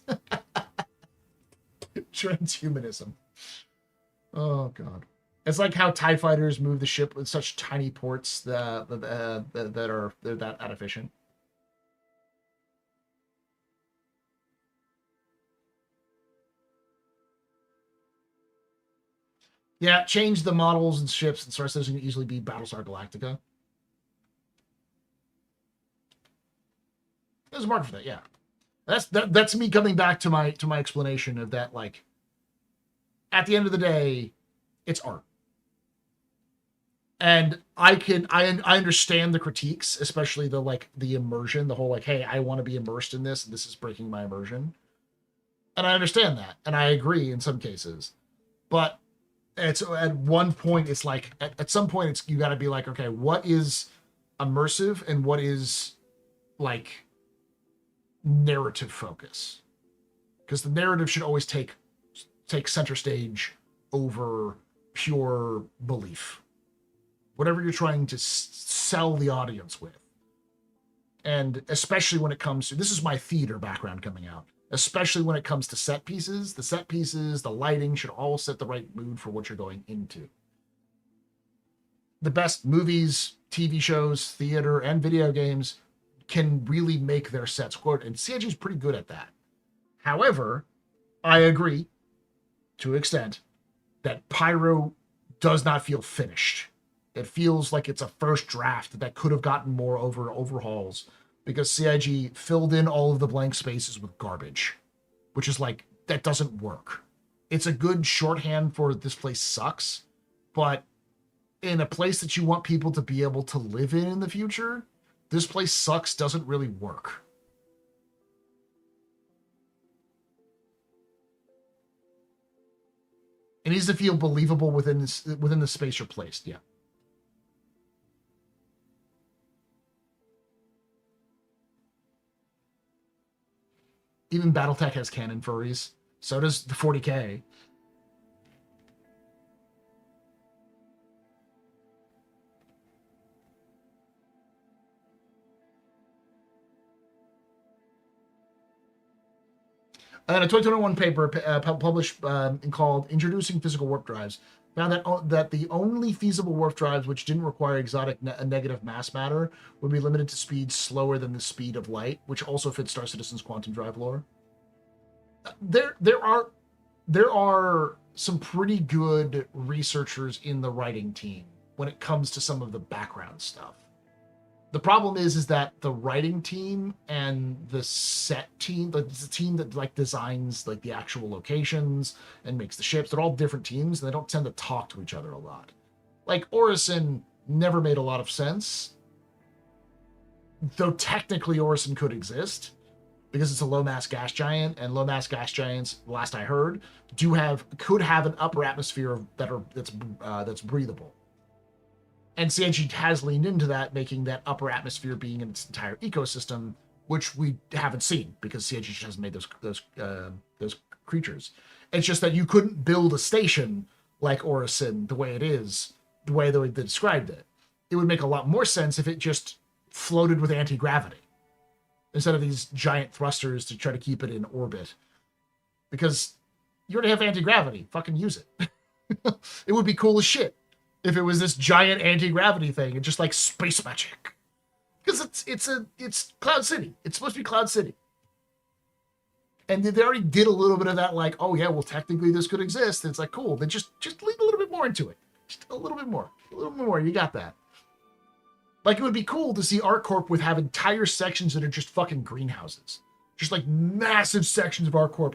S1: Transhumanism. Oh, God. It's like how TIE fighters move the ship with such tiny ports that are that efficient. Yeah, change the models and ships and Star Citizen can easily be Battlestar Galactica. There's a market for that, yeah. That's me coming back to my explanation of that, like, at the end of the day, it's art. And I understand the critiques, especially the immersion, the whole like, hey, I want to be immersed in this, and this is breaking my immersion. And I understand that, and I agree in some cases. But it's at one point, it's like at some point, it's you got to be like, okay, what is immersive and what is like narrative focus? Because the narrative should always take center stage over pure belief. Whatever you're trying to sell the audience with. And especially when it comes to, this is my theater background coming out, especially when it comes to set pieces, the lighting should all set the right mood for what you're going into. The best movies, TV shows, theater, and video games can really make their sets quote, and CIG is pretty good at that. However, I agree to an extent that Pyro does not feel finished. It feels like it's a first draft that could have gotten more overhauls because CIG filled in all of the blank spaces with garbage, which is like, that doesn't work. It's a good shorthand for this place sucks, but in a place that you want people to be able to live in the future, this place sucks doesn't really work. It needs to feel believable within the space you're placed, yeah. Even Battletech has cannon furries. So does the 40K. And a 2021 paper published called Introducing Physical Warp Drives found that the only feasible warp drives which didn't require exotic negative mass matter would be limited to speeds slower than the speed of light, which also fits Star Citizen's quantum drive lore. There are some pretty good researchers in the writing team when it comes to some of the background stuff. The problem is that the writing team and the set team, the team that like designs like the actual locations and makes the ships, they're all different teams and they don't tend to talk to each other a lot. Like Orison never made a lot of sense. Though technically Orison could exist, because it's a low-mass gas giant, and low-mass gas giants, last I heard, could have an upper atmosphere that's breathable. And CIG has leaned into that, making that upper atmosphere being in its entire ecosystem, which we haven't seen because CIG just hasn't made those creatures. It's just that you couldn't build a station like Orison the way it is, the way they described it. It would make a lot more sense if it just floated with anti-gravity instead of these giant thrusters to try to keep it in orbit. Because you already have anti-gravity. Fucking use it. It would be cool as shit if it was this giant anti-gravity thing and just like space magic. Because it's Cloud City. It's supposed to be Cloud City. And they already did a little bit of that, like, oh yeah, well technically this could exist. And it's like, cool. Then just lean a little bit more into it. Just a little bit more. A little bit more. You got that. Like, it would be cool to see ArcCorp with have entire sections that are just fucking greenhouses. Just like massive sections of ArcCorp,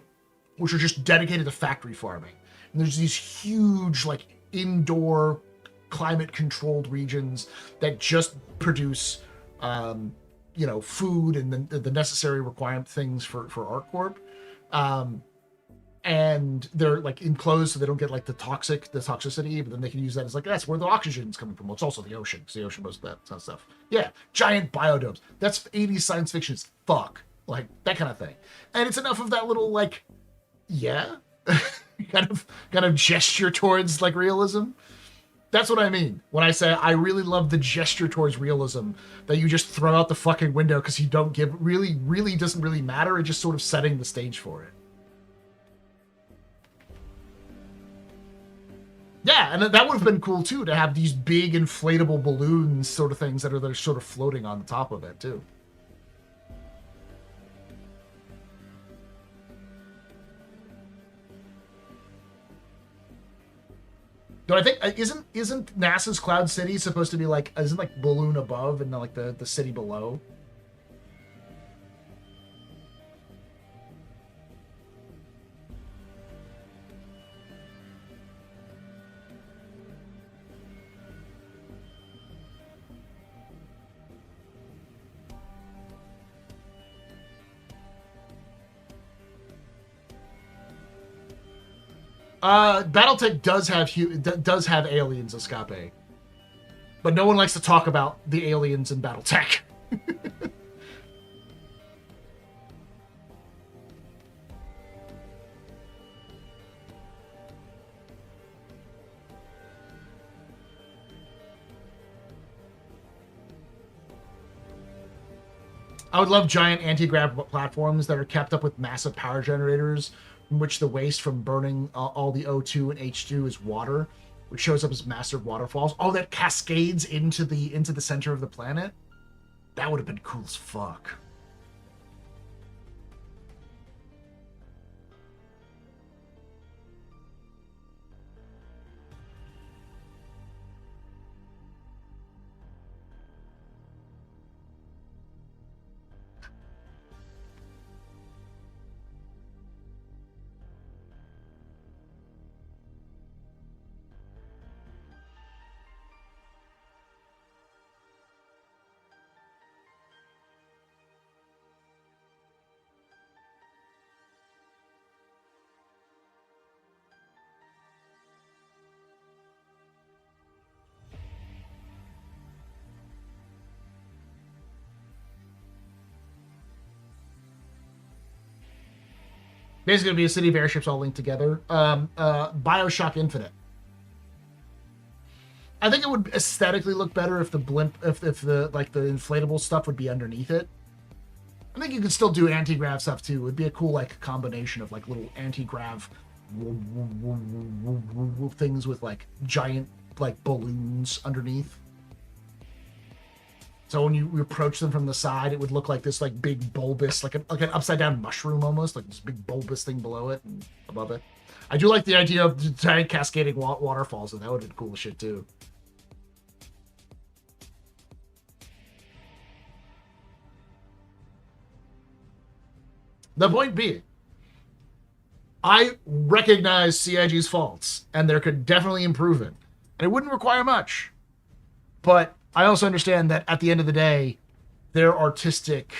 S1: which are just dedicated to factory farming. And there's these huge, like, indoor climate-controlled regions that just produce, food and the necessary requirement things for ArcCorp. And they're like enclosed so they don't get like the toxicity, but then they can use that as like, that's where the oxygen's coming from. Well, it's also the ocean, because the ocean does that kind of stuff. Yeah, giant biodomes. That's 80s science fiction as fuck. Like, that kind of thing. And it's enough of that little, like, yeah, kind of gesture towards, like, realism. That's what I mean when I say I really love the gesture towards realism that you just throw out the fucking window because you don't give, really doesn't really matter. It's just sort of setting the stage for it. Yeah, and that would have been cool, too, to have these big inflatable balloons sort of things that are sort of floating on the top of it, too. Though I think, isn't NASA's Cloud City supposed to be like, isn't like balloon above and then like the city below? BattleTech does have aliens escape, but no one likes to talk about the aliens in BattleTech. I would love giant anti-grav platforms that are kept up with massive power generators, in which the waste from burning all the O2 and H2 is water, which shows up as massive waterfalls. All that cascades into the center of the planet. That would have been cool as fuck. Basically, it'll be a city of airships all linked together. BioShock Infinite. I think it would aesthetically look better if the blimp, if the inflatable stuff would be underneath it. I think you could still do anti-grav stuff too. It would be a cool like combination of like little anti-grav things with like giant like balloons underneath. So when you approach them from the side, it would look like this like big bulbous, like an upside down mushroom almost, like this big bulbous thing below it and above it. I do like the idea of giant cascading waterfalls, and that would have been cool as shit too. The point being, I recognize CIG's faults, and there could definitely improve it. And it wouldn't require much. But I also understand that at the end of the day, their artistic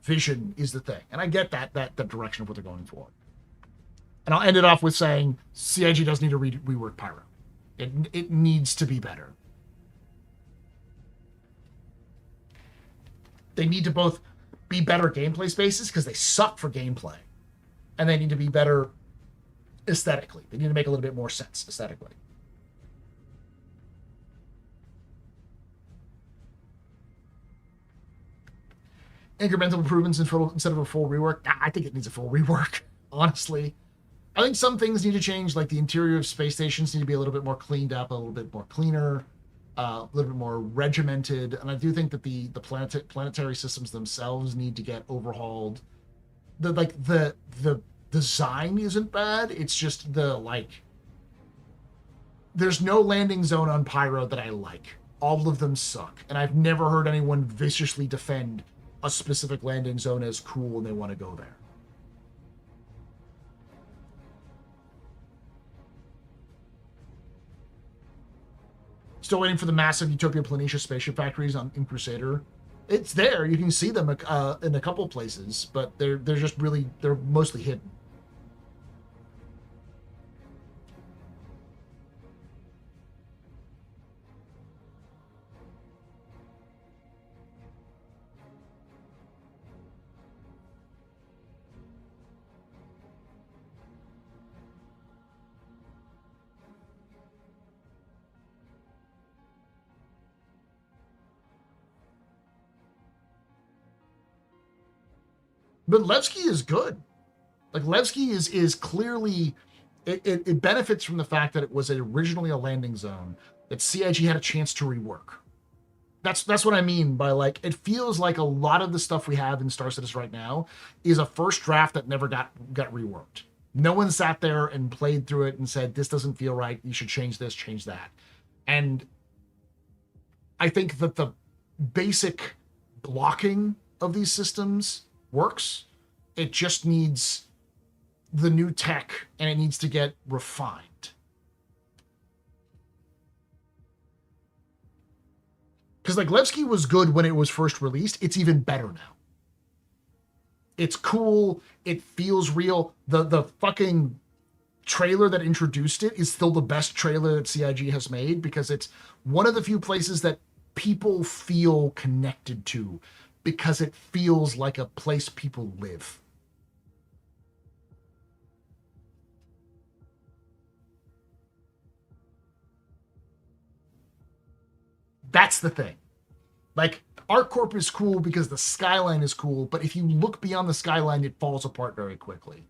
S1: vision is the thing. And I get that the direction of what they're going for. And I'll end it off with saying CIG does need to rework Pyro. It needs to be better. They need to both be better gameplay spaces because they suck for gameplay. And they need to be better aesthetically. They need to make a little bit more sense aesthetically. Incremental improvements instead of a full rework. I think it needs a full rework, honestly. I think some things need to change, like the interior of space stations need to be a little bit more cleaned up, a little bit more cleaner, a little bit more regimented. And I do think that the planetary systems themselves need to get overhauled. The design isn't bad. It's just there's no landing zone on Pyro that I like. All of them suck. And I've never heard anyone viciously defend a specific landing zone as cool and they want to go there. Still waiting for the massive Utopia Planitia spaceship factories in Crusader. It's there. You can see them in a couple places, but they're mostly hidden. But Levski is good. Like, Levski is clearly... It benefits from the fact that it was originally a landing zone that CIG had a chance to rework. That's what I mean by, like, it feels like a lot of the stuff we have in Star Citizen right now is a first draft that never got reworked. No one sat there and played through it and said, this doesn't feel right, you should change this, change that. And I think that the basic blocking of these systems works. It just needs the new tech and it needs to get refined. Because like Levski was good when it was first released. It's even better now. It's cool. It feels real. The fucking trailer that introduced it is still the best trailer that CIG has made because it's one of the few places that people feel connected to because it feels like a place people live. That's the thing. Like, ArcCorp is cool because the skyline is cool, but if you look beyond the skyline, it falls apart very quickly.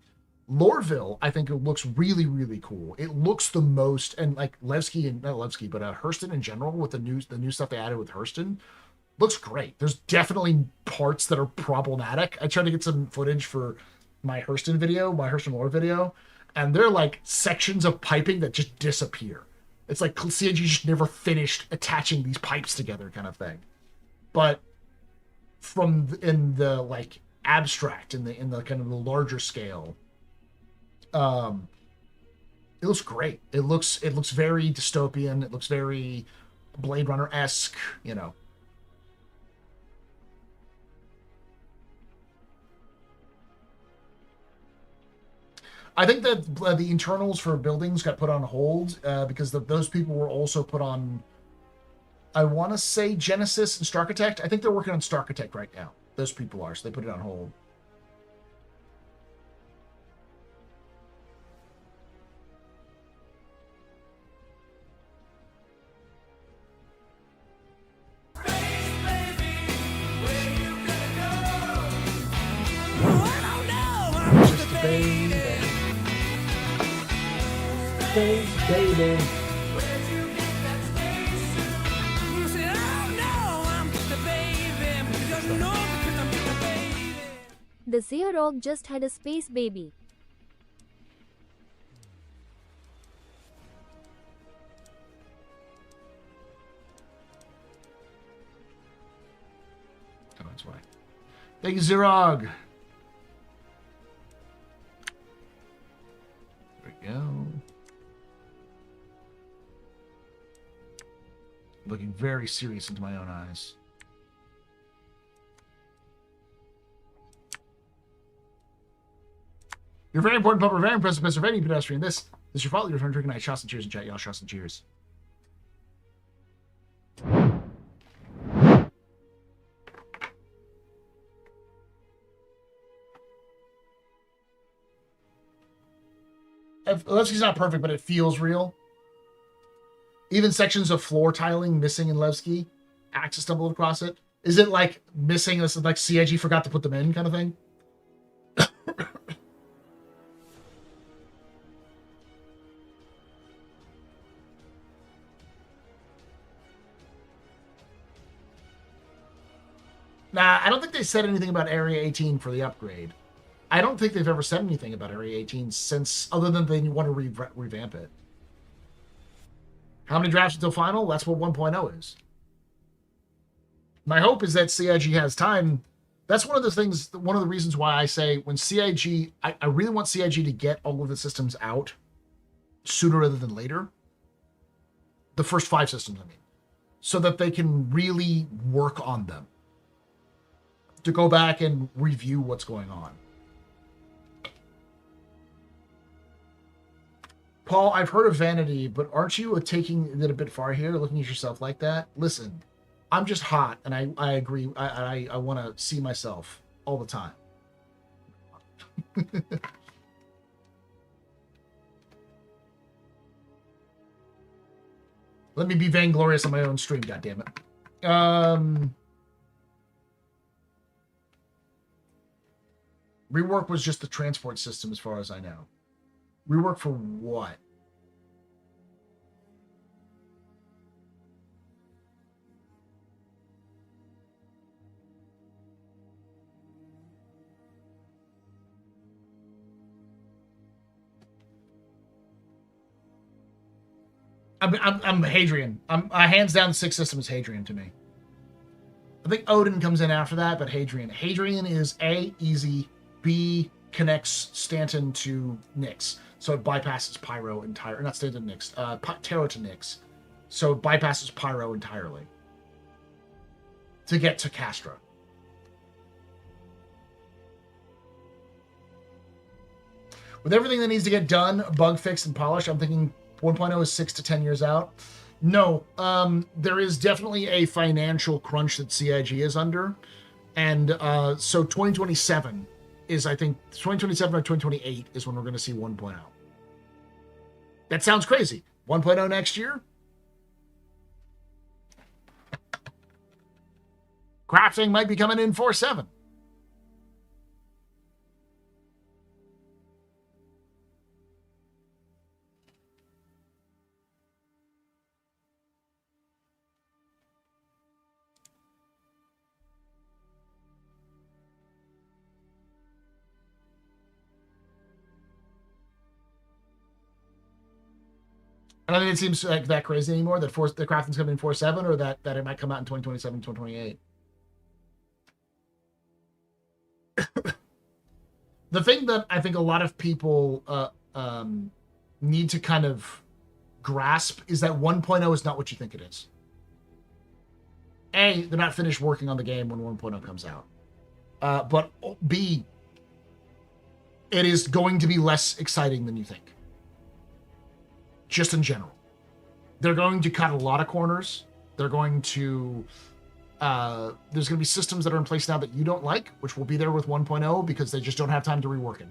S1: Lorville, I think it looks really, really cool. It looks the most, and like Levski, and not Levski, but Hurston in general with the new stuff they added with Hurston, looks great. There's definitely parts that are problematic. I tried to get some footage for my Hurston video, my Hurston lore video, and they're like sections of piping that just disappear. It's like CIG just never finished attaching these pipes together kind of thing. But in the like abstract, in the kind of the larger scale, it looks great. It looks very dystopian. It looks very Blade Runner-esque, you know. I think that the internals for buildings got put on hold because those people were also put on, I want to say Genesis and Starkitect. I think they're working on Starkitect right now. Those people are, so they put it on hold. Baby.
S3: The Xeorog just had a space baby.
S1: Oh, that's why. Thank you, Xeorog. There we go. Looking very serious into my own eyes. You're very important, Pupper. Very impressive, Mr. Any pedestrian. This is your fault. Your turn. Good night. Shots and cheers in chat, y'all. Shots and cheers. Levski's not perfect, but it feels real. Even sections of floor tiling missing in Levski. Axe stumbled across it. Is it like missing? This is like CIG forgot to put them in kind of thing? Nah, I don't think they said anything about Area 18 for the upgrade. I don't think they've ever said anything about Area 18 since, other than they want to revamp it. How many drafts until final? That's what 1.0 is. My hope is that CIG has time. That's one of the things, one of the reasons why I say when CIG, I really want CIG to get all of the systems out sooner rather than later. The first 5 systems, I mean. So that they can really work on them. To go back and review what's going on. Paul, I've heard of vanity, but aren't you taking it a bit far here, looking at yourself like that? Listen, I'm just hot, and I agree. I want to see myself all the time. Let me be vainglorious on my own stream, goddammit. Rework was just the transport system as far as I know. Rework for what? I'm Hadrian. Hands down, the 6th system is Hadrian to me. I think Odin comes in after that, but Hadrian. Hadrian is A, easy, B, connects Stanton to Nyx. So it bypasses Pyro entirely. Not Stanton to Nyx. Tarot to Nyx. So it bypasses Pyro entirely. To get to Castra. With everything that needs to get done, bug fixed and polished, I'm thinking 1.0 is 6 to 10 years out. No, there is definitely a financial crunch that CIG is under. And so 2027 is, I think, 2027 or 2028 is when we're going to see 1.0. That sounds crazy. 1.0 next year? Crafting might be coming in 4.7. I don't think it seems like that crazy anymore, that the crafting's coming in 4.7, or that it might come out in 2027, 2028. The thing that I think a lot of people need to kind of grasp is that 1.0 is not what you think it is. A, they're not finished working on the game when 1.0 comes out. But B, it is going to be less exciting than you think. Just in general. They're going to cut a lot of corners. They're going to... there's going to be systems that are in place now that you don't like, which will be there with 1.0 because they just don't have time to rework it.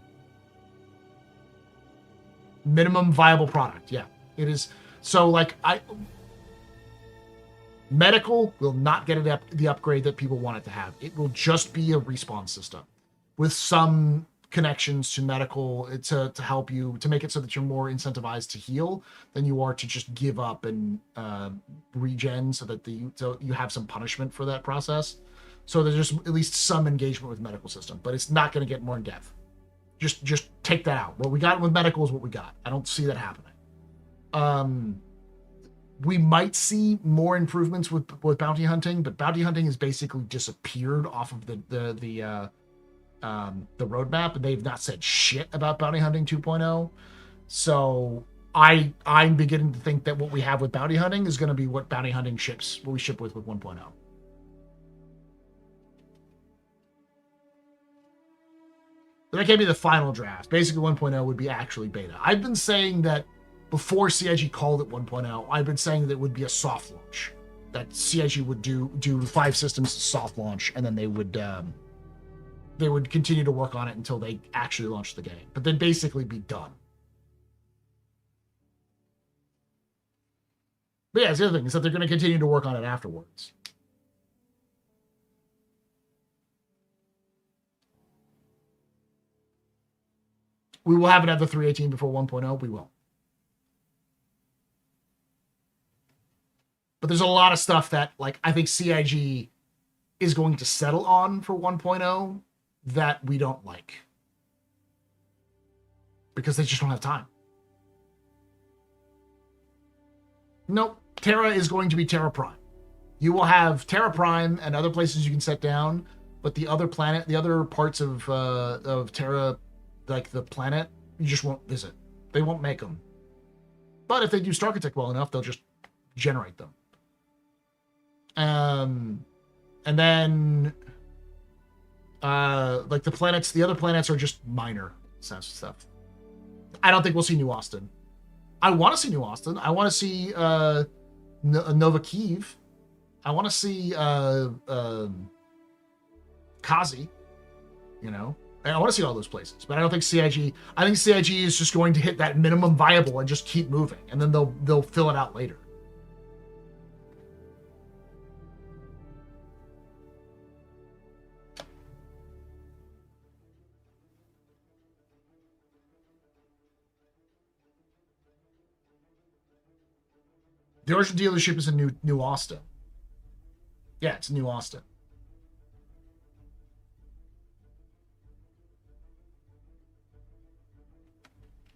S1: Minimum viable product, yeah. It is... So, like, Medical will not get the upgrade that people want it to have. It will just be a respawn system with some connections to medical to help you, to make it so that you're more incentivized to heal than you are to just give up and regen, so that you have some punishment for that process. So there's just at least some engagement with medical system, but it's not going to get more in depth. Just take that out. What we got with medical is what we got. I don't see that happening. We might see more improvements with bounty hunting, but bounty hunting has basically disappeared off of the roadmap, and they've not said shit about bounty hunting 2.0. So I'm beginning to think that what we have with bounty hunting is going to be what bounty hunting ships, what we ship with 1.0. But that can't be the final draft. Basically, 1.0 would be actually beta. I've been saying that before CIG called it 1.0, I've been saying that it would be a soft launch. That CIG would do 5 systems soft launch, and then they would continue to work on it until they actually launch the game. But then basically be done. But yeah, it's the other thing is that they're going to continue to work on it afterwards. We will have another 318 before 1.0. We will. But there's a lot of stuff that, like, I think CIG is going to settle on for 1.0 that we don't like. Because they just don't have time. Nope. Terra is going to be Terra Prime. You will have Terra Prime and other places you can set down, but the other planet, the other parts of Terra, like the planet, you just won't visit. They won't make them. But if they do Starkitect well enough, they'll just generate them. And then, like the planets, the other planets are just minor stuff. I don't think we'll see New Austin. I want to see New Austin. I want to see Nova Kyiv. I want to see Kazi. You know, I want to see all those places, but I don't think CIG. I think CIG is just going to hit that minimum viable and just keep moving, and then they'll fill it out later. The Immersion dealership is in New Austin. Yeah, it's New Austin.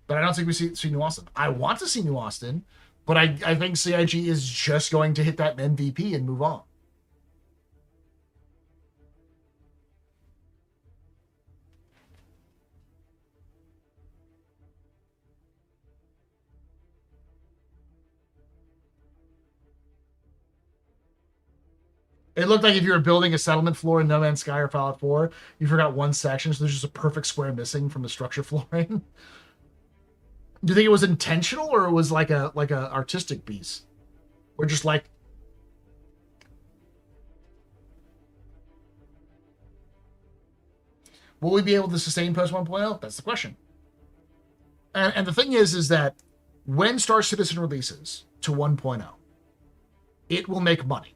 S1: But I don't think we see New Austin. I want to see New Austin, but I think CIG is just going to hit that MVP and move on. It looked like if you were building a settlement floor in No Man's Sky or Fallout 4, you forgot one section, so there's just a perfect square missing from the structure flooring. Do you think it was intentional, or it was like a artistic piece? Or just like... Will we be able to sustain post 1.0? That's the question. And the thing is that when Star Citizen releases to 1.0, it will make money.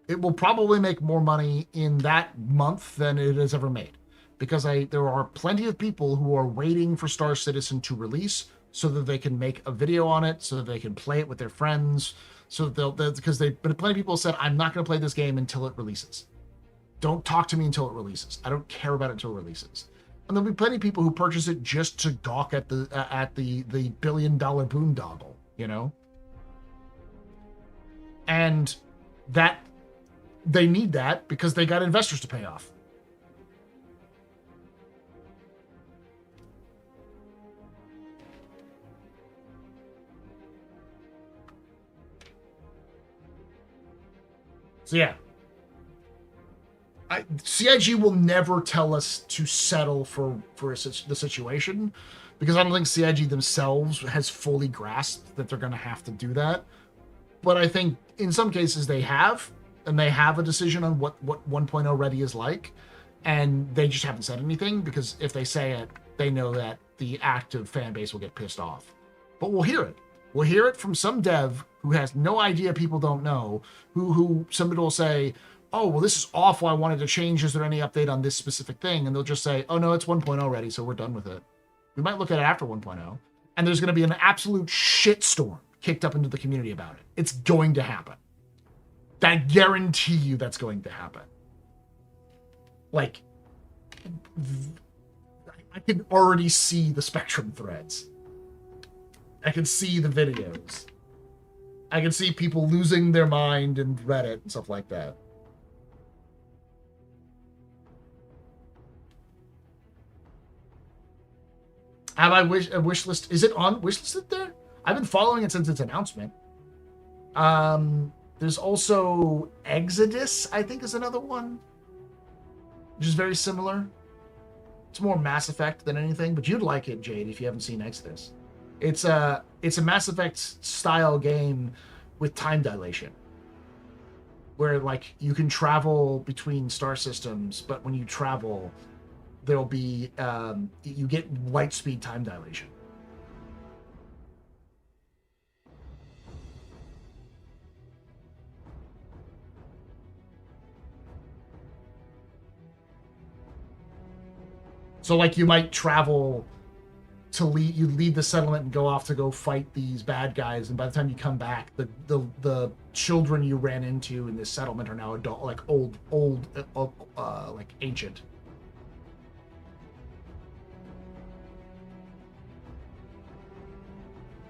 S1: It will probably make more money in that month than it has ever made. Because there are plenty of people who are waiting for Star Citizen to release so that they can make a video on it, so that they can play it with their friends, so that but plenty of people said, I'm not going to play this game until it releases. Don't talk to me until it releases. I don't care about it until it releases. And there'll be plenty of people who purchase it just to gawk at the $1 billion boondoggle, you know? And that... They need that because they got investors to pay off. So yeah. CIG will never tell us to settle for the situation, because I don't think CIG themselves has fully grasped that they're going to have to do that. But I think in some cases they have, and they have a decision on what 1.0 ready is like, and they just haven't said anything, because if they say it, they know that the active fan base will get pissed off. But we'll hear it. We'll hear it from some dev who has no idea people don't know, who somebody will say, oh, well, this is awful, I wanted to change, is there any update on this specific thing? And they'll just say, oh, no, it's 1.0 ready, so we're done with it. We might look at it after 1.0, and there's going to be an absolute shitstorm kicked up into the community about it. It's going to happen. I guarantee you that's going to happen. Like, I can already see the Spectrum threads. I can see the videos. I can see people losing their mind in Reddit and stuff like that. Have I a wish list? Is it on wish listed there? I've been following it since its announcement. There's also Exodus, I think, is another one, which is very similar. It's more Mass Effect than anything, but you'd like it, Jade, if you haven't seen Exodus. It's a Mass Effect style game with time dilation, where like you can travel between star systems, but when you travel, there'll be you get light speed time dilation. So like you might travel to leave the settlement and go off to go fight these bad guys, and by the time you come back, the children you ran into in this settlement are now adult, like old like ancient.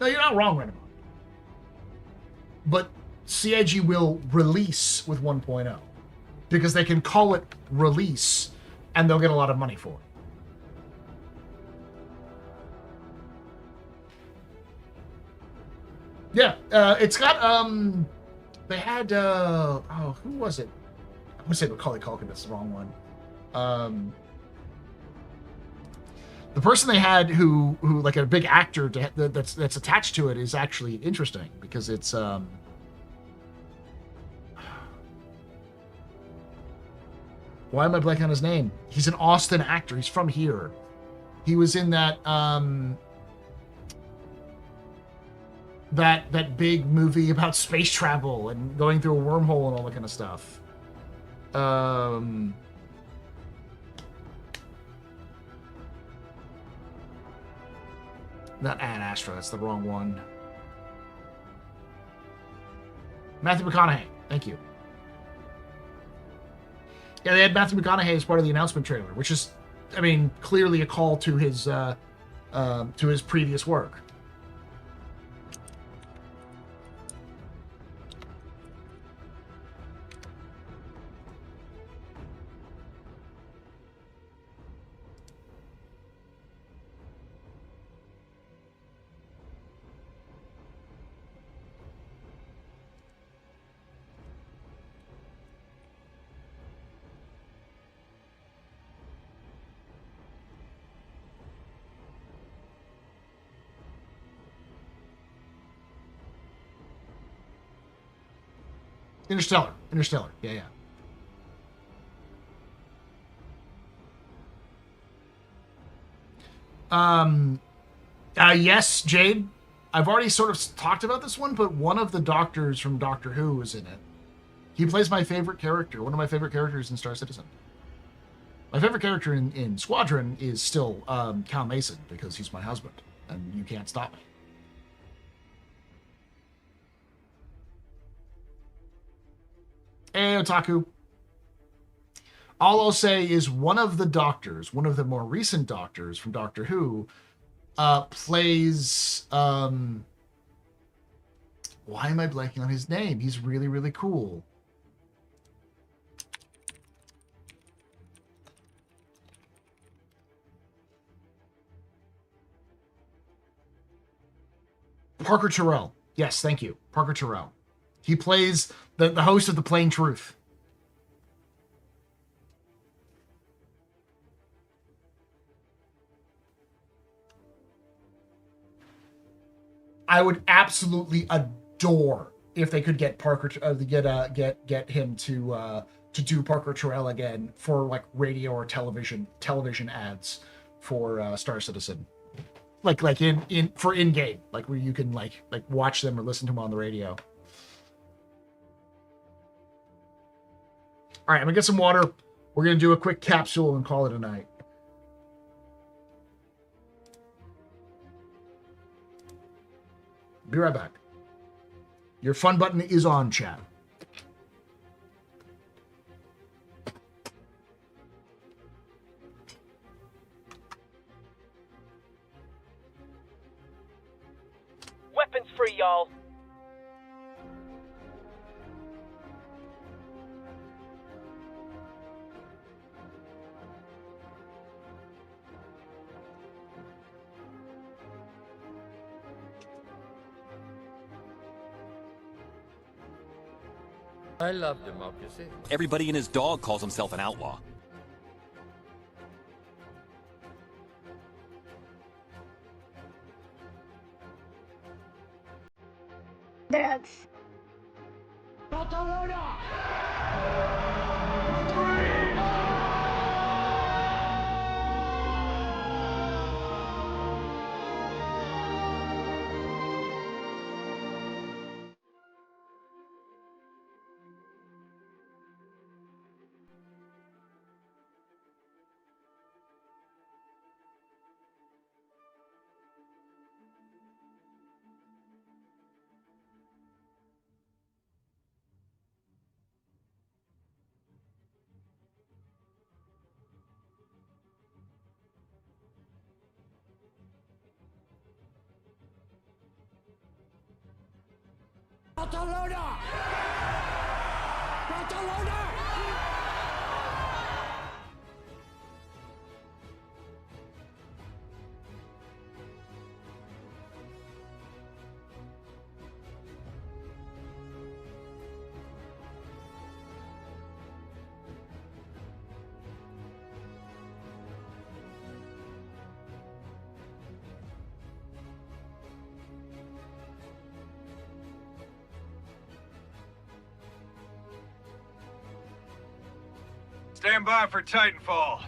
S1: No, you're not wrong, Renamon. But CIG will release with 1.0 because they can call it release and they'll get a lot of money for it. Yeah, it's got, they had, oh, who was it? I want to say Macaulay Culkin, that's the wrong one. The person they had who like a big actor that's attached to it is actually interesting because it's, why am I blanking on his name? He's an Austin actor. He's from here. He was in that, that big movie about space travel and going through a wormhole and all that kind of stuff. Not Ad Astra, that's the wrong one. Matthew McConaughey, thank you. Yeah, they had Matthew McConaughey as part of the announcement trailer, which is, I mean, clearly a call to his previous work. Interstellar. Yeah. Yes, Jade. I've already sort of talked about this one, but one of the doctors from Doctor Who is in it. He plays my favorite character, one of my favorite characters in Star Citizen. My favorite character in Squadron is still Cal Mason, because he's my husband, and you can't stop me. Hey, Otaku. All I'll say is one of the doctors, one of the more recent doctors from Doctor Who, plays... why am I blanking on his name? He's really, really cool. Parker Terrell. Yes, thank you. Parker Terrell. He plays the host of The Plain Truth. I would absolutely adore if they could get Parker get him to do Parker Terrell again for like radio or television ads for Star Citizen, like in game, like where you can like watch them or listen to them on the radio. All right, I'm gonna get some water. We're gonna do a quick capsule and call it a night. Be right back. Your fun button is on, chat.
S13: Weapons free, y'all.
S14: I love democracy.
S15: Everybody and his dog calls himself an outlaw.
S16: Drugs.
S14: Barcelona! Barcelona!
S17: Stand by for Titanfall.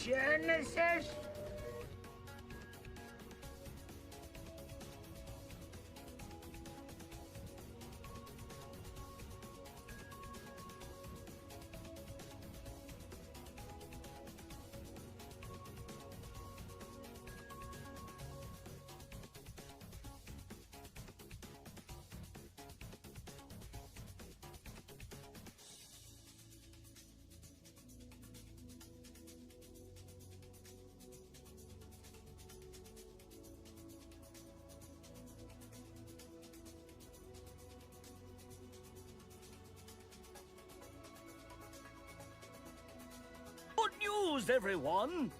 S14: Genesis?
S18: Good news, everyone!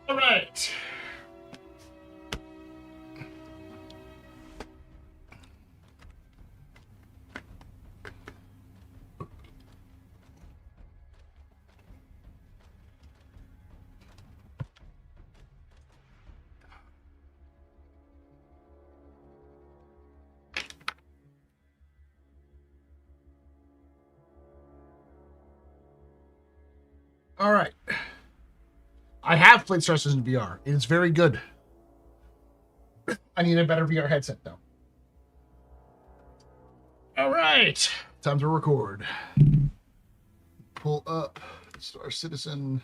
S1: All right. All right. I have played Star Citizen VR. It's very good. I need a better VR headset, though. All right. Time to record. Pull up Star Citizen.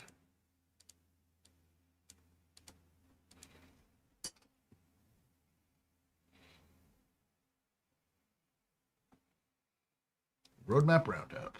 S1: Roadmap roundup.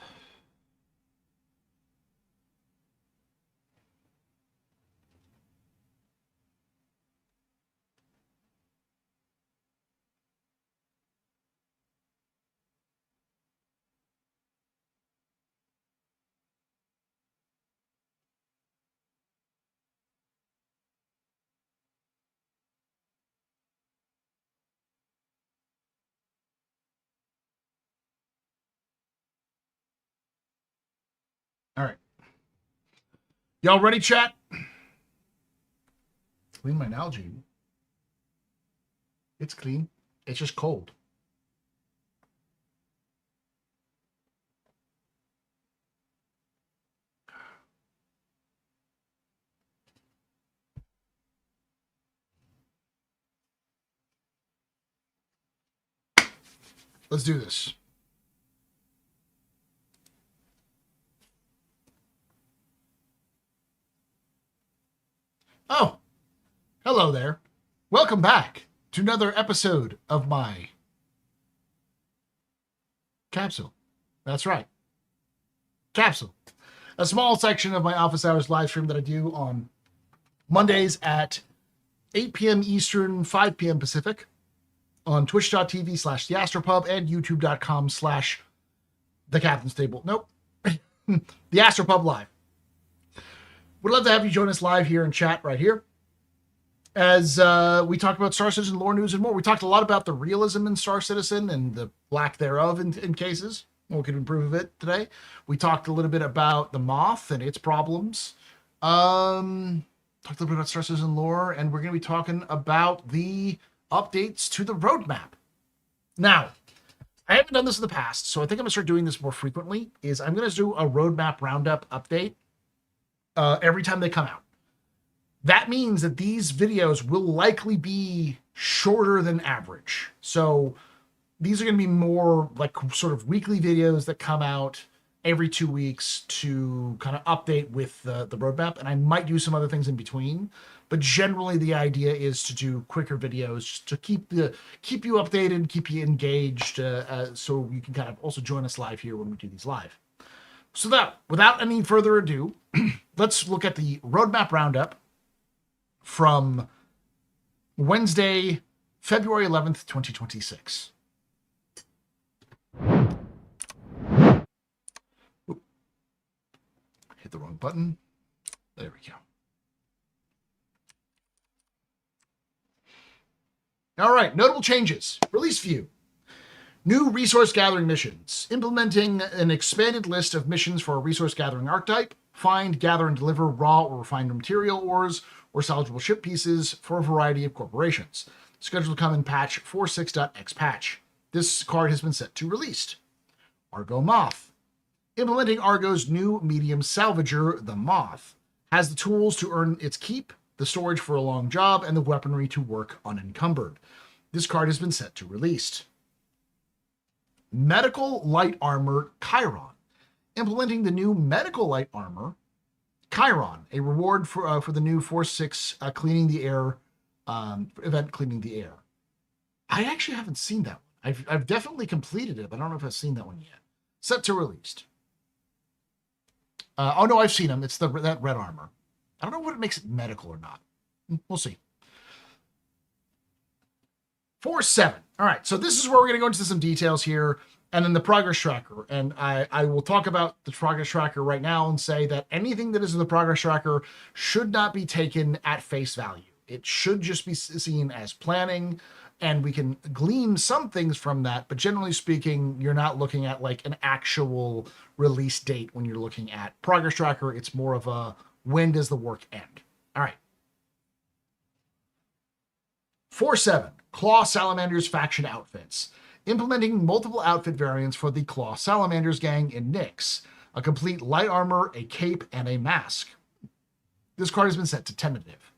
S1: All right. Y'all ready, chat? Clean my Nalgene. It's clean. It's just cold. let's do this. Oh, hello there. Welcome back to another episode of my capsule. That's right. Capsule. A small section of my office hours live stream that I do on Mondays at 8 p.m. Eastern, 5 p.m. Pacific on twitch.tv/theastropub and youtube.com/the captain's table. Nope. The Astropub Live. Would love to have you join us live here in chat right here as we talk about Star Citizen lore news and more. We talked a lot about the realism in Star Citizen and the lack thereof in cases. We could improve it today. We talked a little bit about the Moth and its problems. Talked a little bit about Star Citizen lore, and we're going to be talking about the updates to the roadmap. Now, I haven't done this in the past, so I think I'm going to start doing this more frequently. I'm going to do a roadmap roundup update every time they come out. That means that these videos will likely be shorter than average. So these are going to be more like sort of weekly videos that come out every 2 weeks to kind of update with the roadmap. And I might do some other things in between. But generally, the idea is to do quicker videos just to keep you updated, keep you engaged, so you can kind of also join us live here when we do these live. So that, without any further ado, let's look at the roadmap roundup from Wednesday, February 11th, 2026. Oop. Hit the wrong button. There we go. All right, notable changes. Release view. New resource gathering missions. Implementing an expanded list of missions for a resource gathering archetype. Find, gather, and deliver raw or refined material ores or salvageable ship pieces for a variety of corporations. Scheduled to come in patch 46.x patch. This card has been set to released. Argo Moth. Implementing Argo's new medium salvager, the Moth, has the tools to earn its keep, the storage for a long job, and the weaponry to work unencumbered. This card has been set to released. Medical Light Armor Chiron. Implementing the new Medical Light Armor Chiron, a reward for the new Force 6 Cleaning the Air event, Cleaning the Air. I actually haven't seen that one. I've definitely completed it, but I don't know if I've seen that one yet. Set to released. Oh no, I've seen them. It's that red armor. I don't know what makes it medical or not. We'll see. Force 7. All right, so this is where we're going to go into some details here, and then the progress tracker. And I will talk about the progress tracker right now and say that anything that is in the progress tracker should not be taken at face value. It should just be seen as planning, and we can glean some things from that, but generally speaking, you're not looking at like an actual release date when you're looking at progress tracker. It's more of a when does the work end? All right. 4.7, Claw Salamanders faction outfits. Implementing multiple outfit variants for the Claw Salamanders gang in Nyx. A complete light armor, a cape, and a mask. This card has been set to tentative.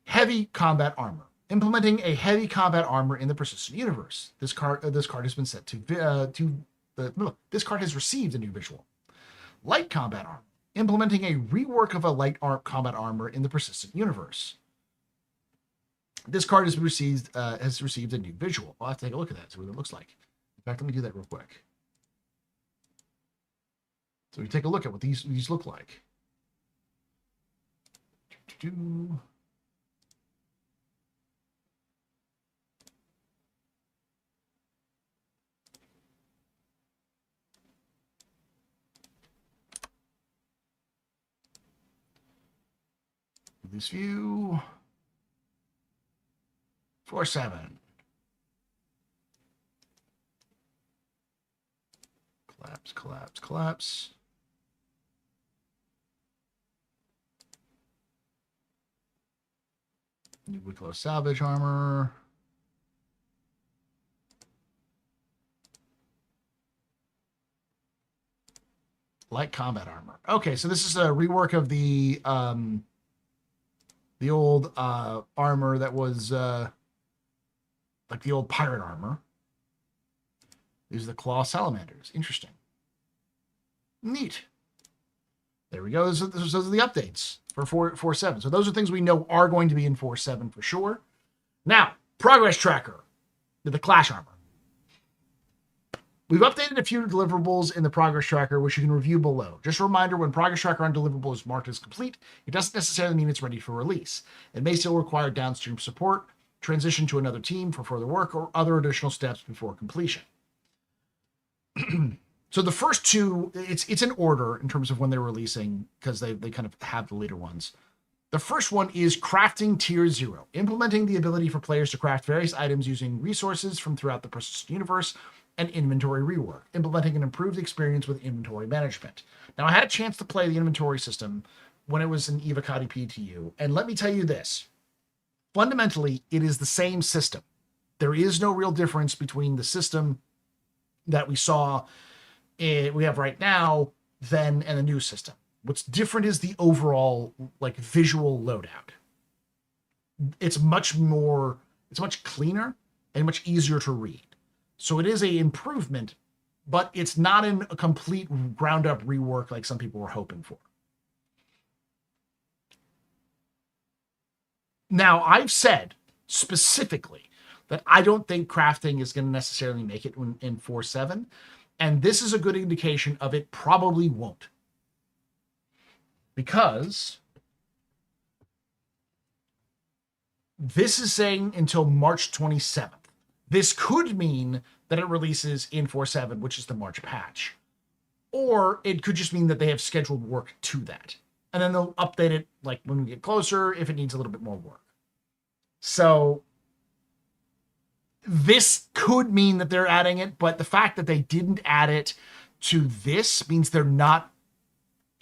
S1: Heavy combat armor. Implementing a heavy combat armor in the persistent universe. This card has been set this card has received a new visual. Light combat armor. Implementing a rework of a light combat armor in the persistent universe. This card has received a new visual. I'll have to take a look at that, see what it looks like. In fact, let me do that real quick. So we take a look at what these look like. This view. 4.7. Collapse, collapse, collapse. New Wicklow salvage armor. Light combat armor. Okay, so this is a rework of the old armor that was like the old pirate armor. These are the claw salamanders. Interesting. Neat. There we go. Those are the updates for 4.7. So those are things we know are going to be in 4.7 for sure. Now, progress tracker, the Clash armor. We've updated a few deliverables in the progress tracker, which you can review below. Just a reminder, when progress tracker on deliverable is marked as complete, it doesn't necessarily mean it's ready for release. It may still require downstream support, transition to another team for further work, or other additional steps before completion. So the first two, it's in order in terms of when they're releasing, because they kind of have the later ones. The first one is crafting tier 0, implementing the ability for players to craft various items using resources from throughout the persistent universe, and inventory rework, implementing an improved experience with inventory management. Now, I had a chance to play the inventory system when it was in Evocati PTU, and let me tell you this. Fundamentally, it is the same system. There is no real difference between the system that we have right now and the new system. What's different is the overall visual loadout. It's much cleaner and much easier to read. So it is an improvement, but it's not a complete ground up rework like some people were hoping for. Now, I've said specifically that I don't think crafting is going to necessarily make it in 4.7, and this is a good indication of it probably won't. Because this is saying until March 27th. This could mean that it releases in 4.7, which is the March patch. Or it could just mean that they have scheduled work to that. And then they'll update it when we get closer if it needs a little bit more work. So this could mean that they're adding it, but the fact that they didn't add it to this means they're not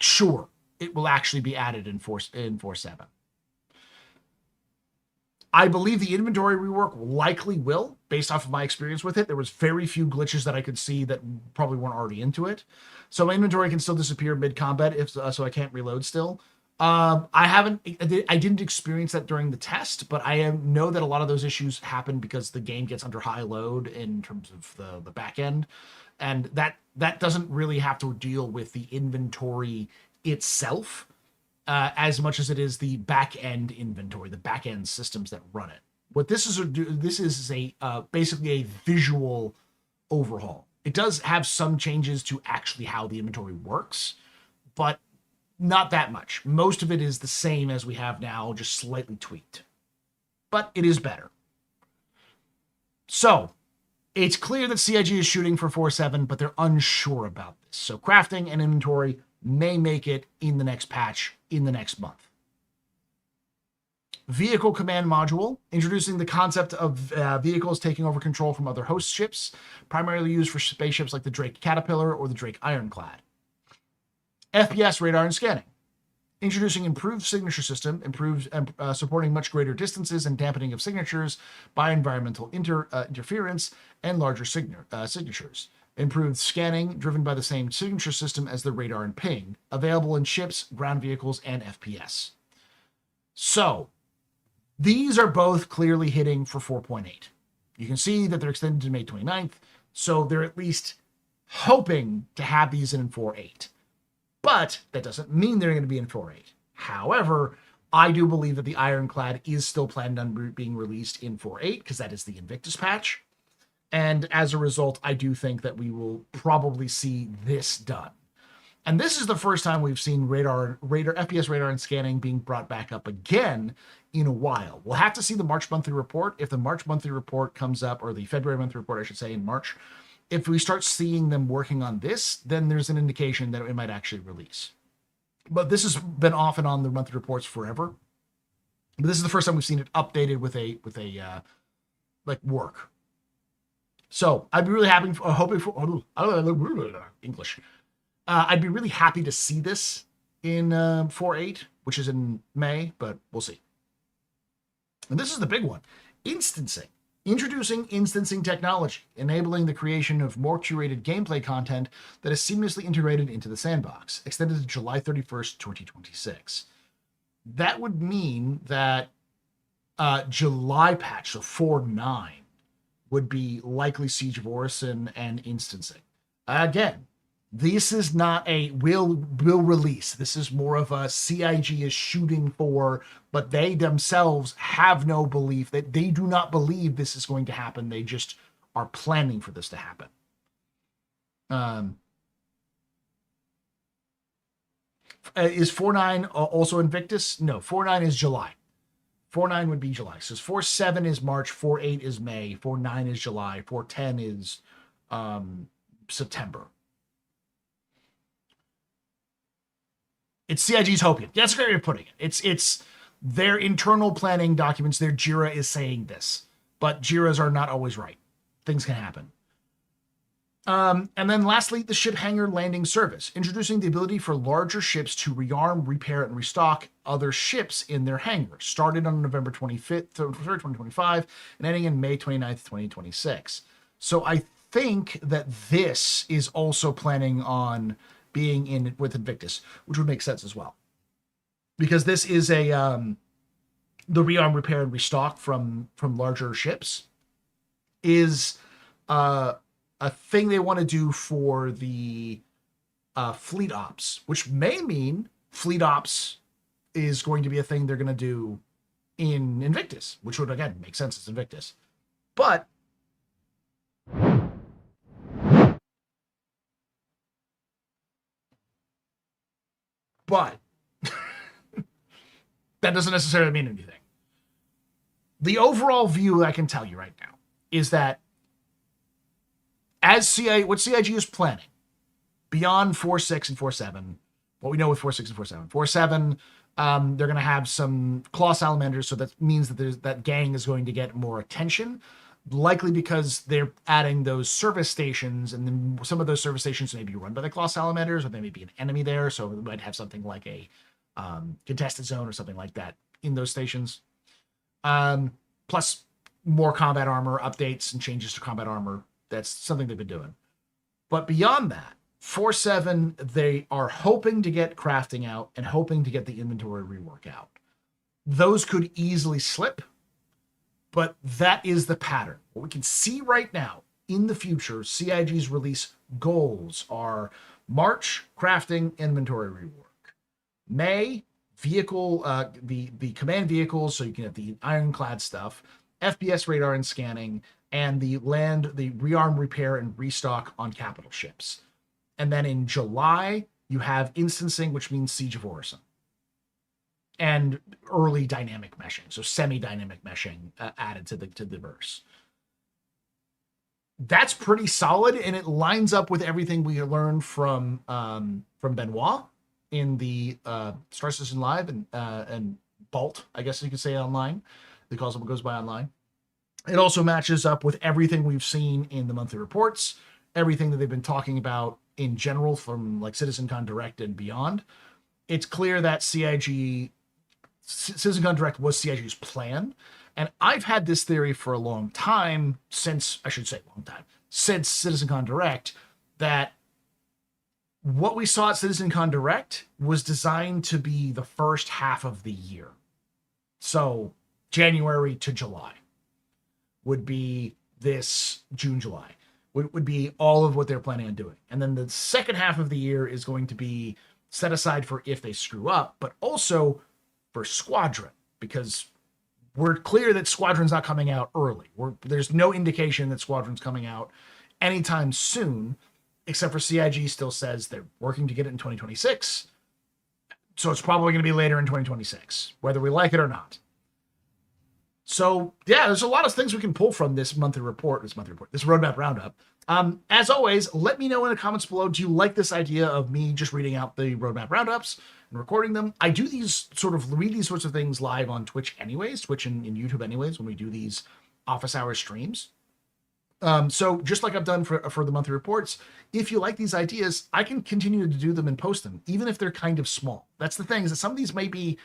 S1: sure it will actually be added in 4.7. I believe the inventory rework likely will, based off of my experience with it. There was very few glitches that I could see that probably weren't already into it. So my inventory can still disappear mid-combat, so I can't reload still. I didn't experience that during the test, but I know that a lot of those issues happen because the game gets under high load in terms of the back end. And that doesn't really have to deal with the inventory itself. As much as it is the back-end inventory, the back-end systems that run it. What this is basically a visual overhaul. It does have some changes to actually how the inventory works, but not that much. Most of it is the same as we have now, just slightly tweaked. But it is better. So, it's clear that CIG is shooting for 4.7, but they're unsure about this. So crafting and inventory may make it in the next patch in the next month. Vehicle command module, introducing the concept of vehicles taking over control from other host ships, primarily used for spaceships like the Drake Caterpillar or the Drake Ironclad. FPS radar and scanning, introducing improved signature system, supporting much greater distances and dampening of signatures by environmental interference and larger signatures. Improved scanning, driven by the same signature system as the radar and ping, available in ships, ground vehicles, and FPS. So, these are both clearly hitting for 4.8. You can see that they're extended to May 29th, so they're at least hoping to have these in 4.8. But that doesn't mean they're going to be in 4.8. However, I do believe that the Ironclad is still planned on being released in 4.8, because that is the Invictus patch. And as a result, I do think that we will probably see this done. And this is the first time we've seen FPS radar and scanning being brought back up again in a while. We'll have to see the March monthly report. If the March monthly report comes up, or the February monthly report, I should say, in March, if we start seeing them working on this, then there's an indication that it might actually release. But this has been off and on the monthly reports forever. But this is the first time we've seen it updated with a work. So I'd be really happy, hoping for English. I'd be really happy to see this in 4.8, which is in May, but we'll see. And this is the big one. Instancing. Introducing instancing technology, enabling the creation of more curated gameplay content that is seamlessly integrated into the sandbox, extended to July 31st, 2026. That would mean that July patch, so 4.9, would be likely Siege of Orison and instancing. Again, this is not a will release. This is more of a CIG is shooting for, but they themselves have no belief that they do not believe this is going to happen. They just are planning for this to happen. Is 4.9 also Invictus? No, 4.9 is July. 4.9 would be July. So 4.7 is March, 4.8 is May, 4.9 is July, 4.10 is September. It's CIG's Hopium. That's a great way of putting it. It's their internal planning documents. Their JIRA is saying this, but JIRAs are not always right. Things can happen. And then lastly, the ship hangar landing service, introducing the ability for larger ships to rearm, repair, and restock other ships in their hangar. Started on November 25th, 2025, and ending in May 29th, 2026. So I think that this is also planning on being in with Invictus, which would make sense as well. Because this is a the rearm, repair, and restock from larger ships is a thing they want to do for the fleet ops, which may mean fleet ops is going to be a thing they're going to do in Invictus, which would, again, make sense. It's Invictus. But that doesn't necessarily mean anything. The overall view I can tell you right now is that as what CIG is planning, beyond 4.6 and 4.7, what we know with 4.6 and 4.7. 4.7, they're going to have some claw salamanders, so that means that that gang is going to get more attention, likely because they're adding those service stations, and then some of those service stations may be run by the claw salamanders, or there may be an enemy there, so we might have something like a contested zone or something like that in those stations. Plus more combat armor updates and changes to combat armor. That's something they've been doing. But beyond that, 4.7, they are hoping to get crafting out and hoping to get the inventory rework out. Those could easily slip, but that is the pattern. What we can see right now in the future, CIG's release goals are March, crafting, inventory rework. May, vehicle, the command vehicles, so you can have the ironclad stuff, FPS radar and scanning, and the rearm, repair, and restock on capital ships. And then in July, you have instancing, which means Siege of Orison. And early dynamic meshing, so semi-dynamic meshing added to the verse. That's pretty solid, and it lines up with everything we learned from Benoit in the Star Citizen Live and Bolt, I guess you could say, online. He goes by online. It also matches up with everything we've seen in the monthly reports, everything that they've been talking about in general from like CitizenCon Direct and beyond. It's clear that CitizenCon Direct was CIG's plan. And I've had this theory for a long time, since CitizenCon Direct, that what we saw at CitizenCon Direct was designed to be the first half of the year. So January to July would be this June, July, would be all of what they're planning on doing. And then the second half of the year is going to be set aside for if they screw up, but also for Squadron, because we're clear that Squadron's not coming out early. There's no indication that Squadron's coming out anytime soon, except for CIG still says they're working to get it in 2026. So it's probably going to be later in 2026, whether we like it or not. So yeah, there's a lot of things we can pull from this roadmap roundup. As always, let me know in the comments below, do you like this idea of me just reading out the roadmap roundups and recording them? I do read these sorts of things live on Twitch anyways, Twitch and YouTube anyways, when we do these office hour streams. So just like I've done for the monthly reports, if you like these ideas, I can continue to do them and post them, even if they're kind of small. That's the thing, is that some of these may be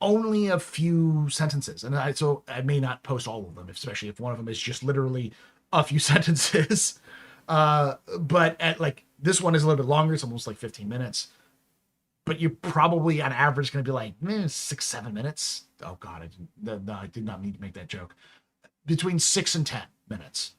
S1: only a few sentences, and so I may not post all of them, especially if one of them is just literally a few sentences. But at this one is a little bit longer. It's almost like 15 minutes. But you're probably on average going to be like 6-7 minutes. Oh God, I did not need to make that joke. between 6 and 10 minutes.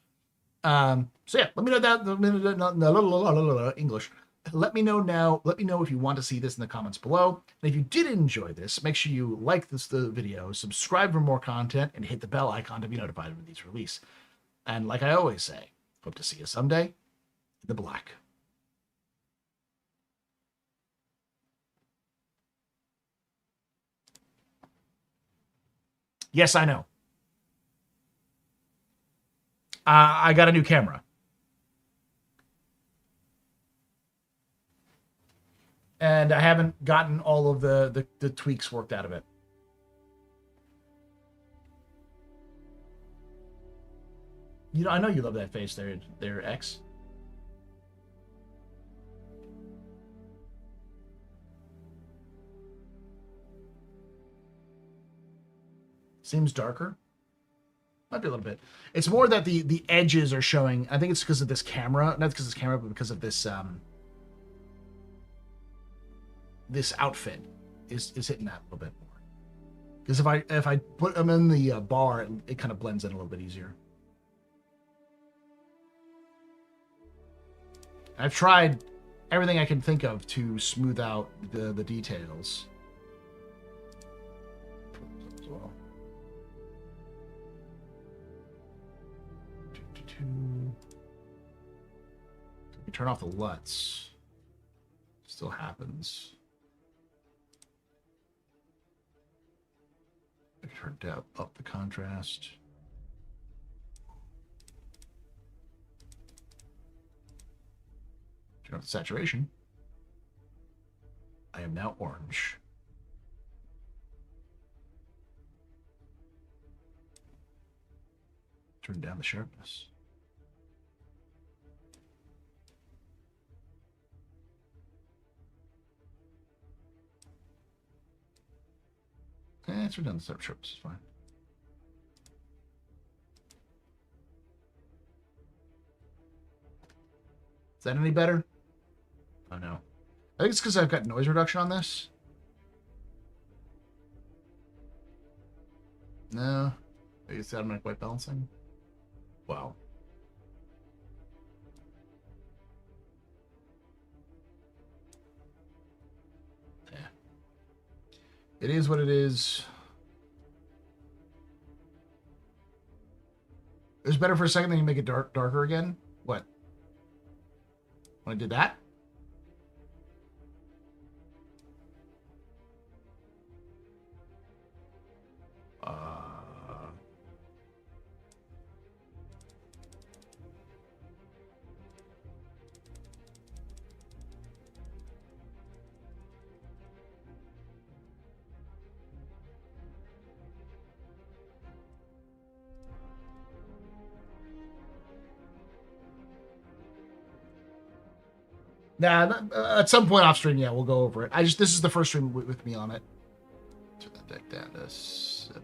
S1: So yeah, let me know that English. Let me know now. Let me know if you want to see this in the comments below. And if you did enjoy this, make sure you like the video, subscribe for more content, and hit the bell icon to be notified when these release. And like I always say, hope to see you someday in the black. Yes, I know. I got a new camera. And I haven't gotten all of the tweaks worked out of it. You know, I know you love that face there, X. Seems darker. Might be a little bit. It's more that the edges are showing. I think it's because of this camera. Not because of this camera, but because of this this outfit is hitting that a little bit more. Because if I put them in the bar, it kind of blends in a little bit easier. I've tried everything I can think of to smooth out the details. As well. You turn off the LUTs. Still happens. I turned up the contrast. Turn off the saturation. I am now orange. Turn down the sharpness. Turn down the sharpness. It's fine. Is that any better? Oh no. I think it's because I've got noise reduction on this. No. Maybe it's automatic white balancing. Wow. Yeah. It is what it is. It was better for a second, then you make it darker again. What? When I did that? Nah, at some point off stream, yeah, we'll go over it. This is the first stream with me on it. Turn that deck down to 70.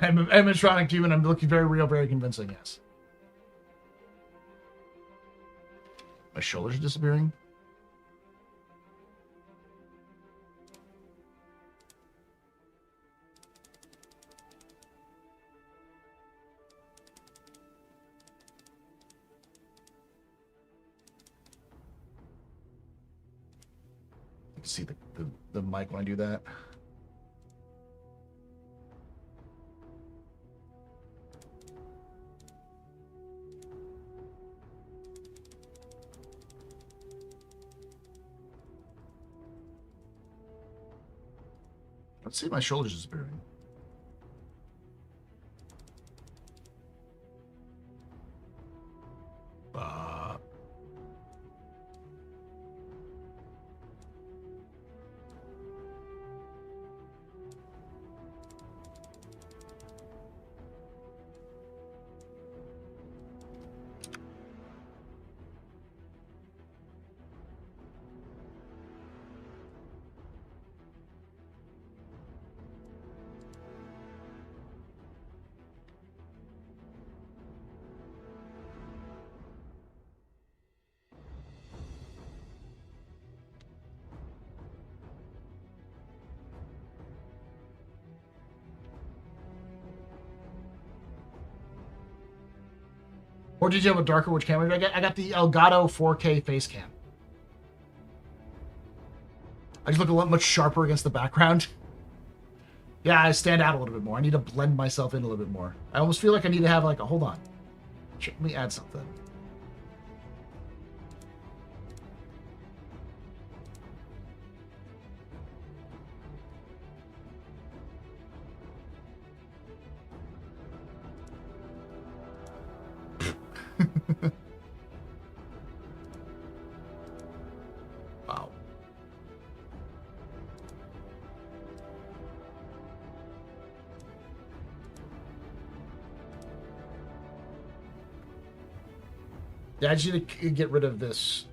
S1: I'm animatronic to you, and I'm looking very real, very convincing, yes. My shoulders are disappearing. You can see the mic when I do that. Let's see my shoulders disappearing. Or did you have a darker? Which camera did I get? I got the Elgato 4K face cam. I just look a lot much sharper against the background. Yeah, I stand out a little bit more. I need to blend myself in a little bit more. I almost feel like I need to have like a, hold on. Let me add something. Wow. Yeah, I just need to get rid of this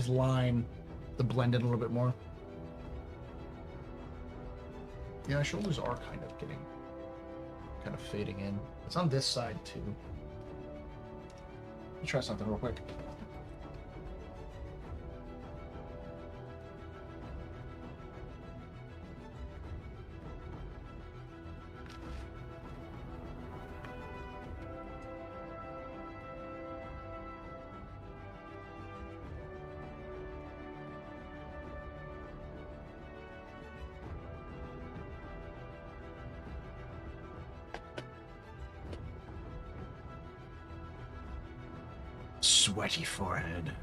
S1: line to blend in a little bit more. Yeah, my shoulders are kind of fading in. It's on this side too. Let me try something real quick. Sweaty forehead.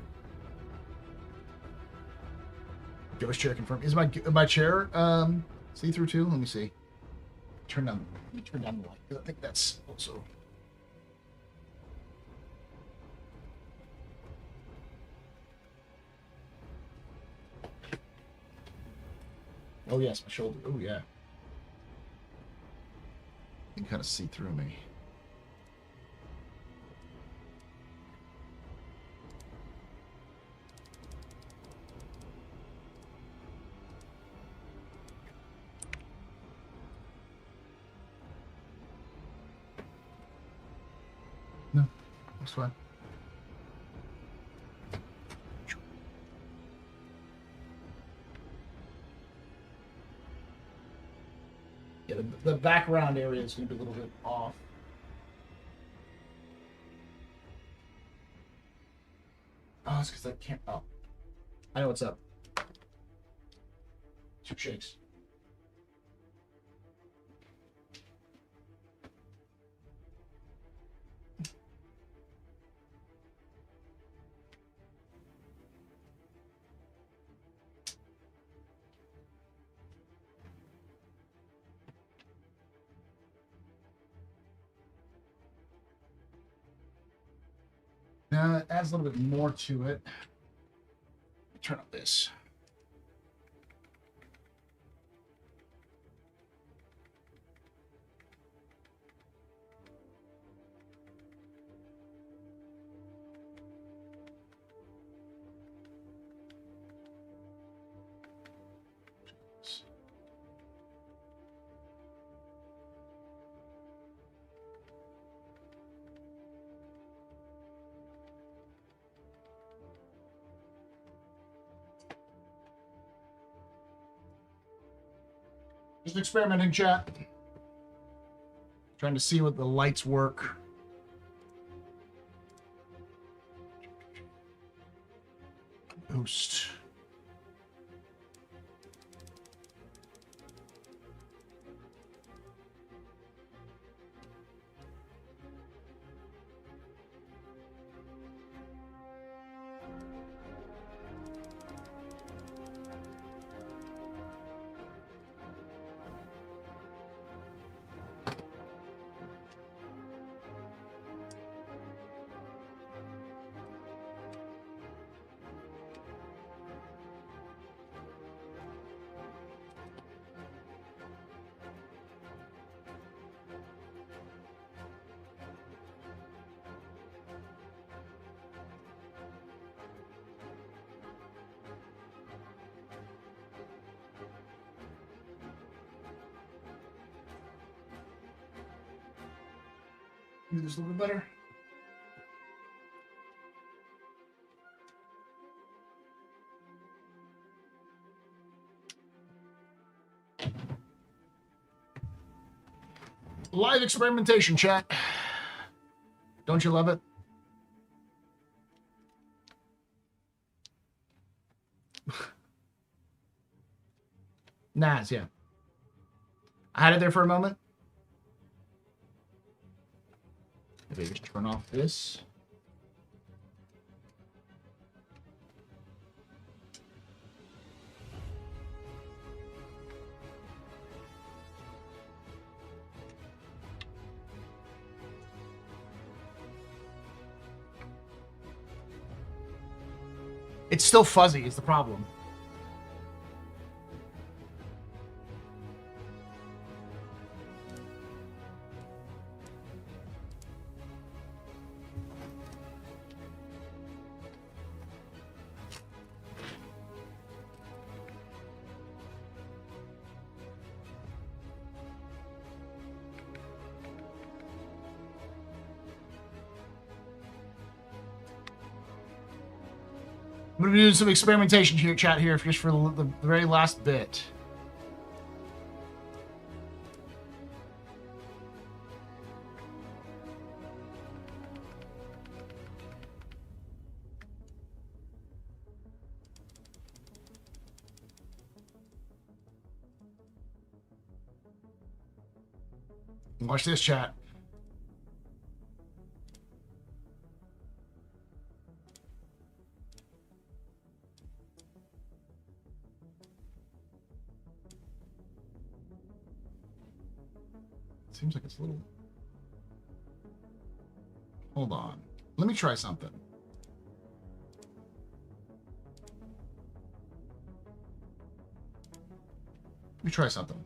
S1: Ghost chair confirmed. Is my chair see through too? Let me see. Let me turn down the light. I think that's also. Oh yes, my shoulder. Oh yeah. You can kind of see through me. No, that's fine. Yeah, the background area is going to be a little bit off. Oh, it's because I can't. Oh, I know what's up. 2 shakes. Now it adds a little bit more to it. Turn up this. Just experimenting, chat. Trying to see what the lights work. Boost. Do this a little bit better. Live experimentation, chat. Don't you love it? Naz, yeah. I had it there for a moment. Maybe just turn off this. It's still fuzzy is the problem. I'm going to do some experimentation here, chat here, just for the very last bit. Watch this, chat. Seems like it's a little... Hold on. Let me try something. Let me try something.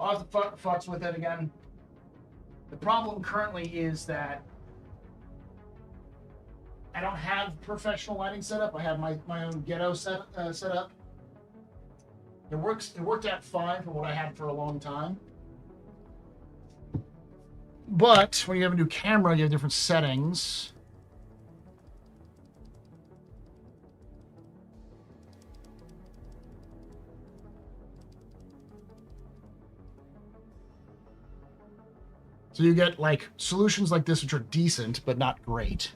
S1: I'll have to fucks with it again. The problem currently is that I don't have professional lighting set up. I have my own ghetto set up. It worked out fine for what I had for a long time. But when you have a new camera, you have different settings. So you get like solutions like this, which are decent, but not great.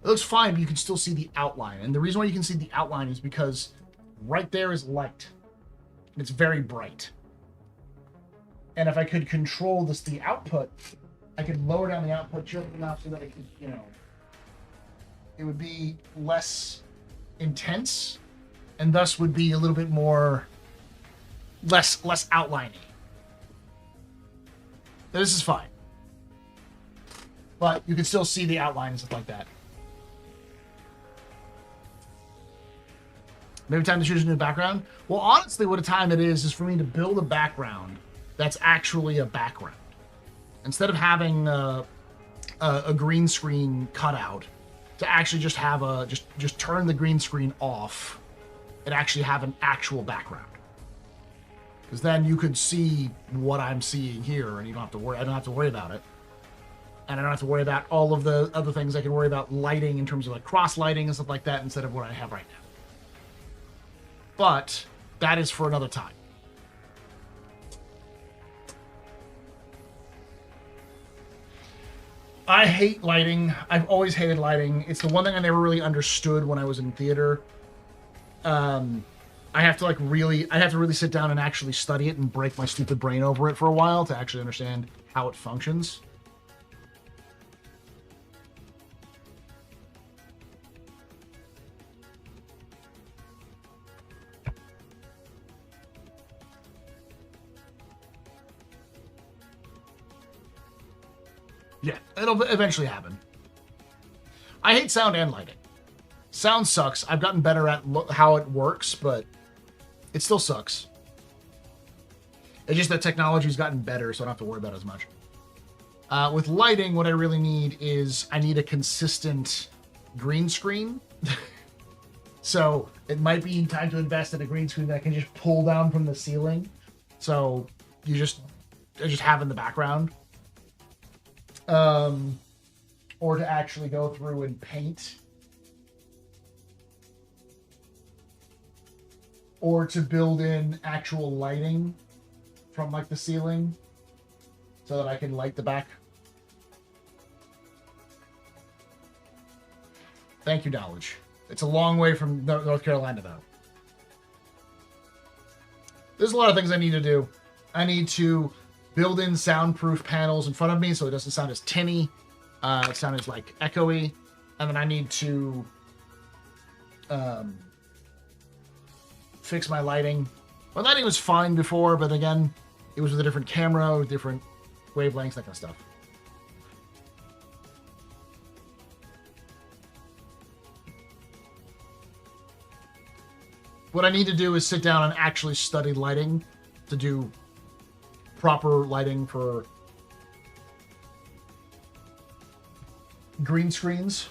S1: It looks fine, but you can still see the outline. And the reason why you can see the outline is because right there is light. It's very bright. And if I could control the output, I could lower down the output just enough so that it could, you know, it would be less intense and thus would be a little bit more, less outliney. This is fine. But you can still see the outline and stuff like that. Maybe time to choose a new background? Well, honestly, what a time it is for me to build a background that's actually a background. Instead of having a green screen cutout, to actually just have just turn the green screen off and actually have an actual background. Because then you could see what I'm seeing here, and you don't have to worry. I don't have to worry about it, and I don't have to worry about all of the other things I can worry about lighting in terms of like cross lighting and stuff like that instead of what I have right now. But that is for another time. I hate lighting. I've always hated lighting. It's the one thing I never really understood when I was in theater. I have to really sit down and actually study it and break my stupid brain over it for a while to actually understand how it functions. Yeah, it'll eventually happen. I hate sound and lighting. Sound sucks. I've gotten better at how it works, but it still sucks. It's just that technology's gotten better, so I don't have to worry about it as much. With lighting, what I really need is I need a consistent green screen. So it might be time to invest in a green screen that I can just pull down from the ceiling. So I just have in the background. Or to actually go through and paint. Or to build in actual lighting from like the ceiling so that I can light the back. Thank you, Knowledge. It's a long way from North Carolina, though. There's a lot of things I need to do. I need to build in soundproof panels in front of me so it doesn't sound as tinny. It sounds like echoey. And then I need to fix my lighting. My lighting was fine before, but again, it was with a different camera, with different wavelengths, that kind of stuff. What I need to do is sit down and actually study lighting to do proper lighting for green screens.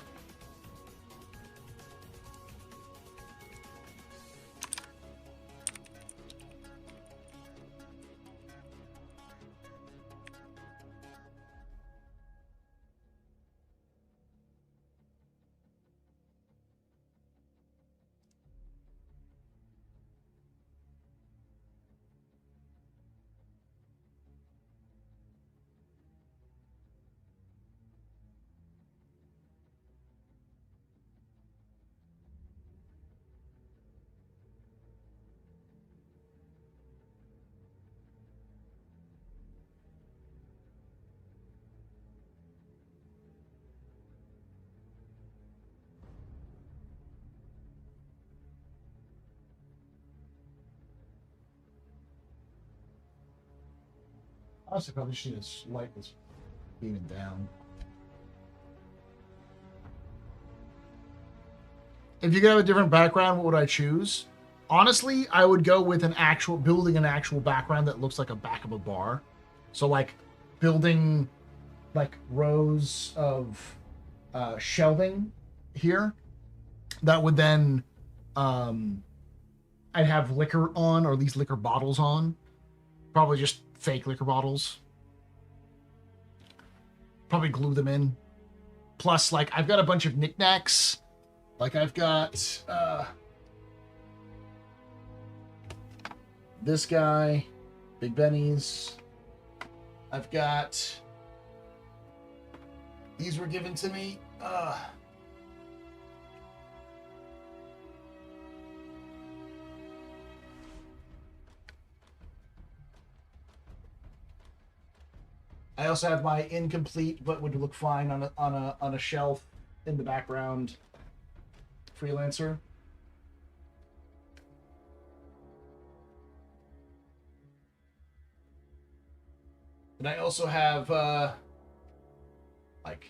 S1: Honestly, probably just need a light that's beaming down. If you could have a different background, what would I choose? Honestly, I would go with building an actual background that looks like a back of a bar. So like building like rows of shelving here that would then I'd have liquor on, or at least liquor bottles on. Probably just fake liquor bottles. Probably glue them in. Plus, like, I've got a bunch of knickknacks. Like, I've got this guy, Big Benny's. I've got, these were given to me. I also have my incomplete, but would look fine on a shelf in the background freelancer. And I also have like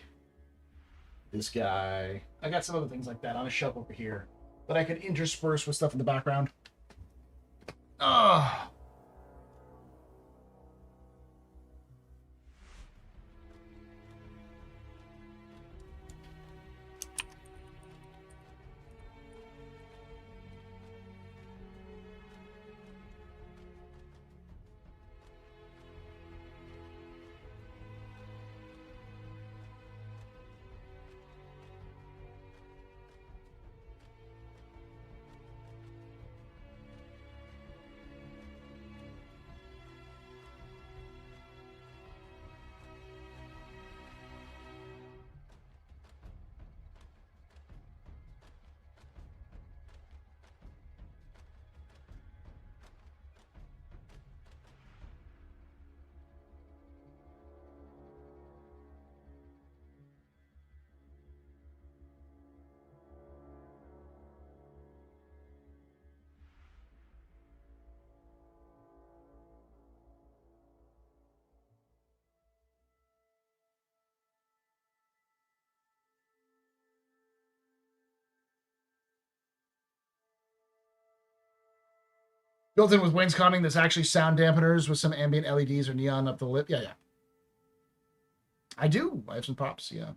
S1: this guy. I got some other things like that on a shelf over here that I could intersperse with stuff in the background. Ugh. Built in with wainscoting, there's actually sound dampeners with some ambient LEDs or neon up the lip. Yeah, yeah. I do. I have some props, yeah.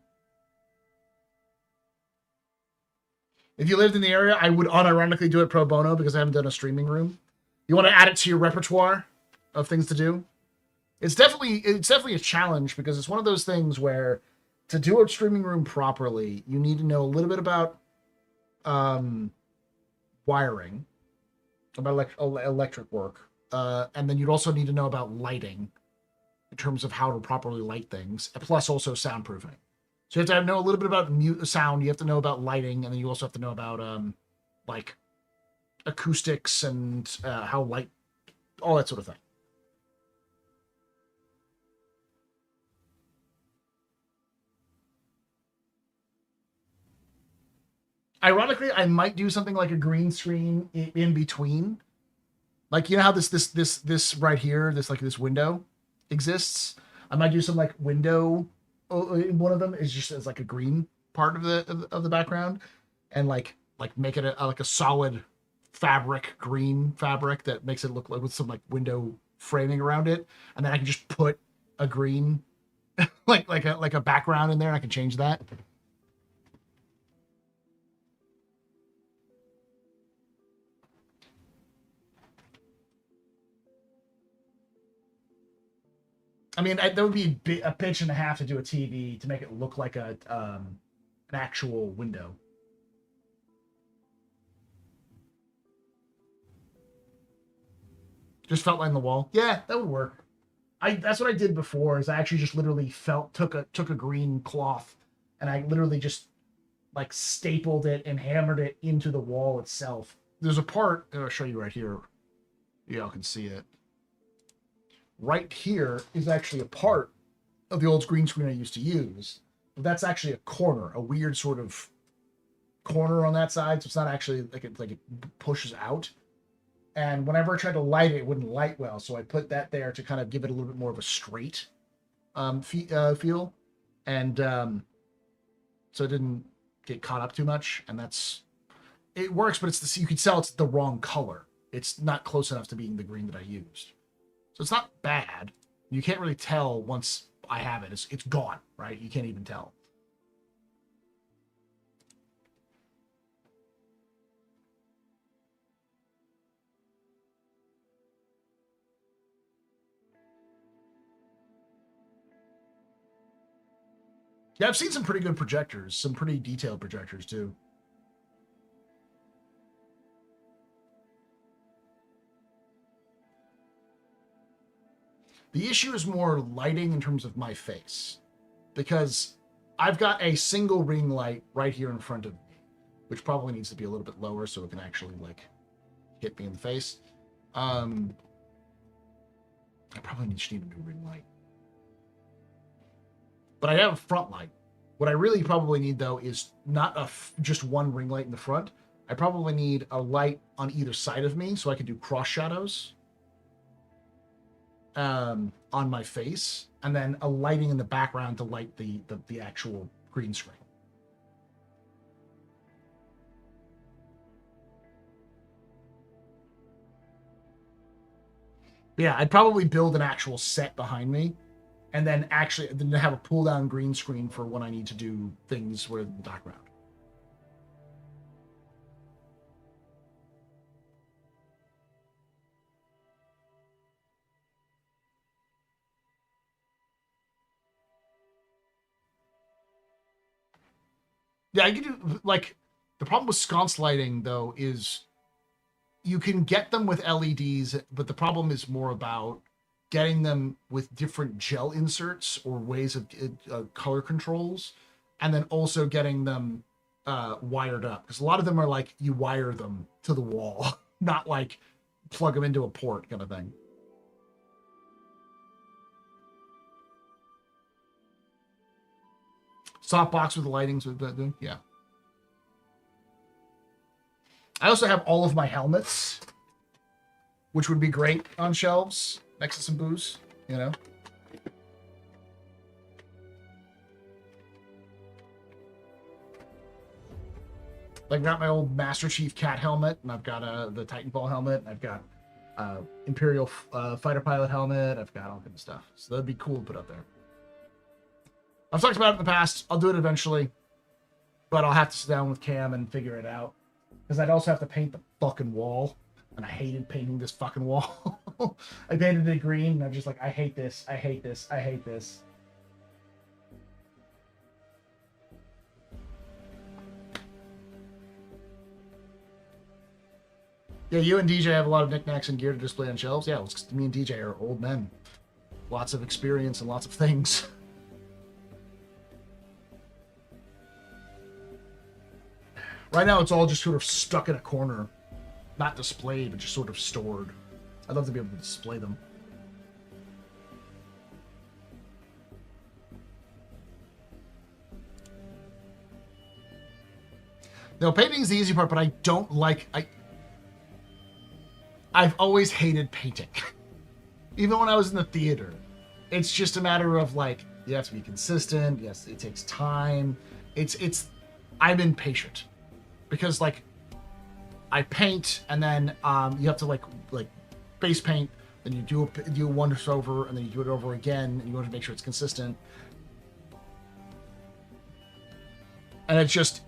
S1: If you lived in the area, I would unironically do it pro bono because I haven't done a streaming room. You want to add it to your repertoire of things to do. It's definitely a challenge because it's one of those things where to do a streaming room properly, you need to know a little bit about wiring, about electric work, and then you'd also need to know about lighting in terms of how to properly light things, plus also soundproofing. So you have to know a little bit about sound, you have to know about lighting, and then you also have to know about like acoustics and how light, all that sort of thing. Ironically, I might do something like a green screen in between. Like, you know how this right here, this window exists? I might do some like window. One of them is just as like a green part of the background, and like make it like a solid green fabric that makes it look like with some like window framing around it, and then I can just put a green like a background in there, and I can change that. I mean, that would be a pitch and a half to do a TV to make it look like an actual window. Just felt line the wall. Yeah, that would work. That's what I did before. Is I actually just literally took a green cloth, and I literally just like stapled it and hammered it into the wall itself. There's a part I'll show you right here. Y'all can see it. Right here is actually a part of the old green screen I used to use. But that's actually a corner, a weird sort of corner on that side. So it's not actually like it pushes out. And whenever I tried to light it, it wouldn't light well. So I put that there to kind of give it a little bit more of a straight feel. And so it didn't get caught up too much. And it works, but you can tell it's the wrong color. It's not close enough to being the green that I used. So it's not bad. You can't really tell once I have it. It's gone, right? You can't even tell. Yeah, I've seen some pretty good projectors, some pretty detailed projectors too. The issue is more lighting in terms of my face, because I've got a single ring light right here in front of me, which probably needs to be a little bit lower so it can actually like hit me in the face. I probably just need a new ring light. But I have a front light. What I really probably need though is not just one ring light in the front. I probably need a light on either side of me so I can do cross shadows on my face, and then a lighting in the background to light the actual green screen. Yeah, I'd probably build an actual set behind me, and then have a pull down green screen for when I need to do things where in the background. Yeah, I could do, like, the problem with sconce lighting, though, is you can get them with LEDs, but the problem is more about getting them with different gel inserts or ways of color controls, and then also getting them wired up. Because a lot of them are like, you wire them to the wall, not like plug them into a port kind of thing. Softbox with the lightings with that, yeah. I also have all of my helmets, which would be great on shelves next to some booze, you know. Like, I've got my old Master Chief Cat helmet, and I've got the Titanfall helmet, and I've got Imperial fighter pilot helmet. I've got all kinds of stuff, so that'd be cool to put up there. I've talked about it in the past. I'll do it eventually. but I'll have to sit down with Cam and figure it out. Because I'd also have to paint the fucking wall. And I hated painting this fucking wall. I painted it green, and I'm just like, I hate this, I hate this, I hate this. Yeah, you and DJ have a lot of knickknacks and gear to display on shelves. Yeah, it's 'cause me and DJ are old men. Lots of experience and lots of things. Right now, it's all just sort of stuck in a corner. Not displayed, but just sort of stored. I'd love to be able to display them. No, painting's the easy part, but I don't like... I've always hated painting. Even when I was in the theater. It's just a matter of, like, you have to be consistent. Yes, it takes time. I'm impatient. Because, like, I paint, and then you have to, like base paint, then you do one over, and then you do it over again, and you want to make sure it's consistent. And it's just,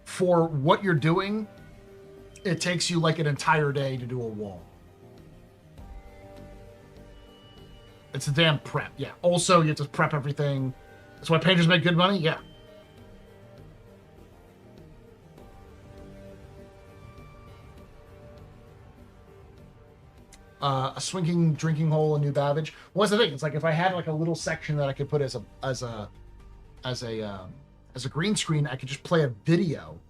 S1: for what you're doing, it takes you like an entire day to do a wall. It's a damn prep, yeah. Also, you have to prep everything. That's why painters make good money, yeah. A swinging drinking hole, a new Babbage. What's the thing? It's like if I had like a little section that I could put as a green screen, I could just play a video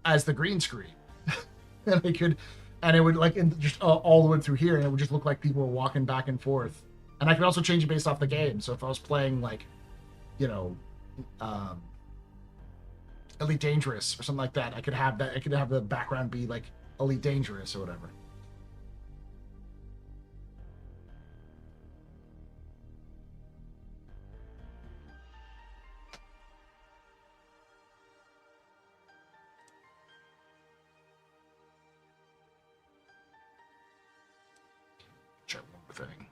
S1: as the green screen, and it would like just all the way through here, and it would just look like people were walking back and forth. And I could also change it based off the game. So if I was playing like, you know, Elite Dangerous or something like that, I could have that. I could have the background be like Elite Dangerous or whatever. Check one more thing.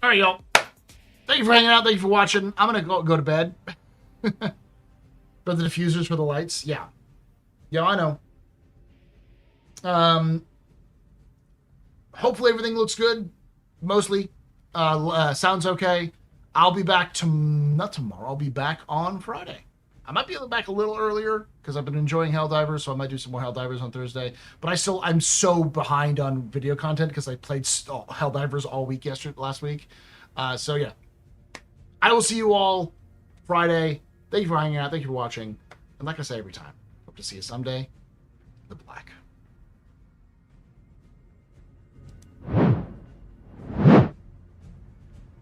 S1: All right, y'all. Thank you for hanging out. Thank you for watching. I'm going to go to bed. But the diffusers for the lights. Yeah. Yeah, I know. Hopefully everything looks good. Mostly. Sounds okay. I'll be back not tomorrow. I'll be back on Friday. I might be back a little earlier because I've been enjoying Helldivers, so I might do some more Helldivers on Thursday. But I'm so behind on video content because I played Helldivers all week last week. So yeah, I will see you all Friday. Thank you for hanging out. Thank you for watching. And like I say every time, hope to see you someday. The Black.